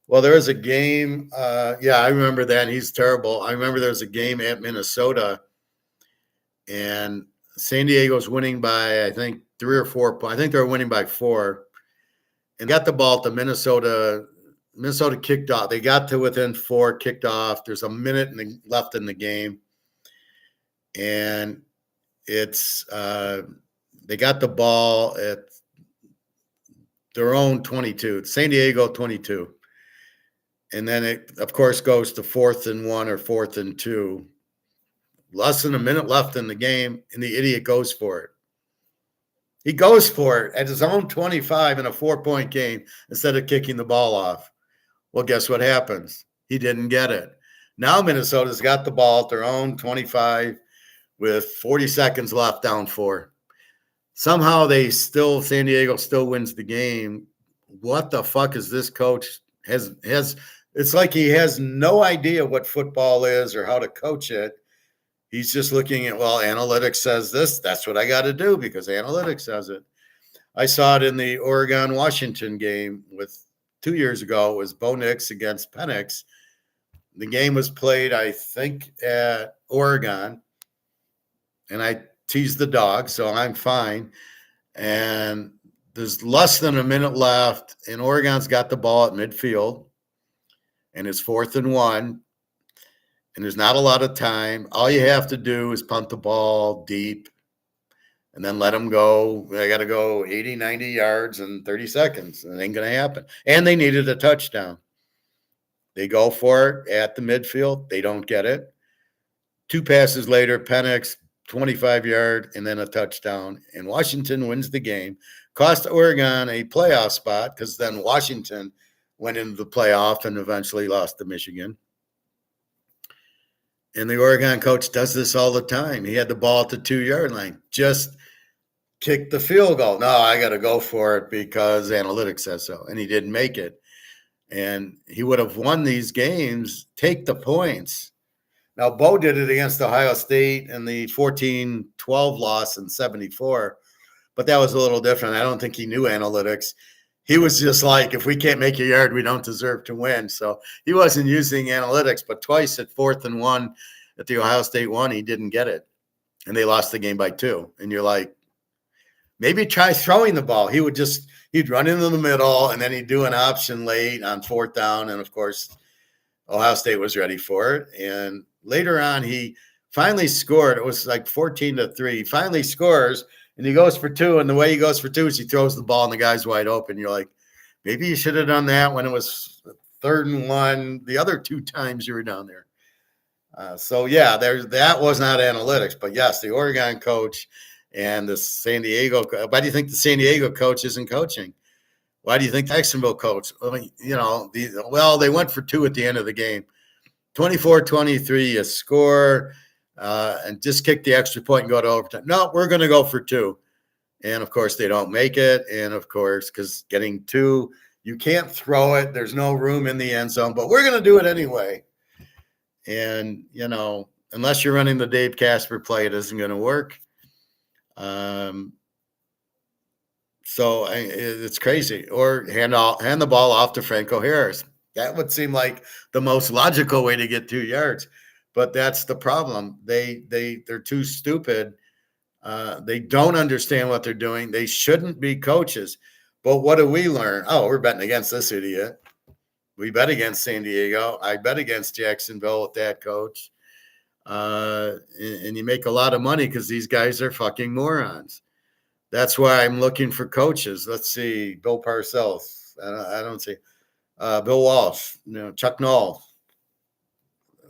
S1: Well, there was a game. Yeah, I remember that. He's terrible. I remember there was a game at Minnesota, and San Diego's winning by, I think, 3 or 4 points. I think they were winning by 4, and got the ball to Minnesota. Minnesota kicked off. They got to within 4, kicked off. There's a minute left in the game, and it's they got the ball at their own 22, San Diego 22. And then it, of course, goes to 4th and 1 or 4th and 2. Less than a minute left in the game, and the idiot goes for it. He goes for it at his own 25 in a 4-point game instead of kicking the ball off. Well, guess what happens? He didn't get it. Now Minnesota's got the ball at their own 25 with 40 seconds left, down 4. Somehow San Diego still wins the game. What the fuck is this coach has it's like he has no idea what football is or how to coach it. He's just looking at, well, analytics says this. That's what I got to do because analytics says it. I saw it in the Oregon-Washington game 2 years ago. It was Bo Nix against Penix. The game was played, I think, at Oregon. And I teased the dog, so I'm fine. And there's less than a minute left, and Oregon's got the ball at midfield. And it's 4th and 1, and there's not a lot of time. All you have to do is punt the ball deep and then let them go. They got to go 80, 90 yards in 30 seconds. It ain't going to happen. And they needed a touchdown. They go for it at the midfield. They don't get it. 2 passes later, Penix, 25-yard, and then a touchdown. And Washington wins the game. Cost Oregon a playoff spot because then Washington went into the playoff and eventually lost to Michigan. And the Oregon coach does this all the time. He had the ball at the 2-yard line. Just kick the field goal. No, I got to go for it because analytics says so. And he didn't make it. And he would have won these games. Take the points. Now, Bo did it against Ohio State in the 14-12 loss in 74. But that was a little different. I don't think he knew analytics. He was just like, if we can't make a yard, we don't deserve to win. So he wasn't using analytics, but twice at 4th and 1 at the Ohio State one, he didn't get it. And they lost the game by 2. And you're like, maybe try throwing the ball. He'd run into the middle, and then he'd do an option late on 4th down. And, of course, Ohio State was ready for it. And later on, he finally scored. It was like 14-3. He finally scores. And he goes for 2, and the way he goes for 2 is he throws the ball, and the guy's wide open. You're like, maybe you should have done that when it was 3rd and 1 the other 2 times you were down there. So, yeah, that was not analytics. But, yes, the Oregon coach and the San Diego – why do you think the San Diego coach isn't coaching? Why do you think Jacksonville coach? I mean, they went for 2 at the end of the game. 24-23, you score – and just kick the extra point and go to overtime. No, we're going to go for 2. And, of course, they don't make it. And, of course, because getting 2, you can't throw it. There's no room in the end zone. But we're going to do it anyway. And, unless you're running the Dave Casper play, it isn't going to work. So it's crazy. Or hand the ball off to Franco Harris. That would seem like the most logical way to get 2 yards. But that's the problem. They're too stupid. They don't understand what they're doing. They shouldn't be coaches. But what do we learn? Oh, we're betting against this idiot. We bet against San Diego. I bet against Jacksonville with that coach. and you make a lot of money because these guys are fucking morons. That's why I'm looking for coaches. Let's see, Bill Parcells. I don't see Bill Walsh. Chuck Noll,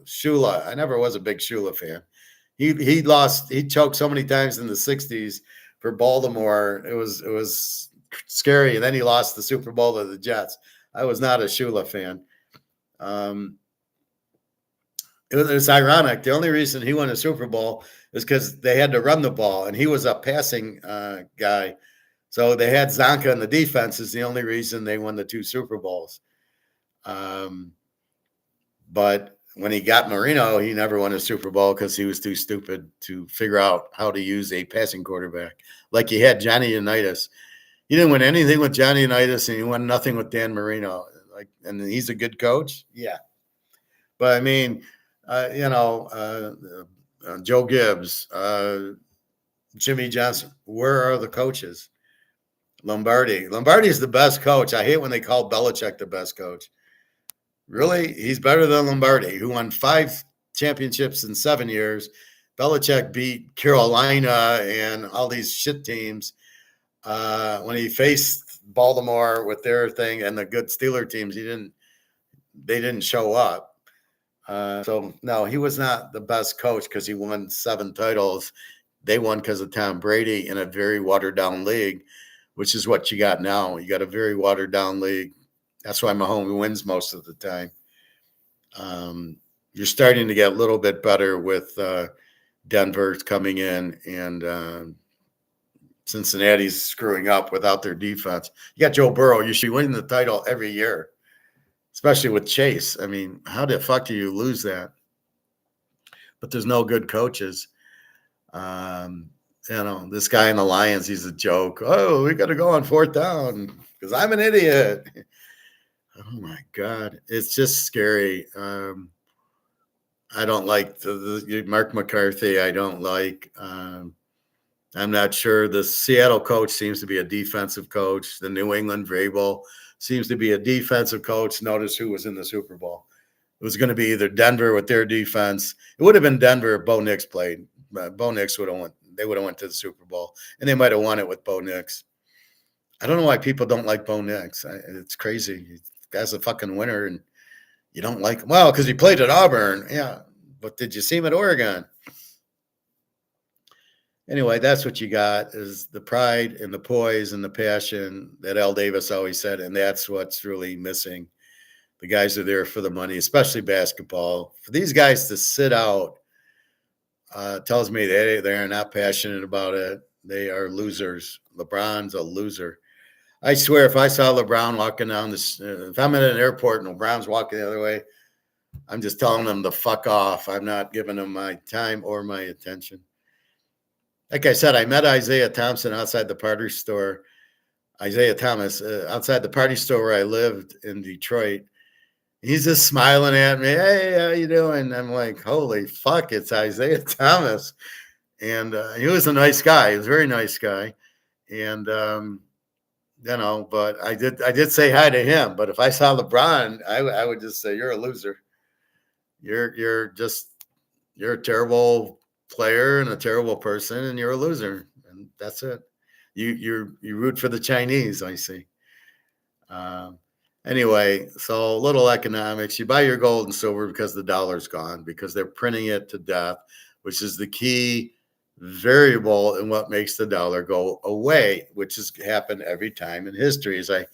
S1: Shula. I never was a big Shula fan. He lost. He choked so many times in the '60s for Baltimore. It was scary. And then he lost the Super Bowl to the Jets. I was not a Shula fan. It's ironic. The only reason he won a Super Bowl is because they had to run the ball, and he was a passing guy. So they had Zonka in the defense is the only reason they won the 2 Super Bowls. But when he got Marino, he never won a Super Bowl because he was too stupid to figure out how to use a passing quarterback. Like he had Johnny Unitas. He didn't win anything with Johnny Unitas, and he won nothing with Dan Marino. And he's a good coach, yeah. But I mean, Joe Gibbs, Jimmy Johnson. Where are the coaches? Lombardi. Lombardi is the best coach. I hate when they call Belichick the best coach. Really? He's better than Lombardi, who won 5 championships in 7 years. Belichick beat Carolina and all these shit teams. When he faced Baltimore with their thing and the good Steeler teams, they didn't show up. So no, he was not the best coach because he won 7 titles. They won because of Tom Brady in a very watered down league, which is what you got now. You got a very watered down league. That's why Mahomes wins most of the time. You're starting to get a little bit better with Denver coming in and Cincinnati's screwing up without their defense. You got Joe Burrow. You should be winning the title every year, especially with Chase. I mean, how the fuck do you lose that? But there's no good coaches. This guy in the Lions, he's a joke. Oh, we got to go on 4th down because I'm an idiot. Oh my God, it's just scary. I don't like the Mark McCarthy. I don't like. I'm not sure. The Seattle coach seems to be a defensive coach. The New England Vrabel seems to be a defensive coach. Notice who was in the Super Bowl. It was going to be either Denver with their defense. It would have been Denver if Bo Nix played. Bo Nix would have won. They would have went to the Super Bowl, and they might have won it with Bo Nix. I don't know why people don't like Bo Nix. It's crazy. Guy's a fucking winner, and you don't like him. Well, because he played at Auburn. Yeah, but did you see him at Oregon? Anyway, that's what you got is the pride and the poise and the passion that Al Davis always said, and that's what's really missing. The guys are there for the money, especially basketball. For these guys to sit out tells me they're not passionate about it. They are losers. LeBron's a loser. I swear, if I saw LeBron walking down this, if I'm at an airport and LeBron's walking the other way, I'm just telling him to fuck off. I'm not giving him my time or my attention. Like I said, I met Isaiah Thompson outside the party store. Isaiah Thomas outside the party store where I lived in Detroit. He's just smiling at me. Hey, how you doing? I'm like, holy fuck, it's Isaiah Thomas. And he was a nice guy. He was a very nice guy. And but I did say hi to him. But if I saw LeBron, I would just say, you're a loser. You're a terrible player and a terrible person, and you're a loser. And that's it. You root for the Chinese, I see. Anyway, so little economics. You buy your gold and silver because the dollar's gone, because they're printing it to death, which is the key variable in what makes the dollar go away, which has happened every time in history. As I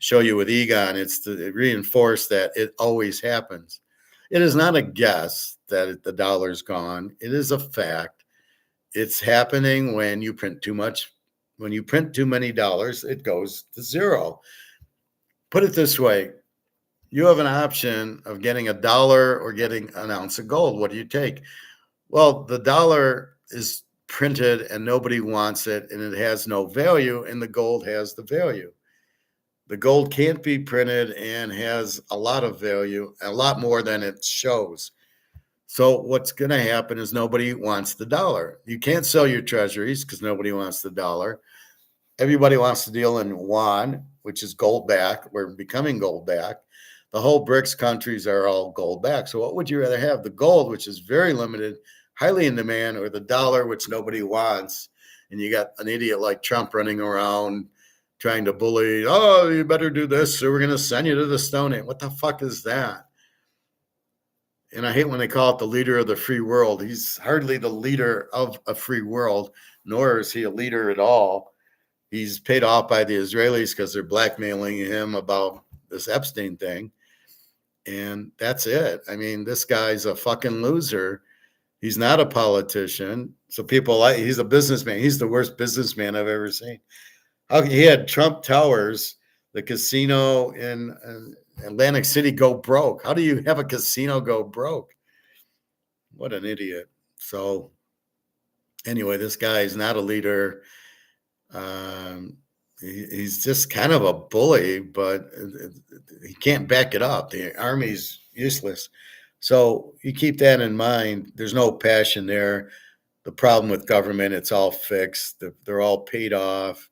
S1: show you with Egon, it's to reinforce that it always happens. It is not a guess that the dollar's gone. It is a fact. It's happening when you print too much. When you print too many dollars, it goes to zero. Put it this way. You have an option of getting $1 or getting an ounce of gold. What do you take? Well, the dollar is printed and nobody wants it, and it has no value, and the gold has the value. The gold can't be printed and has a lot of value, a lot more than it shows. So what's going to happen is nobody wants the dollar. You can't sell your treasuries because nobody wants the dollar. Everybody wants to deal in yuan, which is gold back. We're becoming gold back. The whole BRICS countries are all gold backed. So what would you rather have? The gold, which is very limited, highly in demand, or the dollar, which nobody wants? And you got an idiot like Trump running around trying to bully, oh, you better do this, or we're going to send you to the Stone Age. What the fuck is that? And I hate when they call it the leader of the free world. He's hardly the leader of a free world, nor is he a leader at all. He's paid off by the Israelis because they're blackmailing him about this Epstein thing. And that's it. I mean, this guy's a fucking loser. He's not a politician. So people like, he's a businessman. He's the worst businessman I've ever seen. He had Trump Towers, the casino in Atlantic City, go broke. How do you have a casino go broke? What an idiot. So anyway, this guy is not a leader. He's just kind of a bully, but he can't back it up. The army's useless. So you keep that in mind. There's no passion there. The problem with government, it's all fixed. They're all paid off.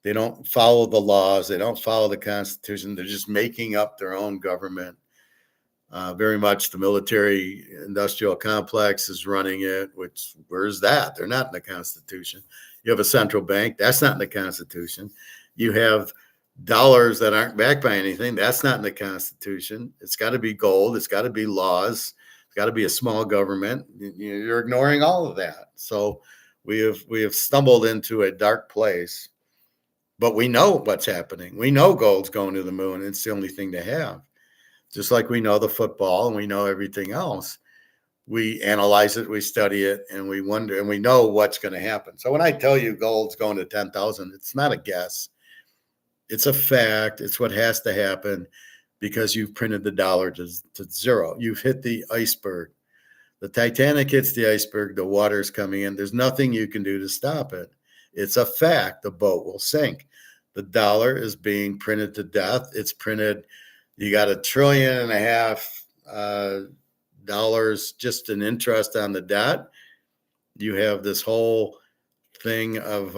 S1: They don't follow the laws. They don't follow the Constitution. They're just making up their own government. Very much the military industrial complex is running it, which, where's that? They're not in the Constitution. You have a central bank. That's not in the Constitution. You have dollars that aren't backed by anything. That's not in the Constitution. It's got to be gold. It's got to be laws. It's got to be a small government. You're ignoring all of that. So we have stumbled into a dark place. But we know what's happening. We know gold's going to the moon. It's the only thing to have. Just like we know the football and we know everything else. We analyze it, we study it, and we wonder, and we know what's going to happen. So when I tell you gold's going to 10,000, it's not a guess. It's a fact. It's what has to happen because you've printed the dollar to zero. You've hit the iceberg. The Titanic hits the iceberg. The water's coming in. There's nothing you can do to stop it. It's a fact. The boat will sink. The dollar is being printed to death. It's printed. You got $1.5 trillion just in interest on the debt. You have this whole thing of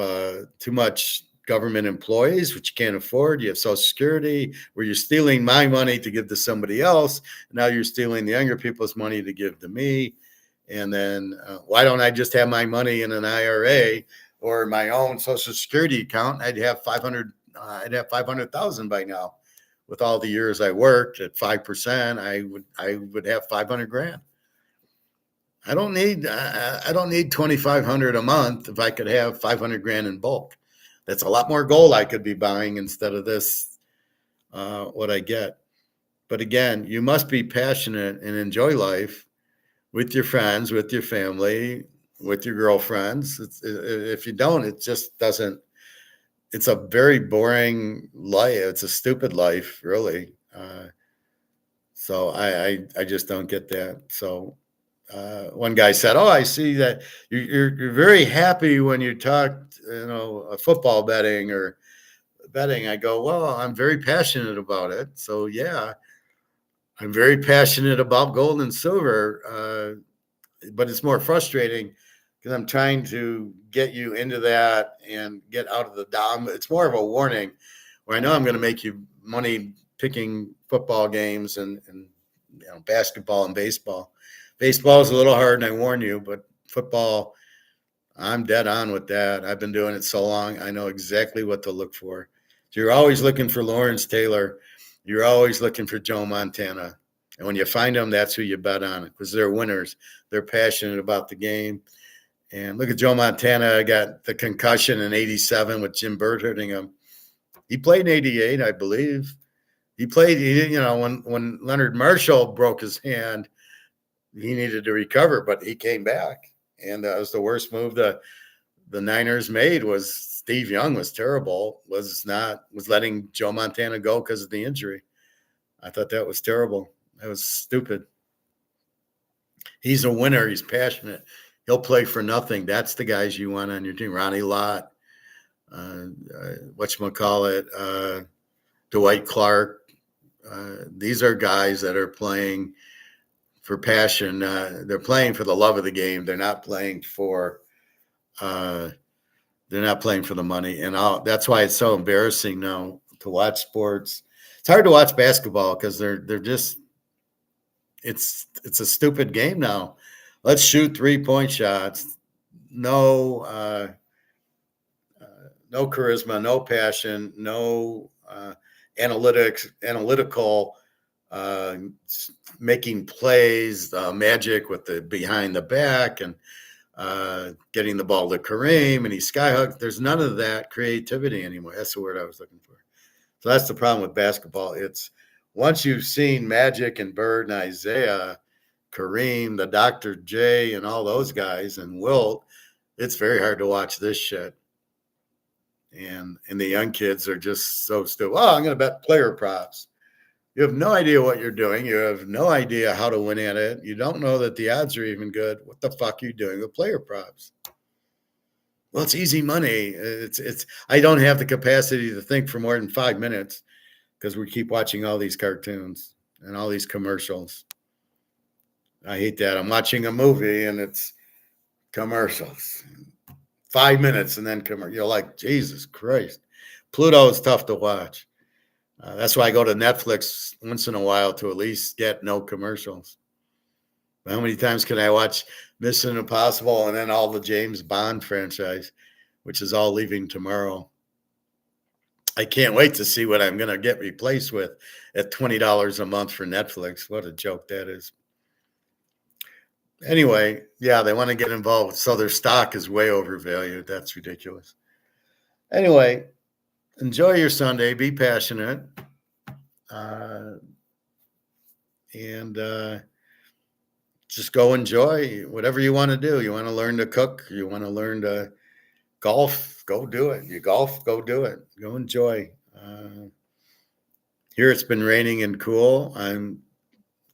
S1: too much government employees, which you can't afford. You have Social Security, where you're stealing my money to give to somebody else. Now you're stealing the younger people's money to give to me. And then why don't I just have my money in an IRA or my own Social Security account? I'd have 500,000 by now. With all the years I worked at 5%, I would have 500 grand. I don't need 2,500 a month if I could have 500 grand in bulk. That's a lot more gold I could be buying instead of this, what I get. But again, you must be passionate and enjoy life with your friends, with your family, with your girlfriends. If you don't, it just doesn't. It's a very boring life. It's a stupid life, really. So I just don't get that. So one guy said, "Oh, I see that you're very happy when you talk, football betting or betting." I go, "Well, I'm very passionate about it. So yeah, I'm very passionate about gold and silver, but it's more frustrating." Because I'm trying to get you into that and get out of the dom. It's more of a warning where I know I'm going to make you money picking football games and basketball and baseball. Baseball is a little hard, and I warn you, but football, I'm dead on with that. I've been doing it so long. I know exactly what to look for. So you're always looking for Lawrence Taylor. You're always looking for Joe Montana. And when you find them, that's who you bet on because they're winners. They're passionate about the game. And look at Joe Montana, got the concussion in '87 with Jim Bird hurting him. He played in '88, I believe. He played, when Leonard Marshall broke his hand, he needed to recover, but he came back. And that was the worst move the Niners made was Steve Young was terrible, was letting Joe Montana go because of the injury. I thought that was terrible. That was stupid. He's a winner. He's passionate. He'll play for nothing. That's the guys you want on your team. Ronnie Lott, whatchamacallit, Dwight Clark. These are guys that are playing for passion. They're playing for the love of the game. They're not playing for the money. And that's why it's so embarrassing now to watch sports. It's hard to watch basketball because they're just it's a stupid game now. Let's shoot 3-point shots. No no charisma, no passion, no analytical uh, making plays, magic with the behind the back and getting the ball to Kareem and he skyhooks. There's none of that creativity anymore. That's the word I was looking for. So that's the problem with basketball. It's once you've seen Magic and Bird and Isaiah, Kareem, the Dr. J, and all those guys, and Wilt, it's very hard to watch this shit. And the young kids are just so stupid. Oh, I'm going to bet player props. You have no idea what you're doing. You have no idea how to win at it. You don't know that the odds are even good. What the fuck are you doing with player props? Well, it's easy money. It's. I don't have the capacity to think for more than 5 minutes because we keep watching all these cartoons and all these commercials. I hate that. I'm watching a movie and it's commercials. 5 minutes and then commercial. You're like, Jesus Christ. Pluto is tough to watch. That's why I go to Netflix once in a while to at least get no commercials. How many times can I watch Mission Impossible and then all the James Bond franchise, which is all leaving tomorrow? I can't wait to see what I'm going to get replaced with at $20 a month for Netflix. What a joke that is. Anyway, yeah, they want to get involved. So their stock is way overvalued. That's ridiculous. Anyway, enjoy your Sunday. Be passionate. And just go enjoy whatever you want to do. You want to learn to cook. You want to learn to golf. Go do it. You golf. Go do it. Go enjoy. Here it's been raining and cool. I'm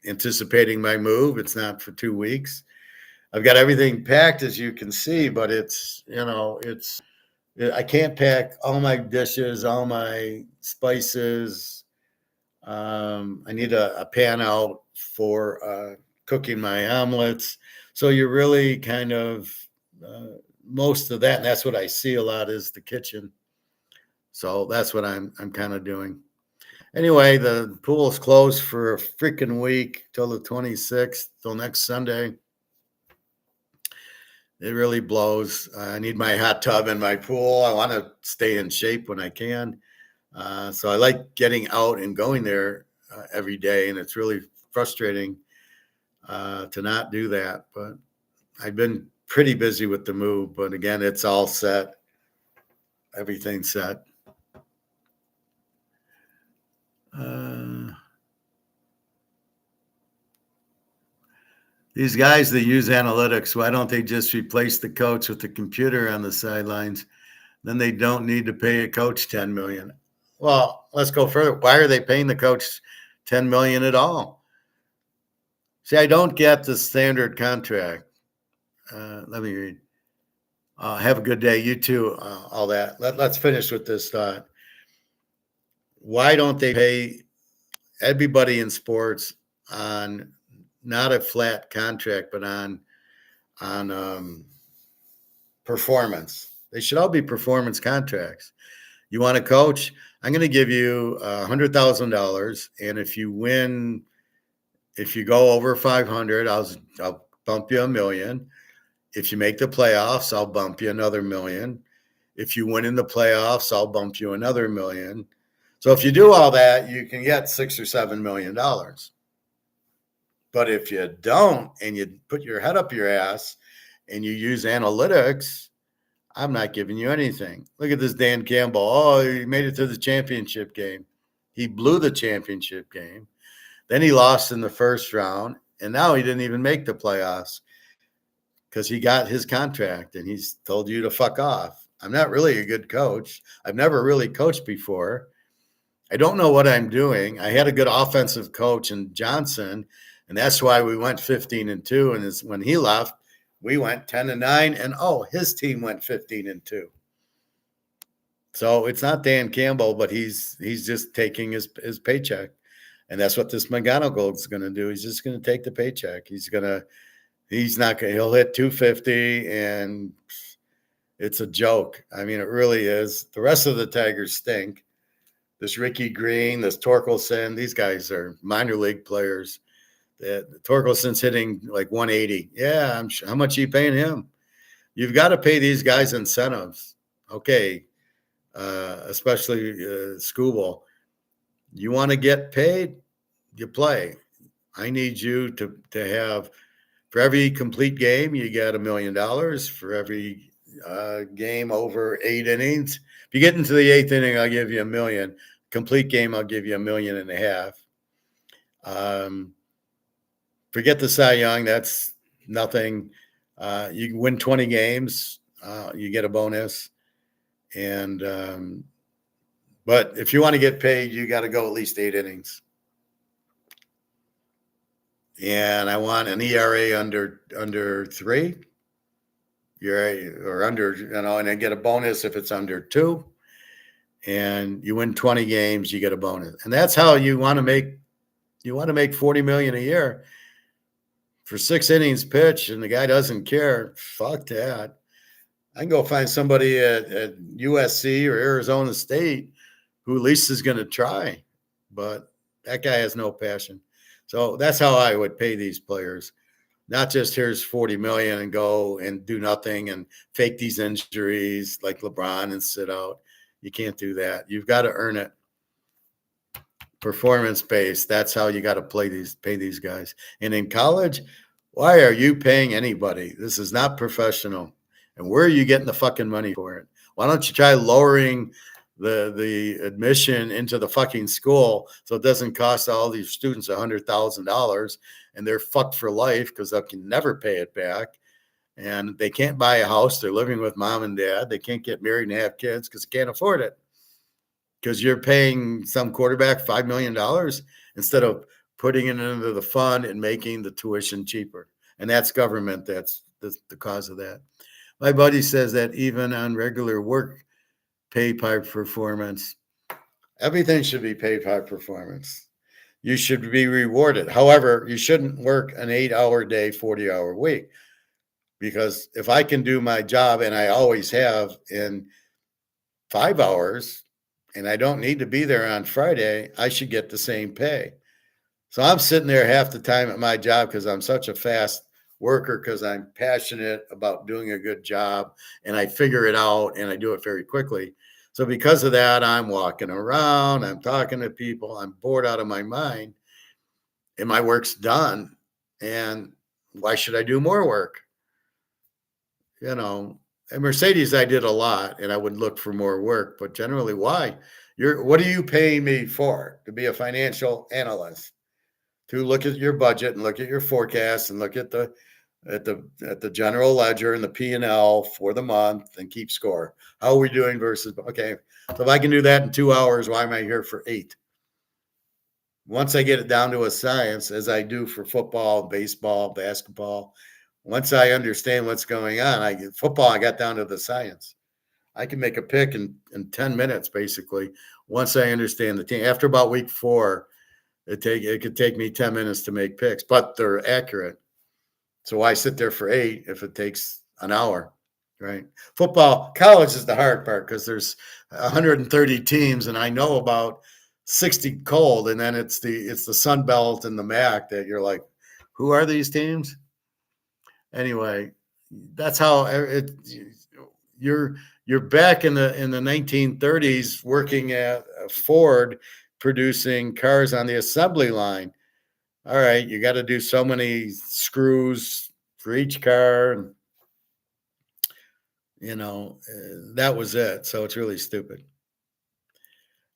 S1: anticipating my move. It's not for 2 weeks. I've got everything packed, as you can see, but I can't pack all my dishes, all my spices. I need a pan out for cooking my omelets. So you're really kind of most of that, and that's what I see a lot is the kitchen. So that's what I'm kind of doing. Anyway, the pool's closed for a freaking week till the 26th, till next Sunday. It really blows. I need my hot tub and my pool. I want to stay in shape when I can. So I like getting out and going there every day, and it's really frustrating to not do that. But I've been pretty busy with the move. But again, it's all set. Everything's set. These guys that use analytics, why don't they just replace the coach with the computer on the sidelines? Then they don't need to pay a coach $10 million. Well, let's go further. Why are they paying the coach $10 million at all? See, I don't get the standard contract. Let me read. Have a good day. You too. All that. Let's finish with this thought. Why don't they pay everybody in sports on not a flat contract, but on performance? They should all be performance contracts. You want a coach? I'm going to give you $100,000, and if you win, if you go over 500, I'll bump you $1 million. If you make the playoffs, I'll bump you another $1 million. If you win in the playoffs, I'll bump you another $1 million. So if you do all that, you can get $6 or $7 million. But if you don't, and you put your head up your ass and you use analytics, I'm not giving you anything. Look at this Dan Campbell. Oh, he made it to the championship game. He blew the championship game. Then he lost in the first round, and now he didn't even make the playoffs because he got his contract, and he's told you to fuck off. I'm not really a good coach. I've never really coached before. I don't know what I'm doing. I had a good offensive coach in Johnson, and that's why we went 15-2. And when he left, we went 10-9, and his team went 15-2. So it's not Dan Campbell, but he's just taking his paycheck, and that's what this McGonigal is going to do. He's just going to take the paycheck. He'll hit 250, and it's a joke. I mean, it really is. The rest of the Tigers stink. this Ricky Green, this Torkelson. These guys are minor league players. Torkelson's hitting like 180. Yeah, how much are you paying him? You've got to pay these guys incentives. Okay, especially school ball. You want to get paid, you play. I need you to have, for every complete game, you get $1 million. For every game over 8 innings, if you get into the 8th inning, I'll give you $1 million. Complete game, I'll give you $1.5 million. Forget the Cy Young. That's nothing. You can win 20 games, you get a bonus. And but if you want to get paid, you got to go at least 8 innings. And I want an ERA under 3. Or under, and I get a bonus if it's under 2. And you win 20 games, you get a bonus. And that's how you want to make $40 million a year for 6 innings pitch, and the guy doesn't care. Fuck that. I can go find somebody at USC or Arizona State who at least is going to try, but that guy has no passion. So that's how I would pay these players. Not just here's 40 million and go and do nothing and fake these injuries like LeBron and sit out. You can't do that. You've got to earn it. Performance-based. That's how you got to pay these guys. And in college, why are you paying anybody? This is not professional. And where are you getting the fucking money for it? Why don't you try lowering the admission into the fucking school so it doesn't cost all these students $100,000 and they're fucked for life because they can never pay it back. And they can't buy a house. They're living with mom and dad. They can't get married and have kids because they can't afford it. Because you're paying some quarterback $5 million instead of putting it into the fund and making the tuition cheaper. And that's government. That's the cause of that. My buddy says that even on regular work, pay by performance. Everything should be paid by performance. You should be rewarded. However, you shouldn't work an 8-hour day, 40-hour week. Because if I can do my job, and I always have, in 5 hours, and I don't need to be there on Friday, I should get the same pay. So I'm sitting there half the time at my job because I'm such a fast worker, because I'm passionate about doing a good job and I figure it out and I do it very quickly. So because of that, I'm walking around, I'm talking to people, I'm bored out of my mind, and my work's done. And why should I do more work? At Mercedes, I did a lot and I would look for more work, but generally, why? What are you paying me for? To be a financial analyst, to look at your budget and look at your forecast and look at the general ledger and the P&L for the month and keep score. How are we doing versus, okay. So if I can do that in 2 hours, why am I here for 8? Once I get it down to a science, as I do for football, baseball, basketball, once I understand what's going on, I got down to the science. I can make a pick in 10 minutes, basically, once I understand the team. After about week 4, it could take me 10 minutes to make picks, but they're accurate. So why sit there for 8 if it takes an hour, right? College is the hard part because there's 130 teams, and I know about 60 cold, and then it's the Sun Belt and the MAC that you're like, who are these teams? Anyway, that's how you're back in the 1930s working at Ford producing cars on the assembly line. All right, you got to do so many screws for each car, and that was it. So it's really stupid.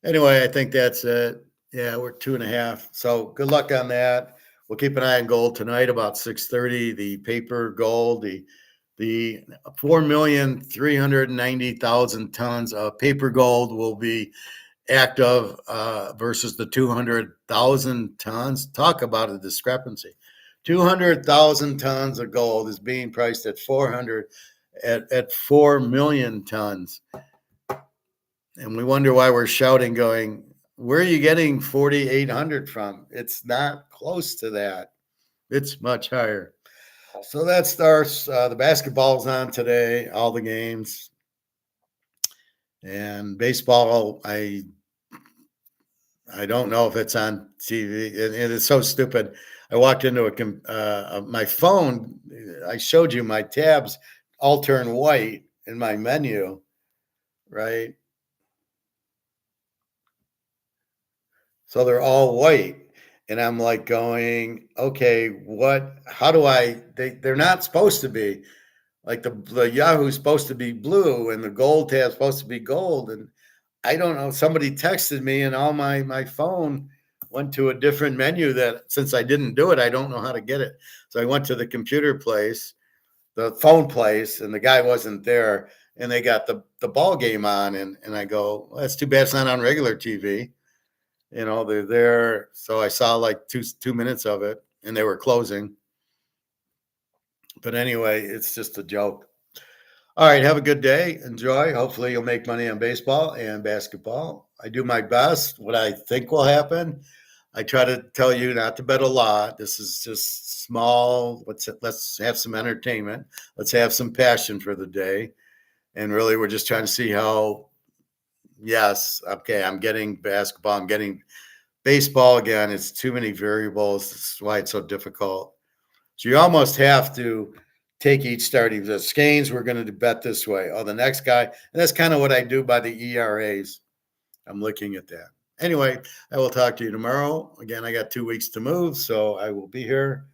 S1: Anyway, I think that's it. Yeah, we're 2.5. So good luck on that. We'll keep an eye on gold tonight about 6:30. The paper gold, the 4,390,000 tons of paper gold will be active versus the 200,000 tons. Talk about a discrepancy. 200,000 tons of gold is being priced at 4 million tons. And we wonder why we're shouting, going, where are you getting 4,800 from? It's not close to that. It's much higher. So that starts, the basketball's on today, all the games. And baseball, I I don't know if it's on TV. It is so stupid. I walked into my phone. I showed you my tabs all turn white in my menu, right? So they're all white. And I'm like going, okay, what, how do they're not supposed to be. Like the Yahoo's supposed to be blue and the gold tab's supposed to be gold. And I don't know. Somebody texted me and all my phone went to a different menu that since I didn't do it, I don't know how to get it. So I went to the computer place, the phone place, and the guy wasn't there. And they got the ball game on. And I go, well, that's too bad it's not on regular TV. They're there. So I saw like 2 minutes of it and they were closing. But anyway, it's just a joke. All right. Have a good day. Enjoy. Hopefully, you'll make money on baseball and basketball. I do my best. What I think will happen, I try to tell you not to bet a lot. This is just small. Let's have some entertainment. Let's have some passion for the day. And really, we're just trying to see how, yes, okay, I'm getting basketball. I'm getting baseball again. It's too many variables. That's why it's so difficult. So you almost have to take each starting. The Skeins, we're going to bet this way. Oh, the next guy. And that's kind of what I do by the ERAs. I'm looking at that. Anyway, I will talk to you tomorrow. Again, I got 2 weeks to move, so I will be here.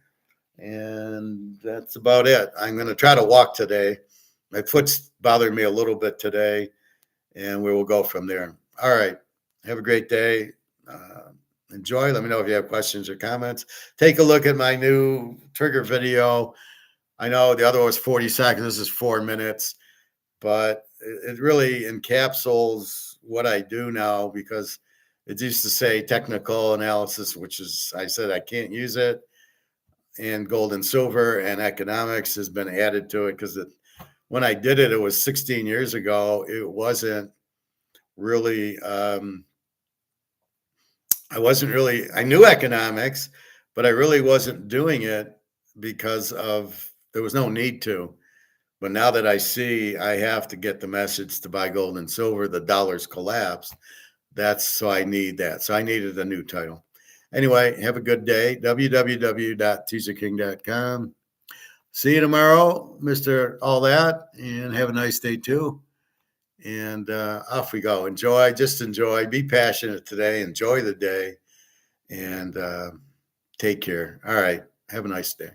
S1: And that's about it. I'm going to try to walk today. My foot's bothering me a little bit today, and we will go from there. All right. Have a great day. Enjoy. Let me know if you have questions or comments. Take a look at my new trigger video. I know the other one was 40 seconds. This is 4 minutes, but it really encapsulates what I do now because it used to say technical analysis, which is, I said I can't use it. And gold and silver and economics has been added to it because when I did it, it was 16 years ago. It wasn't really, I knew economics, but I really wasn't doing it because there was no need to. But now that I see I have to get the message to buy gold and silver, the dollar's collapsed. So I need that. So I needed a new title. Anyway, have a good day. www.teaserking.com. See you tomorrow, Mr. All That, and have a nice day too. And off we go. Just enjoy. Be passionate today. Enjoy the day. And take care. All right. Have a nice day.